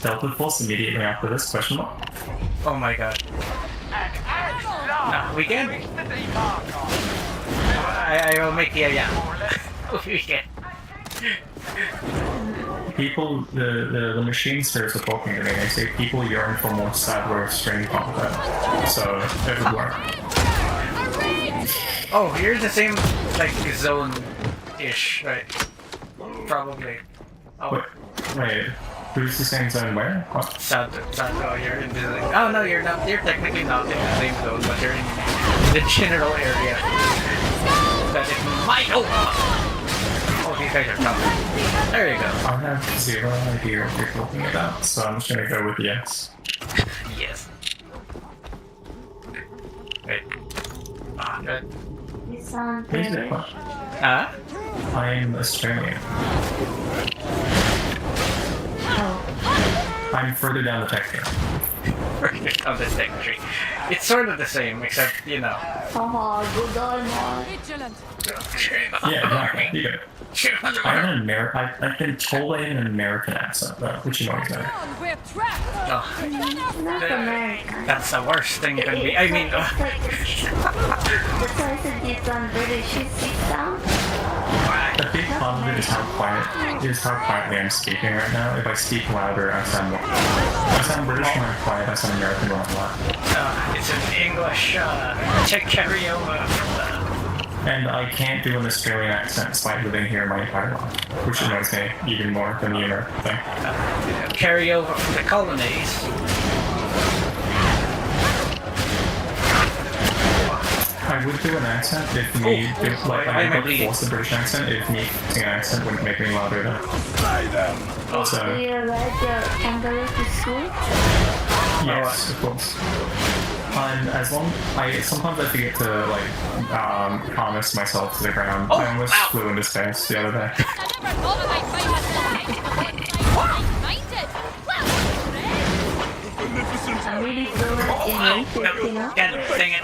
[SPEAKER 1] Delta Force immediately after this question mark.
[SPEAKER 2] Oh my god. No, we can. I will make the we can.
[SPEAKER 1] People, the machine spirits are talking to me. They say people yearn for more Sadler string combat. So everywhere.
[SPEAKER 2] Oh, you're the same like zone-ish, right? Probably. Oh.
[SPEAKER 1] Wait. Who's the same zone where? What?
[SPEAKER 2] South. Oh, you're in the. Oh no, you're not. You're technically not in the same zone, but you're in the general area. That it might. Oh, these guys are tough. There you go.
[SPEAKER 1] I have zero idea what you're talking about, so I'm just gonna go with yes.
[SPEAKER 2] Yes. Wait. Good.
[SPEAKER 12] You sound
[SPEAKER 1] Here's the
[SPEAKER 12] British.
[SPEAKER 1] question.
[SPEAKER 2] Huh?
[SPEAKER 1] I'm Australian.
[SPEAKER 12] Oh.
[SPEAKER 1] I'm further down the tech tree.
[SPEAKER 2] On the tech tree. It's sort of the same, except you know.
[SPEAKER 12] Haha, good old man.
[SPEAKER 11] Vigilant.
[SPEAKER 1] Yeah, exactly. You get it. I've been told I have an American accent, though, which annoys me.
[SPEAKER 11] Come on, we're trapped.
[SPEAKER 2] Oh,
[SPEAKER 12] Not American.
[SPEAKER 2] that's the worst thing you can be. I mean,
[SPEAKER 12] That's why I said you sound British. You sound.
[SPEAKER 1] A big part of it is how quietly I'm speaking right now. If I speak louder, I sound British. When I'm quiet, I sound American when I'm loud.
[SPEAKER 2] it's an English to carry over from the.
[SPEAKER 1] And I can't do an Australian accent despite living here my entire life, which annoys me even more than the American thing.
[SPEAKER 2] Carry over from the colonies.
[SPEAKER 1] I would do an accent if need. I would force a British accent if needing an accent wouldn't make me louder though.
[SPEAKER 12] Do you ride your kangaroo to school?
[SPEAKER 1] Yes, of course. As long sometimes I forget to like harness myself to the ground. I almost flew into space the other day.
[SPEAKER 6] I never thought I might find myself minded.
[SPEAKER 12] I'm really fluent in racist, you know?
[SPEAKER 2] Dang it.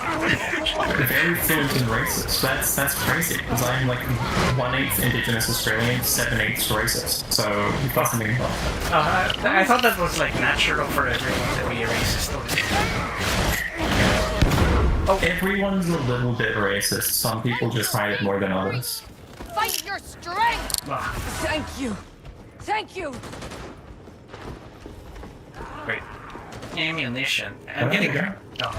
[SPEAKER 1] Very fluent in racist. That's crazy because I'm like 1/8 Indigenous Australian, 7/8 racist. So that's something about.
[SPEAKER 2] I thought that was like natural for everyone to be a racist.
[SPEAKER 1] Everyone's a little bit racist. Some people just hide it more than others.
[SPEAKER 6] Find your strength!
[SPEAKER 11] Thank you. Thank you.
[SPEAKER 2] Wait. Ammunition. I'm getting her. Oh,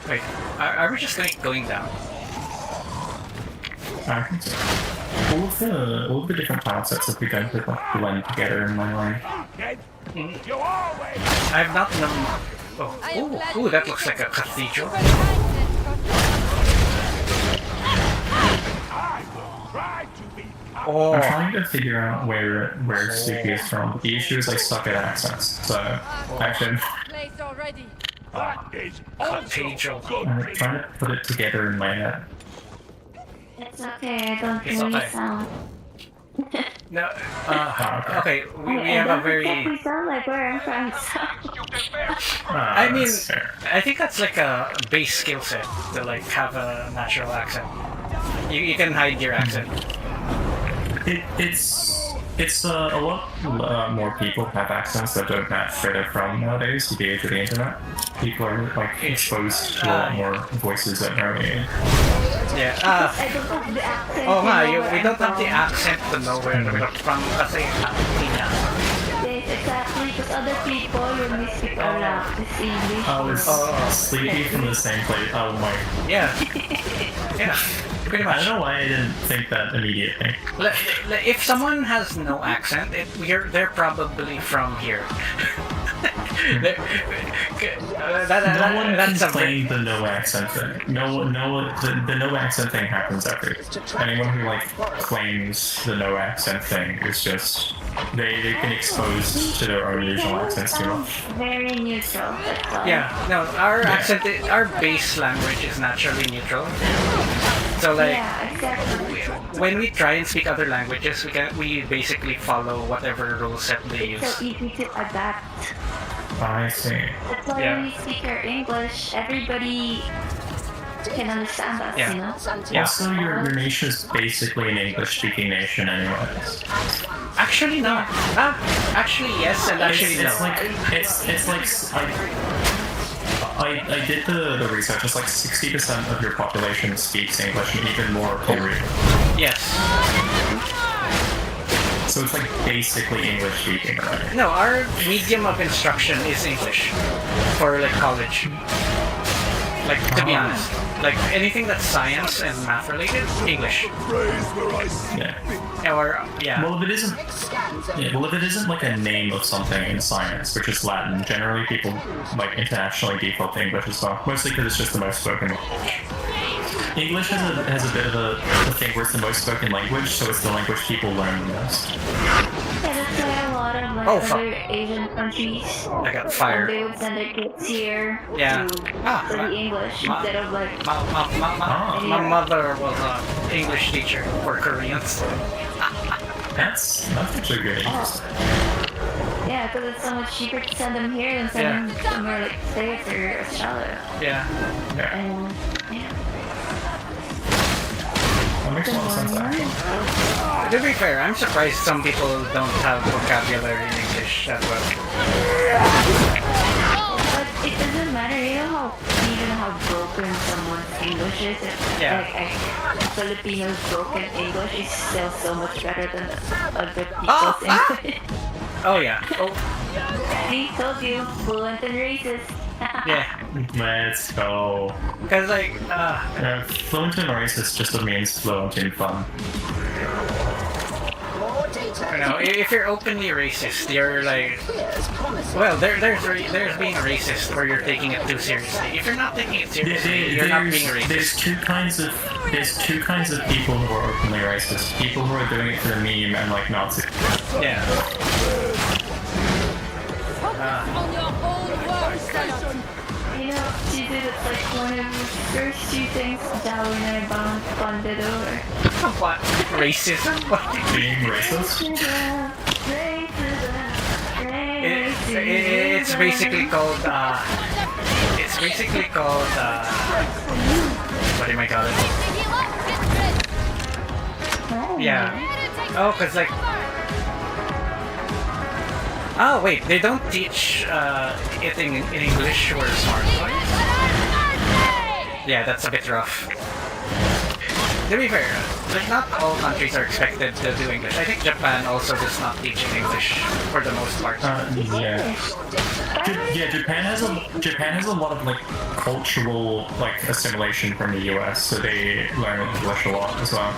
[SPEAKER 2] wait. Are we just going down?
[SPEAKER 1] I think so. All of the different tile sets have begun to like blend together in my mind.
[SPEAKER 2] I have not known. Oh, that looks like a cathedral. Oh.
[SPEAKER 1] I'm trying to figure out where Sleepy is from. The issue is I suck at accents, so actually
[SPEAKER 11] Place already.
[SPEAKER 2] Cathedral.
[SPEAKER 1] I'm trying to put it together in my head.
[SPEAKER 12] It's okay, I don't really sound.
[SPEAKER 2] No, okay, we have a very...
[SPEAKER 12] We sound like where I'm from, so...
[SPEAKER 2] I mean, I think that's like a base skill set to like have a natural accent. You can hide your accent.
[SPEAKER 1] It's a lot more people have accents that don't match where they're from nowadays with the age of the internet. People are like exposed to a lot more voices at an early age.
[SPEAKER 2] Yeah.
[SPEAKER 12] I don't have the accent.
[SPEAKER 2] Oh my, we don't have the accent to know where we're from. Kasi
[SPEAKER 12] Yes, exactly. Because other people when they speak a lot is English.
[SPEAKER 1] Is Sleepy from the same place? Oh my.
[SPEAKER 2] Yeah. Yeah. Pretty much.
[SPEAKER 1] I don't know why I didn't think that immediately.
[SPEAKER 2] If someone has no accent, they're probably from here.
[SPEAKER 1] No one can claim the no accent thing. The no accent thing happens every. Anyone who like claims the no accent thing is just They've been exposed to their own usual accents too much.
[SPEAKER 12] Very neutral. That's all.
[SPEAKER 2] Yeah, no, our accent, our base language is naturally neutral. So like,
[SPEAKER 12] Yeah, exactly.
[SPEAKER 2] when we try and speak other languages, we basically follow whatever rule set they use.
[SPEAKER 12] So easy to adapt.
[SPEAKER 1] I see.
[SPEAKER 12] That's why when we speak our English, everybody can understand us,
[SPEAKER 2] Yeah.
[SPEAKER 12] you know?
[SPEAKER 2] Yeah.
[SPEAKER 1] Also, your nation is basically an English-speaking nation, anyways.
[SPEAKER 2] Actually, not. Actually, yes, and actually,
[SPEAKER 1] it's
[SPEAKER 2] no.
[SPEAKER 1] like I did the research. It's like 60% of your population speaks English, and even more can read.
[SPEAKER 2] Yes.
[SPEAKER 1] So it's like basically English speaking, right?
[SPEAKER 2] No, our medium of instruction is English for like college. Like, to be honest, like anything that's science and math related, English.
[SPEAKER 1] Yeah.
[SPEAKER 2] Or yeah.
[SPEAKER 1] Well, if it isn't like a name of something in science, which is Latin, generally people like internationally default to English as well. Mostly because it's just the most spoken language. English has a bit of a thing where it's the most spoken language, so it's the language people learn the most.
[SPEAKER 12] Yeah, that's why a lot of like other Asian countries,
[SPEAKER 2] I got fired.
[SPEAKER 12] they would send their kids here
[SPEAKER 2] Yeah.
[SPEAKER 12] to study English instead of like.
[SPEAKER 2] My mother was an English teacher for Koreans.
[SPEAKER 1] That's actually good.
[SPEAKER 12] Yeah, because it's so much cheaper to send them here than send them somewhere like States or Australia.
[SPEAKER 2] Yeah.
[SPEAKER 12] And yeah.
[SPEAKER 1] That makes a lot of sense, actually.
[SPEAKER 2] To be fair, I'm surprised some people don't have vocabulary in English as well.
[SPEAKER 12] But it doesn't matter, even how broken someone's English is.
[SPEAKER 2] Yeah.
[SPEAKER 12] Like Filipino's broken English is still so much better than other people's English.
[SPEAKER 2] Oh yeah. Oh.
[SPEAKER 12] See, told you, fluent and racist.
[SPEAKER 2] Yeah.
[SPEAKER 1] Let's go.
[SPEAKER 2] Because like,
[SPEAKER 1] fluent and racist just means fluent in fun.
[SPEAKER 2] if you're openly racist, you're like, well, there's being racist where you're taking it too seriously. If you're not taking it seriously, you're not being racist.
[SPEAKER 1] There's two kinds of people who are openly racist. People who are doing it for the meme and like Nazis.
[SPEAKER 2] Yeah.
[SPEAKER 6] On your own words, son.
[SPEAKER 12] You know, she did it like one of the first two things Darwin and I bonded over.
[SPEAKER 2] What? Racism?
[SPEAKER 1] Being racist?
[SPEAKER 2] It's basically called, what do I call it? Yeah. Oh, cause like, oh wait, they don't teach it in English or smart. Yeah, that's a bit rough. To be fair, like not all countries are expected to do English. I think Japan also does not teach in English for the most part.
[SPEAKER 1] Yeah. Japan has a lot of like cultural like assimilation from the US, so they learn English a lot as well.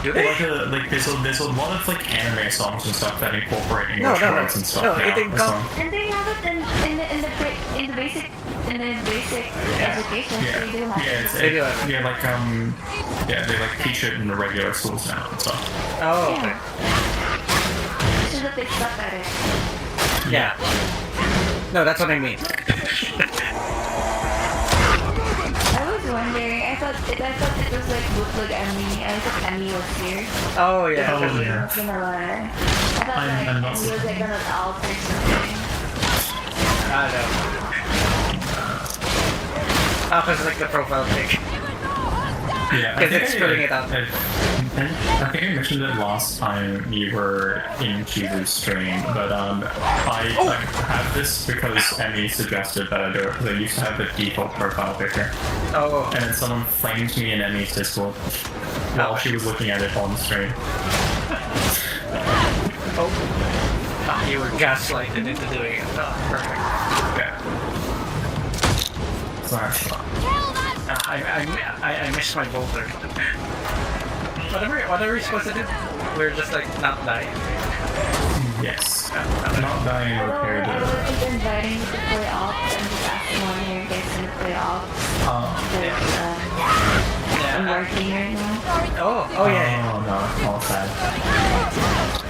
[SPEAKER 2] Do they?
[SPEAKER 1] Like there's a lot of like anime songs and stuff that incorporate English words and stuff.
[SPEAKER 2] No,
[SPEAKER 1] now,
[SPEAKER 2] it
[SPEAKER 1] as well.
[SPEAKER 12] And they have it in the basic education.
[SPEAKER 1] Yeah.
[SPEAKER 12] They do have it.
[SPEAKER 2] They do have it.
[SPEAKER 1] Yeah, like they like teach it in the regular schools now and stuff.
[SPEAKER 2] Oh, okay.
[SPEAKER 12] It's just that they suck at it.
[SPEAKER 2] Yeah. No, that's what I mean.
[SPEAKER 12] I was wondering. I thought it was like bootleg Emmy. I thought Emmy was here.
[SPEAKER 2] Oh yeah.
[SPEAKER 1] Oh, yeah.
[SPEAKER 12] I'm gonna lie. I thought
[SPEAKER 1] I'm not
[SPEAKER 12] Emmy was like gonna alter something.
[SPEAKER 2] I don't know. Oh, cause like the profile pic.
[SPEAKER 1] Yeah,
[SPEAKER 2] Because it's filling it out.
[SPEAKER 1] I think I mentioned it last time you were in Cheese's stream, but I have this because Emmy suggested that I do it because I used to have the default profile picture.
[SPEAKER 2] Oh.
[SPEAKER 1] And then someone flamed me in Emmy's Discord while she was looking at it on stream.
[SPEAKER 2] Oh, you were gaslighted into doing it. Oh, perfect.
[SPEAKER 1] Yeah. So that's fun.
[SPEAKER 2] I missed my boulder. What are we supposed to do? We're just like not dying.
[SPEAKER 1] Yes. Not dying or repair
[SPEAKER 12] I was inviting you to play ops and just asking one of your guys to play ops. I'm working right now.
[SPEAKER 2] Oh yeah.
[SPEAKER 1] Oh no, all sad.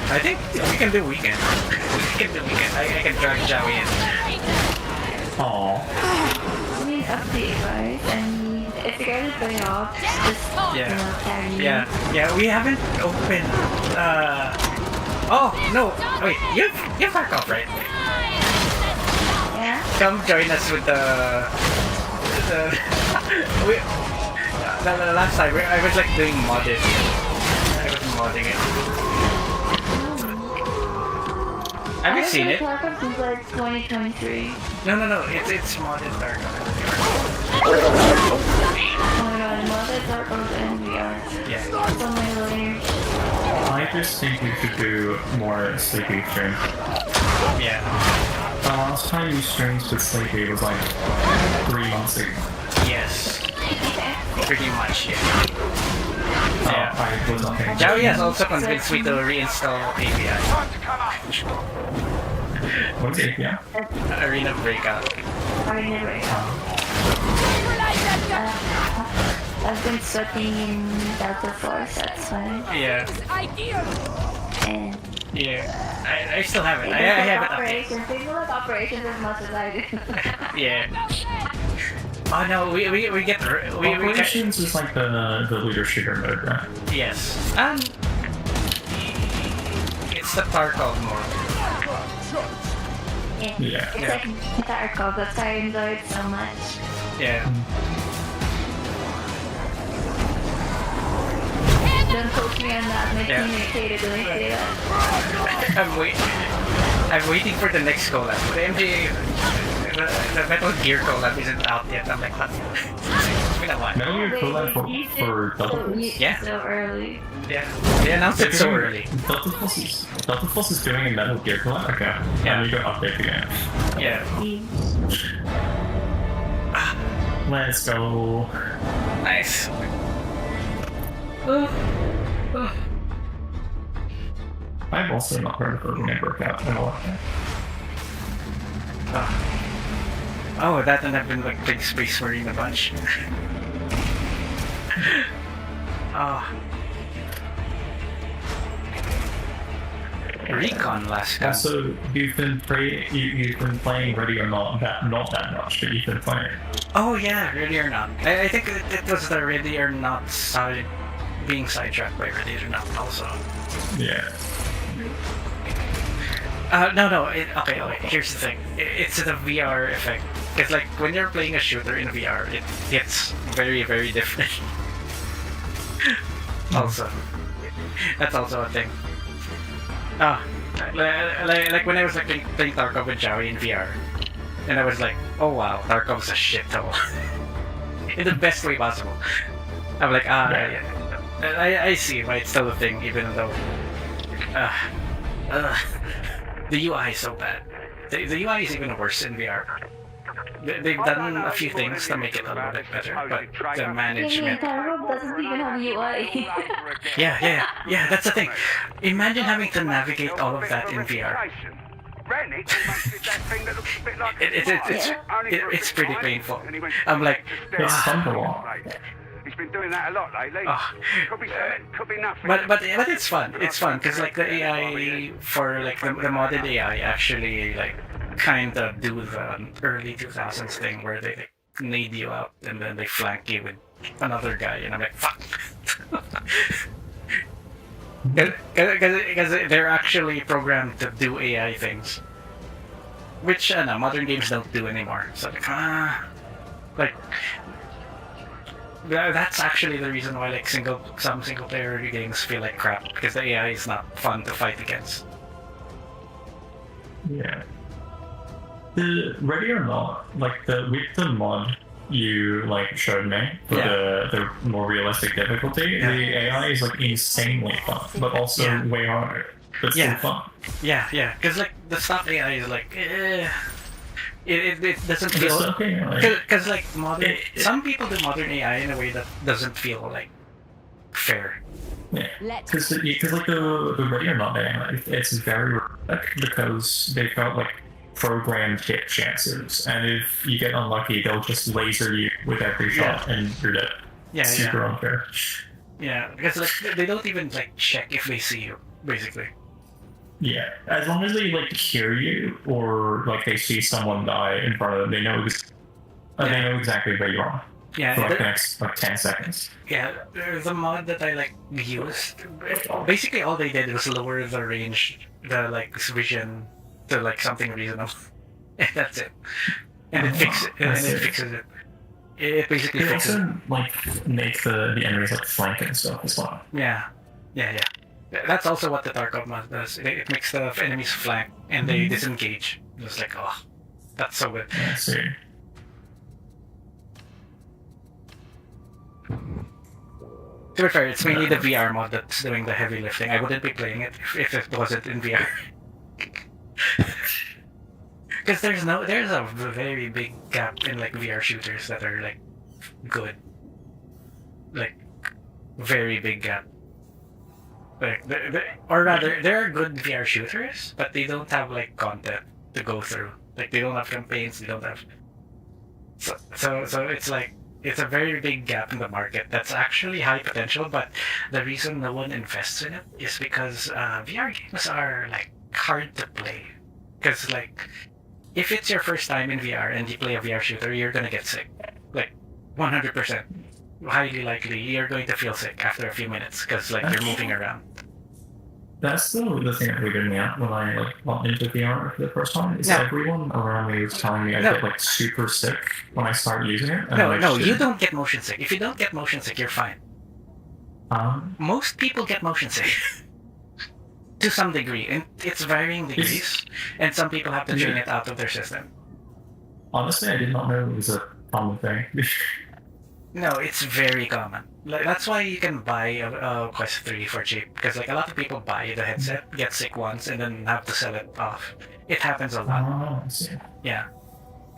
[SPEAKER 2] I think we can do weekend. We can do weekend. I can drag Joey in.
[SPEAKER 1] Aww.
[SPEAKER 12] I mean, update, right? I mean, if you're gonna play off, just, carry me.
[SPEAKER 2] Yeah, we haven't opened, oh, no, wait, you've back off, right?
[SPEAKER 12] Yeah?
[SPEAKER 2] Come join us with the last time, I was like doing modded. I was modding it. Have you seen it?
[SPEAKER 12] Tarkov since like 2023.
[SPEAKER 2] No, it's modded Tarkov.
[SPEAKER 12] Oh my god, modded Tarkov and VR.
[SPEAKER 2] Yeah.
[SPEAKER 12] So many layers.
[SPEAKER 1] I just think we should do more Sleepy streams.
[SPEAKER 2] Yeah.
[SPEAKER 1] The last time you streamed with Sleepy was like 3 months ago.
[SPEAKER 2] Yes. Pretty much, yeah.
[SPEAKER 1] I was not paying
[SPEAKER 2] Joey has also convinced me to reinstall API.
[SPEAKER 1] What's API?
[SPEAKER 2] Arena Breakout.
[SPEAKER 12] Arena Breakout. I've been sweating in Delta Force, that's fine.
[SPEAKER 2] Yeah.
[SPEAKER 12] And
[SPEAKER 2] yeah. I still have it. I have it
[SPEAKER 12] operations. They like operations as much as I do.
[SPEAKER 2] Yeah. Oh no, we get
[SPEAKER 1] Operations is like the leader shooter mode, right?
[SPEAKER 2] Yes. It's the Tarkov mode.
[SPEAKER 12] Yeah. It's like Tarkov, that's why I enjoy it so much.
[SPEAKER 2] Yeah.
[SPEAKER 12] Don't poke me on that, make me irritated when I say that.
[SPEAKER 2] I'm waiting for the next collab. The MJ, the Metal Gear collab isn't out yet. I'm like, what? It's been a while.
[SPEAKER 1] Metal Gear collab for Delta Force?
[SPEAKER 2] Yeah.
[SPEAKER 12] So early.
[SPEAKER 2] Yeah. They announced it so early.
[SPEAKER 1] Delta Force is doing a Metal Gear collab? Okay.
[SPEAKER 2] Yeah.
[SPEAKER 1] I need to update the game.
[SPEAKER 2] Yeah.
[SPEAKER 1] Let's go.
[SPEAKER 2] Nice.
[SPEAKER 1] I've also not heard of Arena Breakout in a while.
[SPEAKER 2] Oh, that and I've been like playing Space Marine a bunch. Oh. Recon last time.
[SPEAKER 1] Also, you've been playing Ready or Not that much, but you've been playing.
[SPEAKER 2] Oh yeah, Ready or Not. I think it was the Ready or Not being sidetracked by Ready or Not also.
[SPEAKER 1] Yeah.
[SPEAKER 2] No. Okay. Here's the thing. It's the VR effect. It's like when you're playing a shooter in VR, it gets very, very different. Also, that's also a thing. Like when I was like playing Tarkov with Joey in VR, and I was like, oh wow, Tarkov's a shithole. In the best way possible. I'm like, I see why it's still a thing, even though the UI is so bad. The UI is even worse in VR. They've done a few things to make it a little bit better, but the management...
[SPEAKER 12] Tarkov doesn't even have UI.
[SPEAKER 2] Yeah, that's the thing. Imagine having to navigate all of that in VR. It's pretty painful. I'm like...
[SPEAKER 1] It's fun to watch.
[SPEAKER 4] He's been doing that a lot lately. Could be nothing.
[SPEAKER 2] But it's fun. It's fun because like the AI for like the modded AI actually like kind of do the early 2000s thing where they like nade you out and then they flank you with another guy and I'm like fuck. Because they're actually programmed to do AI things, which modern games don't do anymore. So like that's actually the reason why like some single player games feel like crap because the AI is not fun to fight against.
[SPEAKER 1] Yeah. The Ready or Not, like with the mod you like showed me for the more realistic difficulty, the AI is like insanely fun, but also way harder. But still fun.
[SPEAKER 2] Yeah. Because like the stock AI is like it doesn't feel because like modern some people do modern AI in a way that doesn't feel like fair.
[SPEAKER 1] Yeah, because like the Ready or Not AI, it's very realistic because they felt like programmed hit chances, and if you get unlucky, they'll just laser you with every shot, and you're dead. Super unfair.
[SPEAKER 2] Yeah, because like they don't even like check if they see you, basically.
[SPEAKER 1] Yeah, as long as they like hear you or like they see someone die in front of them, they know they know exactly where you are.
[SPEAKER 2] Yeah,
[SPEAKER 1] For like the next like 10 seconds.
[SPEAKER 2] Yeah, there's a mod that I like used. Basically, all they did was lower the range, the like vision to like something reasonable, and that's it. And it fixes it. It basically fixes it.
[SPEAKER 1] Also like makes the enemies like flank and stuff as well.
[SPEAKER 2] Yeah. That's also what the Tarkov mod does. It makes the enemies flank and they disengage. It's like, oh, that's so good.
[SPEAKER 1] I see.
[SPEAKER 2] To be fair, it's mainly the VR mod that's doing the heavy lifting. I wouldn't be playing it if it wasn't in VR. Because there's a very big gap in like VR shooters that are like good. Like, very big gap. Like, or rather, there are good VR shooters, but they don't have like content to go through. Like, they don't have campaigns. They don't have. So it's like it's a very big gap in the market. That's actually high potential, but the reason no one invests in it is because VR games are like hard to play. Because like, if it's your first time in VR and you play a VR shooter, you're gonna get sick. Like, 100%. Highly likely you're going to feel sick after a few minutes because like you're moving around.
[SPEAKER 1] That's the thing that weirded me out when I like went into VR for the first time. Is everyone around me was telling me I get like super sick when I start using it.
[SPEAKER 2] No, you don't get motion sick. If you don't get motion sick, you're fine. Most people get motion sick to some degree, and it's varying degrees. And some people have to train it out of their system.
[SPEAKER 1] Honestly, I did not know it was a common thing.
[SPEAKER 2] No, it's very common. Like, that's why you can buy a Quest 3 for cheap. Because like a lot of people buy the headset, get sick once, and then have to sell it off. It happens a lot.
[SPEAKER 1] I see.
[SPEAKER 2] Yeah.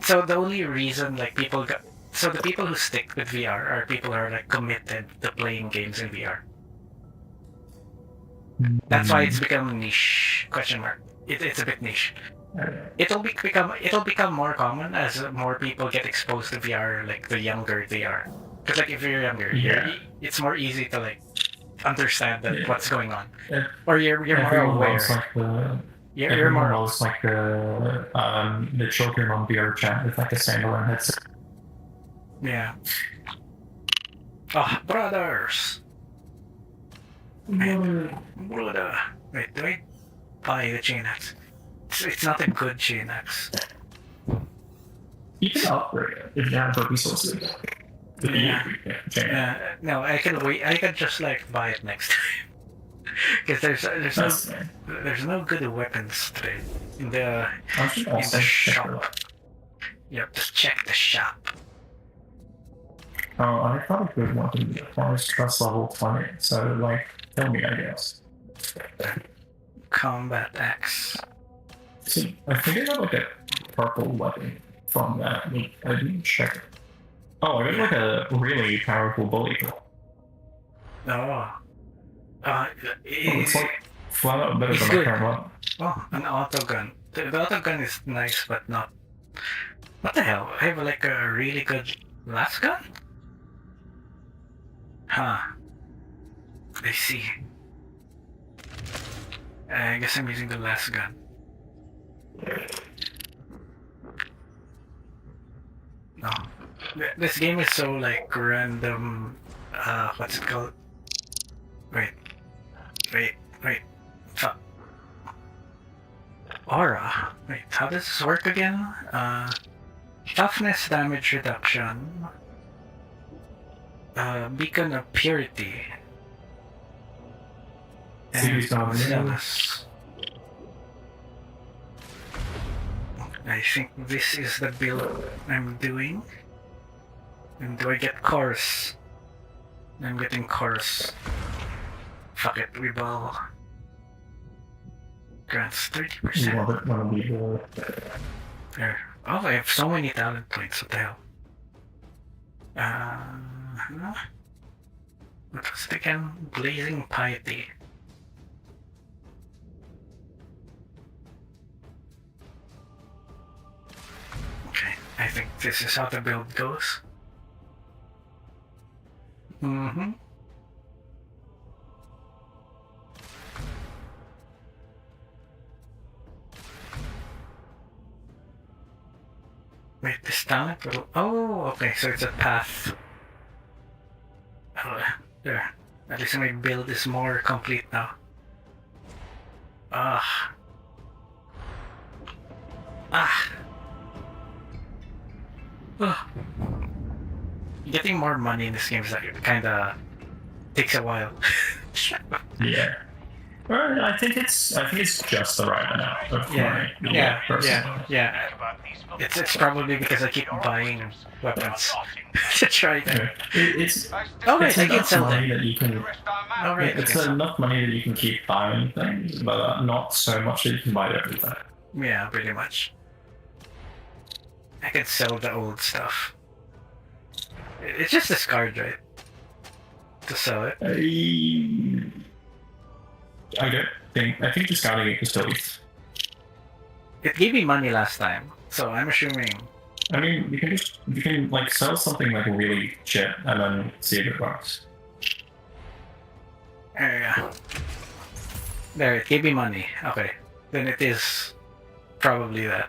[SPEAKER 2] So the only reason like the people who stick with VR are people who are like committed to playing games in VR. That's why it's become niche. Question mark. It's a bit niche. It'll become more common as more people get exposed to VR, like the younger they are. Because like if you're younger, it's more easy to like understand what's going on, or you're more aware. You're more
[SPEAKER 1] knows like the children on VR chat with like a standalone headset.
[SPEAKER 2] Yeah. Oh, brothers. Brother. Wait, do I buy the chain axe? It's not a good chain axe.
[SPEAKER 1] You can upgrade it if you have the resources.
[SPEAKER 2] No, I can wait. I can just like buy it next time. Because there's no good weapons today in the shop. You have to check the shop.
[SPEAKER 1] Oh, I thought a good weapon requires trust level 20, so like, tell me, I guess.
[SPEAKER 2] Combat axe.
[SPEAKER 1] See, I think I got like a purple weapon from that. I didn't check it. Oh, I got like a really powerful bully.
[SPEAKER 2] It's
[SPEAKER 1] like flat out better than my current weapon.
[SPEAKER 2] Oh, an auto gun. The auto gun is nice, but not. What the hell? I have like a really good last gun? Huh. I see. I guess I'm using the last gun. No. This game is so like random. What's it called? Wait. Fuck. Aura. Wait, how does this work again? Toughness damage reduction. Beacon of purity. And zealous. I think this is the build I'm doing. And do I get chorus? I'm getting chorus. Fuck it, rebel. Grants 30%. There. Oh, I have so many talent points, what the hell? What was it again? Blazing Piety. Okay, I think this is how the build goes. Mm-hmm. Wait, this down? Oh, okay, so it's a path. Oh, there. At least my build is more complete now. Ah. Getting more money in this game is like kinda takes a while.
[SPEAKER 1] Yeah. Well, I think it's just the right amount of money.
[SPEAKER 2] Yeah. It's probably because I keep buying weapons to try them.
[SPEAKER 1] It's
[SPEAKER 2] wait, I can
[SPEAKER 1] enough
[SPEAKER 2] sell
[SPEAKER 1] money
[SPEAKER 2] them.
[SPEAKER 1] that you can.
[SPEAKER 2] Oh, right,
[SPEAKER 1] It's enough money that you can keep buying things, but not so much that you can buy everything.
[SPEAKER 2] Yeah, pretty much. I can sell the old stuff. It's just discard, right? To sell it.
[SPEAKER 1] I think discarding it is still.
[SPEAKER 2] It gave me money last time, so I'm assuming.
[SPEAKER 1] I mean, you can like sell something like really shit and then see if it works.
[SPEAKER 2] There, it gave me money. Okay, then it is probably that.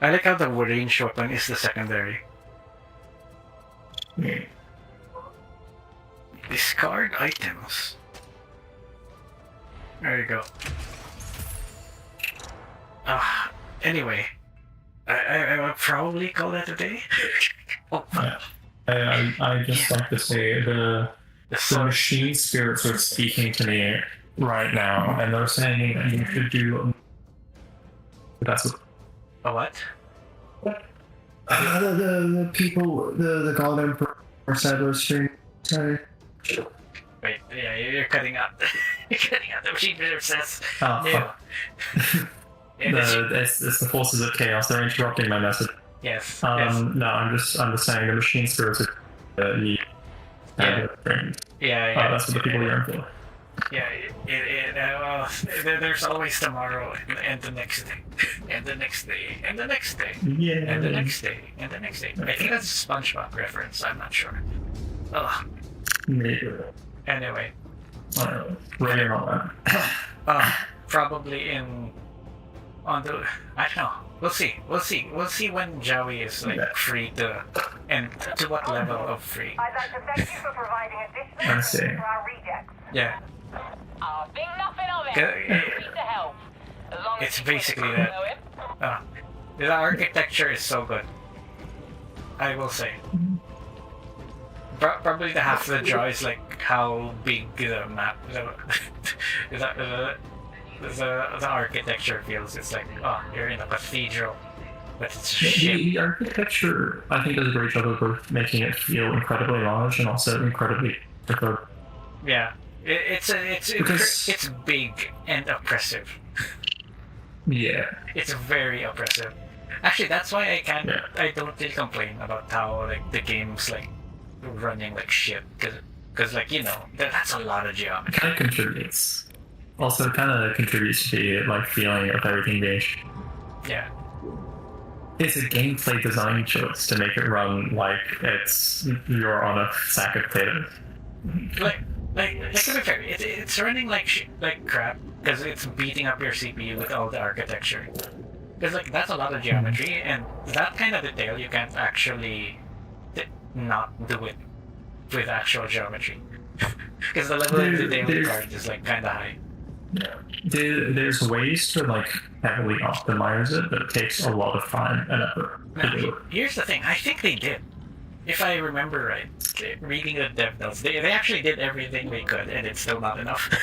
[SPEAKER 2] I like how the range weapon is the secondary.
[SPEAKER 1] Yeah.
[SPEAKER 2] Discard items. There you go. Anyway, I would probably call that a day.
[SPEAKER 1] Yeah. I just like to say the machine spirits are speaking to me right now, and they're saying that you should do. That's what.
[SPEAKER 2] A what?
[SPEAKER 1] The people, the God Emperor Cyber stream. Sorry.
[SPEAKER 2] Wait, yeah, you're cutting out. You're cutting out the machine says.
[SPEAKER 1] Oh, it's the forces of chaos. They're interrupting my message.
[SPEAKER 2] Yes.
[SPEAKER 1] No, I'm just saying the machine spirits are
[SPEAKER 2] Yeah,
[SPEAKER 1] that's what the people are yearn for.
[SPEAKER 2] Yeah, there's always tomorrow and the next day, and the next day, and the next day,
[SPEAKER 1] Yeah.
[SPEAKER 2] and the next day, and the next day. I think that's a SpongeBob reference. I'm not sure. Ugh.
[SPEAKER 1] Maybe.
[SPEAKER 2] Anyway.
[SPEAKER 1] I don't know. Rating on that.
[SPEAKER 2] Probably on the. I don't know. We'll see when Joey is like free to, and to what level of free.
[SPEAKER 8] I'd like to thank you for providing additional
[SPEAKER 1] I see.
[SPEAKER 8] equipment for our rejects.
[SPEAKER 2] Yeah.
[SPEAKER 8] I'll think nothing of it. Need to help. As long as
[SPEAKER 2] It's
[SPEAKER 8] you
[SPEAKER 2] basically
[SPEAKER 8] know
[SPEAKER 2] that.
[SPEAKER 8] him.
[SPEAKER 2] The architecture is so good. I will say. Probably the half of the draw is like how big the map, the architecture feels. It's like, oh, you're in a cathedral, but it's shit.
[SPEAKER 1] The architecture, I think, does a great job of both making it feel incredibly large and also incredibly preferred.
[SPEAKER 2] Yeah, it's big and oppressive.
[SPEAKER 1] Yeah.
[SPEAKER 2] It's very oppressive. Actually, that's why I don't really complain about how like the game's like running like shit, because like, you know, that's a lot of geometry.
[SPEAKER 1] Kind of contributes. Also, kind of contributes to the like feeling of everything being.
[SPEAKER 2] Yeah.
[SPEAKER 1] It's a gameplay design choice to make it run like you're on a sack of potatoes.
[SPEAKER 2] Like to be fair, it's running like crap because it's beating up your CPU with all the architecture. Because like that's a lot of geometry, and that kind of detail you can't actually not do it with actual geometry. Because the level of detail in the card is like kind of high.
[SPEAKER 1] Yeah. There's ways to like heavily optimize it, but it takes a lot of time and effort to do it.
[SPEAKER 2] Here's the thing, I think they did. If I remember right, reading the dev notes, they actually did everything they could, and it's still not enough.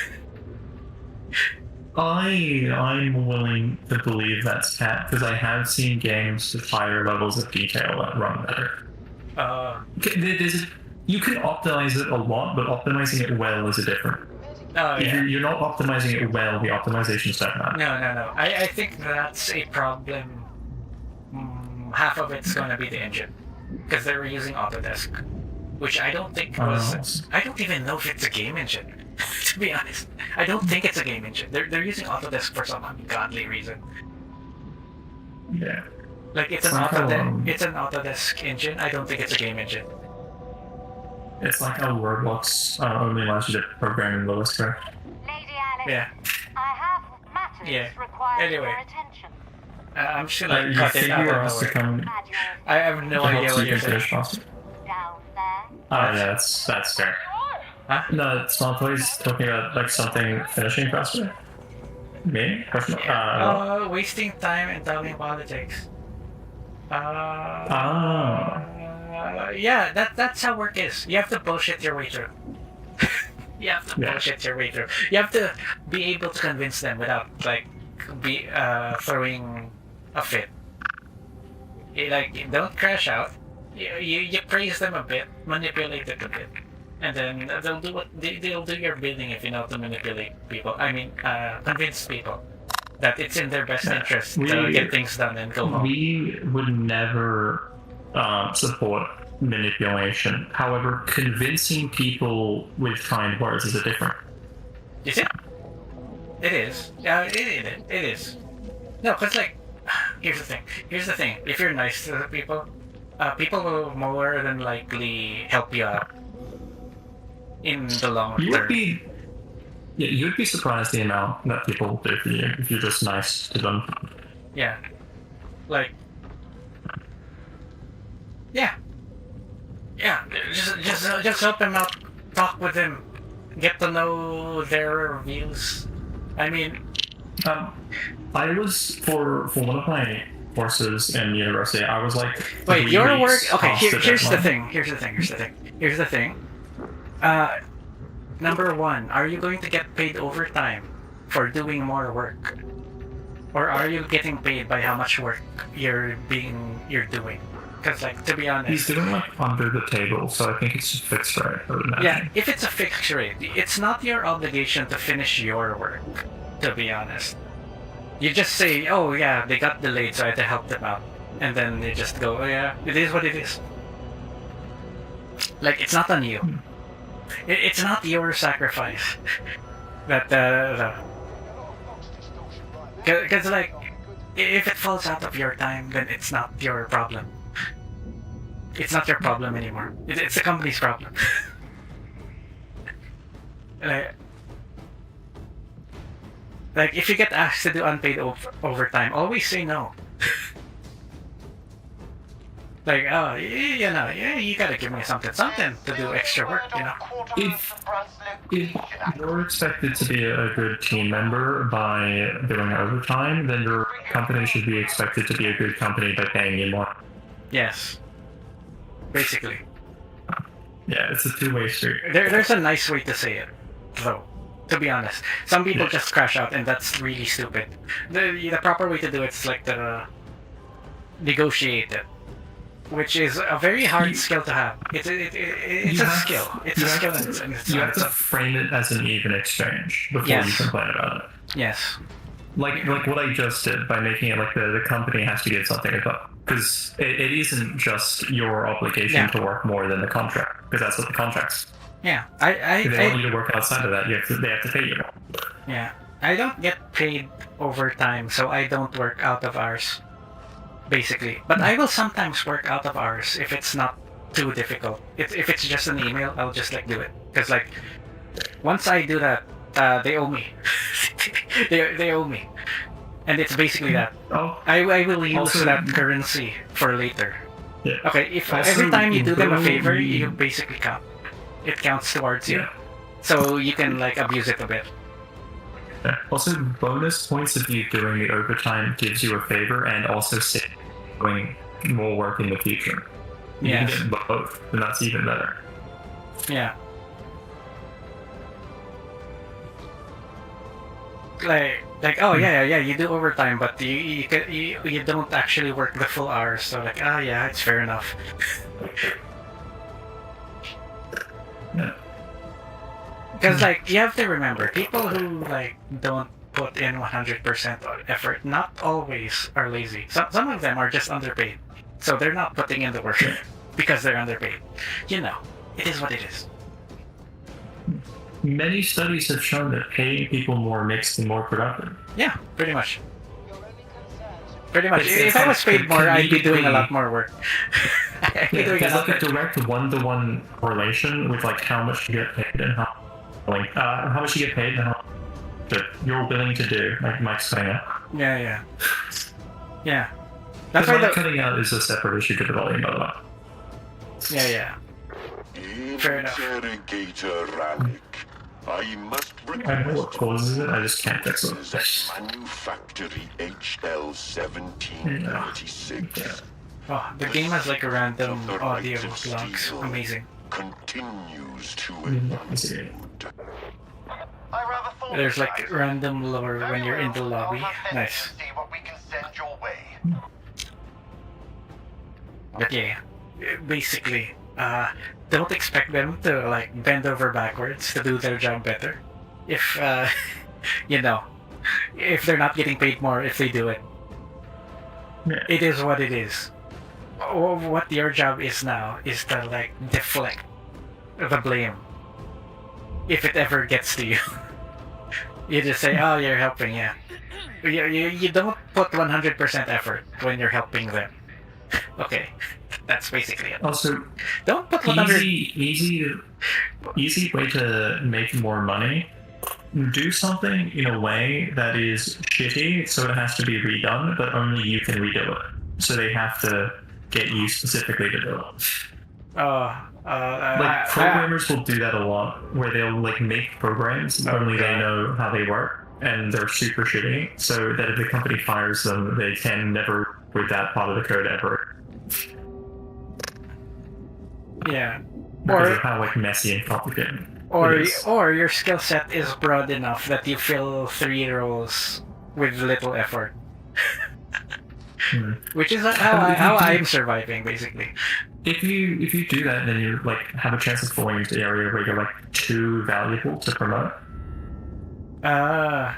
[SPEAKER 1] I'm willing to believe that's cat, because I have seen games with higher levels of detail that run better. You can optimize it a lot, but optimizing it well is a different. If you're not optimizing it well, the optimization step matters.
[SPEAKER 2] No. I think that's a problem. Half of it's going to be the engine, because they were using Autodesk, which I don't think was. I don't even know if it's a game engine. To be honest, I don't think it's a game engine. They're using Autodesk for some ungodly reason.
[SPEAKER 1] Yeah.
[SPEAKER 2] Like it's an Autodesk engine. I don't think it's a game engine.
[SPEAKER 1] It's like how Roblox only allows you to program in Lewis, correct?
[SPEAKER 8] Lady Alice,
[SPEAKER 2] Yeah.
[SPEAKER 8] I have matters
[SPEAKER 2] Yeah.
[SPEAKER 8] require
[SPEAKER 2] Anyway.
[SPEAKER 8] your attention.
[SPEAKER 2] I'm just gonna
[SPEAKER 1] You
[SPEAKER 2] cut it out
[SPEAKER 1] figure
[SPEAKER 2] of
[SPEAKER 1] us to
[SPEAKER 2] nowhere.
[SPEAKER 1] come
[SPEAKER 2] I have no
[SPEAKER 1] to
[SPEAKER 2] idea
[SPEAKER 1] help
[SPEAKER 2] what
[SPEAKER 1] you
[SPEAKER 2] you're
[SPEAKER 1] can
[SPEAKER 2] saying.
[SPEAKER 1] finish faster.
[SPEAKER 8] Down there.
[SPEAKER 1] Oh yeah, that's fair.
[SPEAKER 2] Huh?
[SPEAKER 1] No, Small Toy's talking about like something finishing faster. Me? Question?
[SPEAKER 2] Wasting time and talking politics. Yeah, that's how work is. You have to bullshit your way through. You have to bullshit your way through. You have to be able to convince them without like throwing a fit. Don't crash out. You praise them a bit, manipulate it a bit, and then they'll do your bidding if you know how to manipulate people. I mean, convince people that it's in their best interest to get things done and go home.
[SPEAKER 1] We would never support manipulation. However, convincing people with kind words is a different.
[SPEAKER 2] Is it? It is. It is. No, because like, here's the thing. If you're nice to the people, people will more than likely help you out in the long term.
[SPEAKER 1] You'd be surprised the amount that people do for you if you're just nice to them.
[SPEAKER 2] Yeah. Like. Yeah. Yeah. Just help them out. Talk with them. Get to know their views. I mean.
[SPEAKER 1] I was for one of my courses in university. I was like.
[SPEAKER 2] Wait, your work. Okay. Here's the thing. Number one, are you going to get paid overtime for doing more work? Or are you getting paid by how much work you're doing? Because like, to be honest...
[SPEAKER 1] He's doing like under the table, so I think it's a fixed rate.
[SPEAKER 2] Yeah, if it's a fixed rate, it's not your obligation to finish your work, to be honest. You just say, oh yeah, they got delayed, so I had to help them out. And then you just go, oh yeah, it is what it is. Like, it's not on you. It's not your sacrifice. Because like, if it falls out of your time, then it's not your problem. It's not your problem anymore. It's the company's problem. Like if you get asked to do unpaid overtime, always say no. Like, oh, you gotta give me something to do extra work, you know.
[SPEAKER 1] If you're expected to be a good team member by doing overtime, then your company should be expected to be a good company by paying you more.
[SPEAKER 2] Yes. Basically.
[SPEAKER 1] Yeah, it's a two-way street.
[SPEAKER 2] There's a nice way to say it, though. To be honest, some people just crash out, and that's really stupid. The proper way to do it is like to negotiate it. Which is a very hard skill to have. It's a skill. It's a skill.
[SPEAKER 1] You have to frame it as an even exchange before you complain about it.
[SPEAKER 2] Yes.
[SPEAKER 1] Like what I just did by making it like the company has to get something about, because it isn't just your obligation to work more than the contract, because that's what the contract's.
[SPEAKER 2] Yeah,
[SPEAKER 1] if they want you to work outside of that, they have to pay you more.
[SPEAKER 2] Yeah, I don't get paid overtime, so I don't work out of hours. Basically, but I will sometimes work out of hours if it's not too difficult. If it's just an email, I'll just like do it, because like once I do that, they owe me. they owe me, and it's basically that. I will use that currency for later.
[SPEAKER 1] Yeah.
[SPEAKER 2] Okay, if every time you do them a favor, you basically count. It counts towards you, so you can like abuse it a bit.
[SPEAKER 1] Yeah. Also, bonus points if you doing the overtime gives you a favor, and also doing more work in the future. You can get both, and that's even better.
[SPEAKER 2] Yeah. Like oh yeah, you do overtime, but you don't actually work the full hours, so like yeah, it's fair enough.
[SPEAKER 1] Yeah.
[SPEAKER 2] Because like you have to remember, people who like don't put in 100% effort not always are lazy. Some of them are just underpaid, so they're not putting in the work because they're underpaid. You know, it is what it is.
[SPEAKER 1] Many studies have shown that paying people more makes them more productive.
[SPEAKER 2] Yeah, pretty much. If I was paid more, I'd be doing a lot more work.
[SPEAKER 1] There's like a direct one-to-one correlation with like how much you get paid and how much you get paid and how that you're willing to do, like Mike's cutting out.
[SPEAKER 2] Yeah.
[SPEAKER 1] That's
[SPEAKER 2] That's why
[SPEAKER 1] Mike cutting out is a separate issue to the volume, by the way.
[SPEAKER 2] Yeah. Fair enough.
[SPEAKER 5] Interrogator Rannick. I must
[SPEAKER 1] I don't know what causes it, I just can't fix it.
[SPEAKER 5] Manufactory HL1796.
[SPEAKER 2] Oh, the game has like a random audio logs. Amazing.
[SPEAKER 5] Continues to
[SPEAKER 3] I rather thought
[SPEAKER 2] There's like random lore when you're in the lobby. Nice.
[SPEAKER 3] see what we can send your way.
[SPEAKER 2] But yeah, basically, don't expect them to like bend over backwards to do their job better. If if they're not getting paid more if they do it.
[SPEAKER 1] Yeah.
[SPEAKER 2] It is what it is. What your job is now is to like deflect the blame. If it ever gets to you. You just say, oh, you're helping, yeah. You don't put 100% effort when you're helping them. Okay, that's basically it.
[SPEAKER 1] Also,
[SPEAKER 2] don't put 100...
[SPEAKER 1] easy way to make more money. Do something in a way that is shitty, so it has to be redone, but only you can redo it. So they have to get you specifically to do it. Programmers will do that a lot, where they'll like make programs only they know how they work, and they're super shitty, so that if the company fires them, they can never read that part of the code ever.
[SPEAKER 2] Yeah.
[SPEAKER 1] Because of how like messy and complicated.
[SPEAKER 2] Or your skill set is broad enough that you fill 3 roles with little effort. Which is how I'm surviving, basically.
[SPEAKER 1] If you do that, then you like have a chance of falling into the area where you're like too valuable to promote.
[SPEAKER 2] No.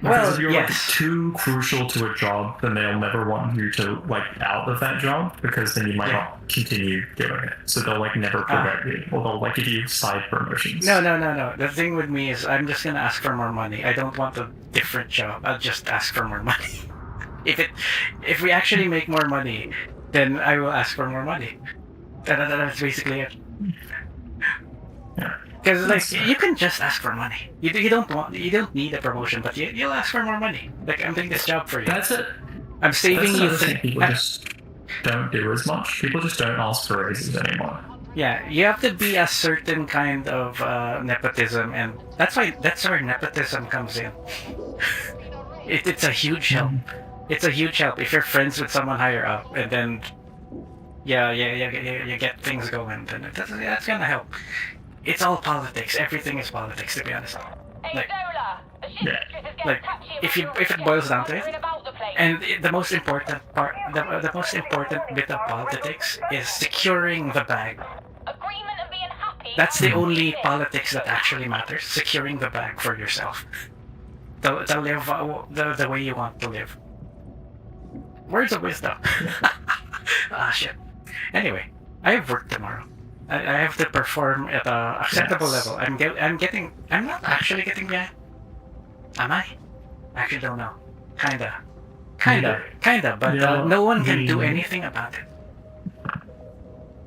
[SPEAKER 1] Because if you're like too crucial to a job, then they'll never want you to like out of that job, because then you might not continue doing it. So they'll like never promote you, or they'll like give you side promotions.
[SPEAKER 2] No. The thing with me is I'm just gonna ask for more money. I don't want a different job. I'll just ask for more money. If we actually make more money, then I will ask for more money. That's basically it. Because like you can just ask for money. You don't need a promotion, but you'll ask for more money. Like, I'm doing this job for you.
[SPEAKER 1] That's it.
[SPEAKER 2] I'm saving you.
[SPEAKER 1] People just don't do as much. People just don't ask for raises anymore.
[SPEAKER 2] Yeah, you have to be a certain kind of nepotism, and that's where nepotism comes in. It's a huge help. It's a huge help if you're friends with someone higher up, and then you get things going. Then that's gonna help. It's all politics. Everything is politics, to be honest. Like if it boils down to it, and the most important part, the most important bit of politics is securing the bag. That's the only politics that actually matters. Securing the bag for yourself. To live the way you want to live. Words of wisdom. Shit. Anyway, I have work tomorrow. I have to perform at a acceptable level. I'm not actually getting behind. Am I? I actually don't know. Kinda, but no one can do anything about it.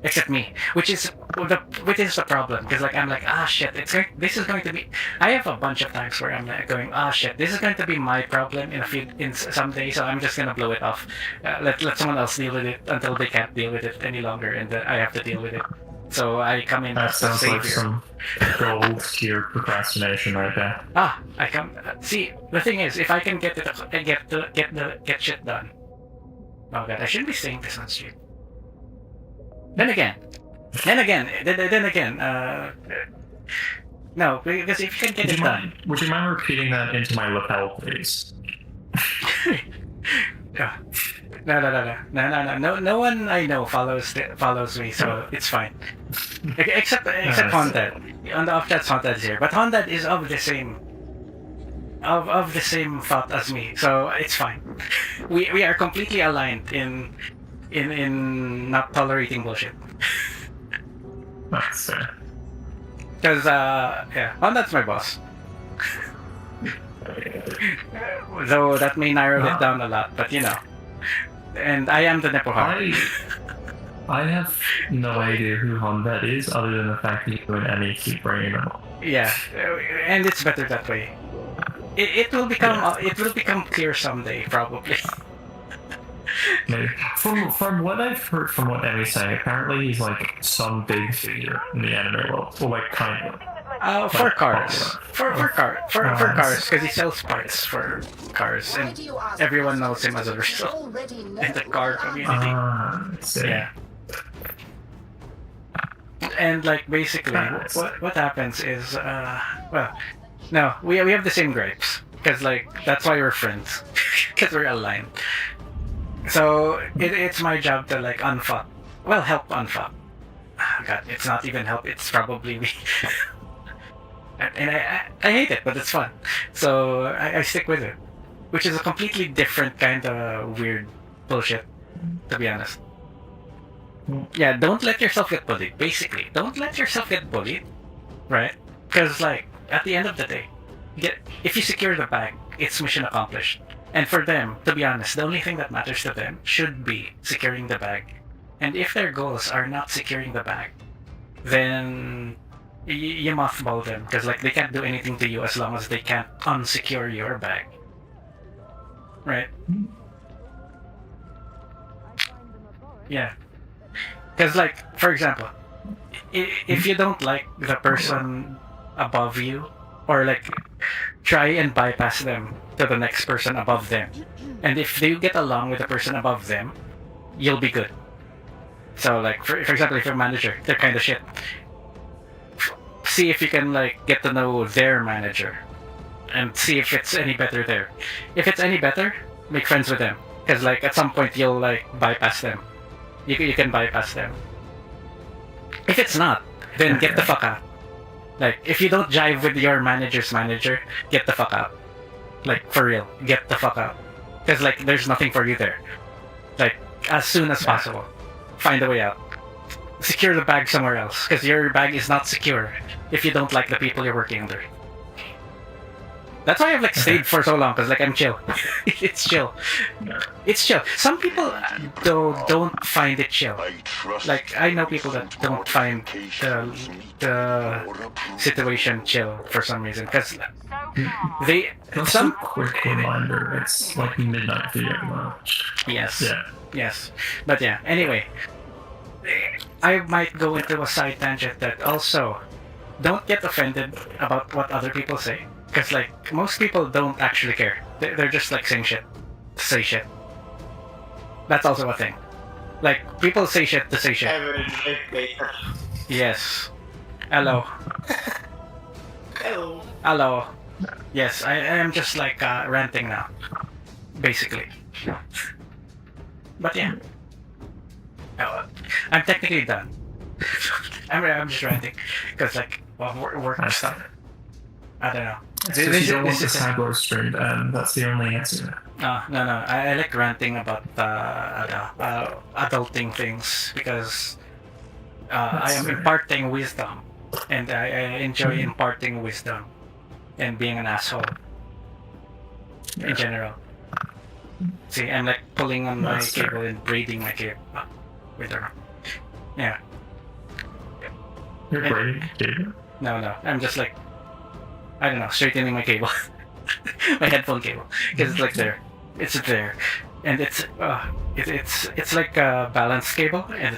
[SPEAKER 2] Except me, which is the problem, because like I'm like, shit, this is going to be. I have a bunch of times where I'm like going, shit, this is going to be my problem in someday, so I'm just gonna blow it off. Let someone else deal with it until they can't deal with it any longer, and then I have to deal with it. So I come in as the savior. That sounds like some
[SPEAKER 1] gold tier procrastination right there.
[SPEAKER 2] I come. See, the thing is, if I can get shit done. Oh god, I shouldn't be saying this on stream. Then again, no, because if you can get it done.
[SPEAKER 1] Would you mind repeating that into my lapel, please?
[SPEAKER 2] No. No one I know follows me, so it's fine. Except Haunted. On the off chance Haunted is here, but Haunted is of the same thought as me, so it's fine. We are completely aligned in not tolerating bullshit.
[SPEAKER 1] That's fair.
[SPEAKER 2] Because Hondad's my boss. Though that may narrow it down a lot, but you know. And I am the Nepo Heart.
[SPEAKER 1] I have no idea who Honda is, other than the fact that you and Emmy keep bringing them up.
[SPEAKER 2] Yeah, and it's better that way. It will become clear someday, probably.
[SPEAKER 1] Maybe. From what I've heard from what Emmy's saying, apparently he's like some big figure in the anime world, or like kind of.
[SPEAKER 2] For cars, for cars, because he sells parts for cars, and everyone knows him as a result in the car community. Yeah. And like basically, what happens is, well, no, we have the same gripes, because like that's why we're friends, because we're aligned. So it's my job to like unfuck, well, help unfuck. God, it's not even help. It's probably me. And I hate it, but it's fun. So I stick with it, which is a completely different kind of weird bullshit, to be honest. Yeah, don't let yourself get bullied. Basically, don't let yourself get bullied, right? Because like at the end of the day, if you secure the bag, it's mission accomplished. And for them, to be honest, the only thing that matters to them should be securing the bag. And if their goals are not securing the bag, then you mothball them, because like they can't do anything to you as long as they can't unsecure your bag, right? Yeah, because like for example, if you don't like the person above you, or like try and bypass them to the next person above them, and if they get along with the person above them, you'll be good. So like for example, if you're a manager, they're kind of shit. See if you can like get to know their manager and see if it's any better there. If it's any better, make friends with them, because like at some point you'll like bypass them. You can bypass them. If it's not, then get the fuck out. Like if you don't jive with your manager's manager, get the fuck out. Like for real, get the fuck out, because like there's nothing for you there. Like as soon as possible, find a way out. Secure the bag somewhere else, because your bag is not secure if you don't like the people you're working under. That's why I've like stayed for so long, because like I'm chill. It's chill. It's chill. Some people don't find it chill. Like I know people that don't find the situation chill for some reason, because they
[SPEAKER 1] some quick reminder. It's like midnight for you.
[SPEAKER 2] Yes.
[SPEAKER 1] Yeah.
[SPEAKER 2] Yes. But yeah. Anyway. I might go into a side tangent that also don't get offended about what other people say, because like most people don't actually care. They're just like saying shit to say shit. That's also a thing. Like people say shit to say shit. Yes. Hello.
[SPEAKER 1] Hello.
[SPEAKER 2] Hello. Yes, I am just like ranting now, basically. But yeah. I'm technically done. I'm just ranting because like work stuff. I don't know.
[SPEAKER 1] So you don't want the cyber stream, and that's the only answer.
[SPEAKER 2] No. I like ranting about adulting things, because I am imparting wisdom, and I enjoy imparting wisdom and being an asshole in general. See, I'm like pulling on my cable and braiding my cable. With her. Yeah.
[SPEAKER 1] You're braiding cable?
[SPEAKER 2] No. I'm just like, I don't know, straightening my cable. My headphone cable. Because it's like there. It's there. And it's like a balanced cable, and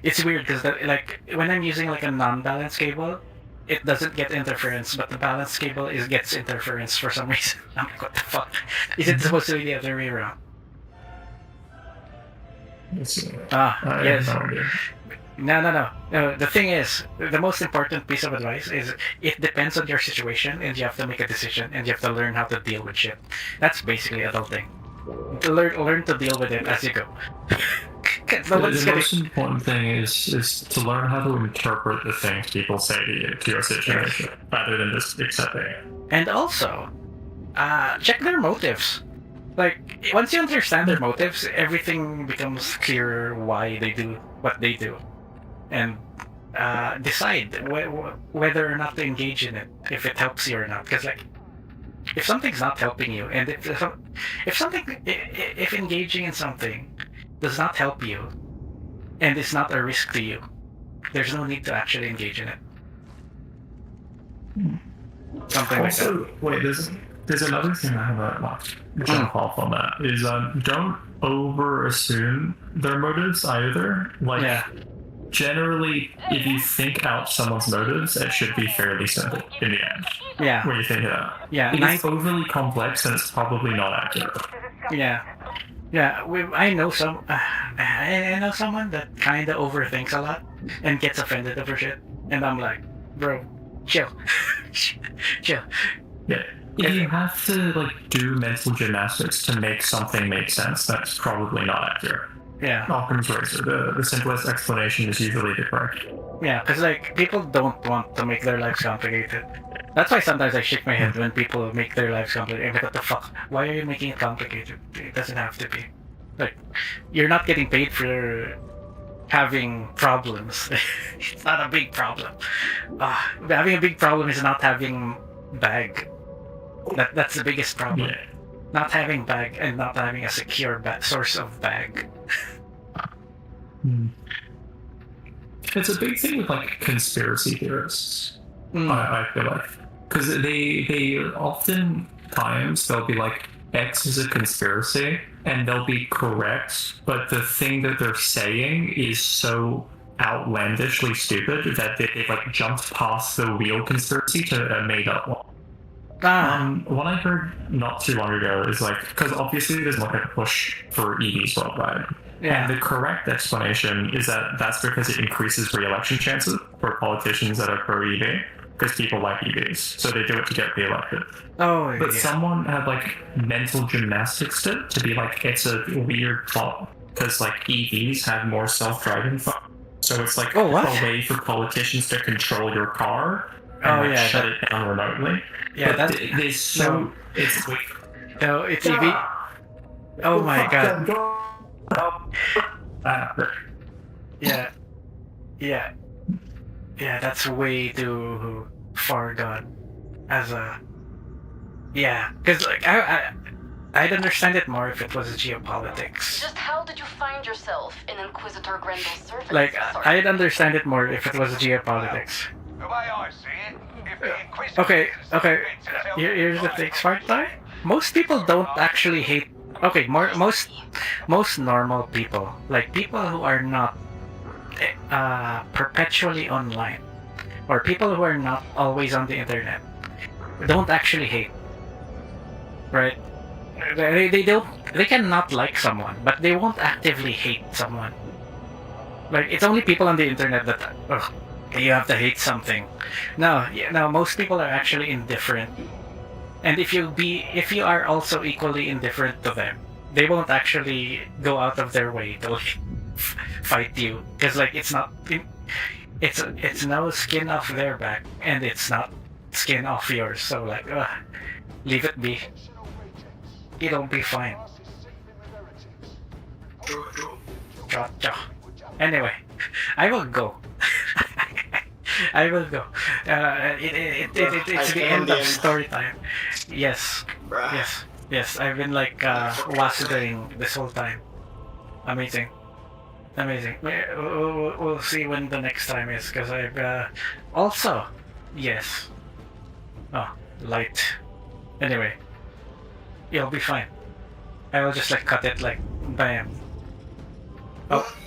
[SPEAKER 2] it's weird because like when I'm using like a non-balanced cable, it doesn't get interference, but the balanced cable gets interference for some reason. I'm like, what the fuck? Is it supposed to be the other way around? Yes. No. The thing is, the most important piece of advice is it depends on your situation, and you have to make a decision, and you have to learn how to deal with shit. That's basically adulting. Learn to deal with it as you go.
[SPEAKER 1] The most important thing is to learn how to interpret the things people say to your situation, rather than just accepting it.
[SPEAKER 2] And also, check their motives. Like, once you understand their motives, everything becomes clearer why they do what they do. And decide whether or not to engage in it, if it helps you or not. Because, like, if something's not helping you, and if engaging in something does not help you, and is not a risk to you, there's no need to actually engage in it. Something like that.
[SPEAKER 1] Also, wait, there's another thing I have to jump off on that is don't over assume their motives either. Like, generally, if you think out someone's motives, it should be fairly simple in the end.
[SPEAKER 2] Yeah.
[SPEAKER 1] When you think it out.
[SPEAKER 2] Yeah.
[SPEAKER 1] If it's overly complex, then it's probably not accurate.
[SPEAKER 2] Yeah. Yeah. I know I know someone that kind of overthinks a lot and gets offended over shit, and I'm like, bro, chill, chill.
[SPEAKER 1] Yeah. If you have to like do mental gymnastics to make something make sense, that's probably not accurate.
[SPEAKER 2] Yeah.
[SPEAKER 1] Occam's razor. The simplest explanation is usually the correct.
[SPEAKER 2] Yeah, because like people don't want to make their lives complicated. That's why sometimes I shake my head when people make their lives complicated. Like, what the fuck? Why are you making it complicated? It doesn't have to be. Like, you're not getting paid for having problems. It's not a big problem. Having a big problem is not having bag. That's the biggest problem.
[SPEAKER 1] Yeah.
[SPEAKER 2] Not having bag and not having a secure source of bag.
[SPEAKER 1] It's a big thing with like conspiracy theorists. I feel like because they oftentimes they'll be like X is a conspiracy and they'll be correct, but the thing that they're saying is so outlandishly stupid that they've like jumped past the real conspiracy to a made up one. What I heard not too long ago is like, because obviously there's like a push for EVs worldwide.
[SPEAKER 2] Yeah.
[SPEAKER 1] And the correct explanation is that that's because it increases re-election chances for politicians that are pro-EV, because people like EVs, so they do it to get re-elected.
[SPEAKER 2] Oh,
[SPEAKER 1] But
[SPEAKER 2] yeah.
[SPEAKER 1] someone had like mental gymnastics to be like, it's a weird thought, because like EVs have more self-driving so it's like a way for politicians to control your car and shut it down remotely.
[SPEAKER 2] Yeah,
[SPEAKER 1] but
[SPEAKER 2] that's
[SPEAKER 1] it's so it's like
[SPEAKER 2] no, it's EV. Oh my god. Yeah, that's way too far gone. As a because like I'd understand it more if it was geopolitics.
[SPEAKER 13] Just how did you find yourself in Inquisitor Grendel's service?
[SPEAKER 2] Like I'd understand it more if it was geopolitics.
[SPEAKER 3] The way I see it, if the Inquisitor
[SPEAKER 2] Okay. Here's the thing, Smart Guy. Most people don't actually hate. Okay, most normal people, like people who are not perpetually online, or people who are not always on the internet, don't actually hate. Right? They can not like someone, but they won't actively hate someone. Like it's only people on the internet that you have to hate something. No, most people are actually indifferent. And if you are also equally indifferent to them, they won't actually go out of their way to fight you, because like it's no skin off their back, and it's not skin off yours. So like, leave it be. It'll be fine. Anyway, I will go. I will go. It's the end of story time. Yes. Yes. I've been like wasdering this whole time. Amazing. We'll see when the next time is, because I've also yes. Oh, light. Anyway, it'll be fine. I will just like cut it like bam. Oh.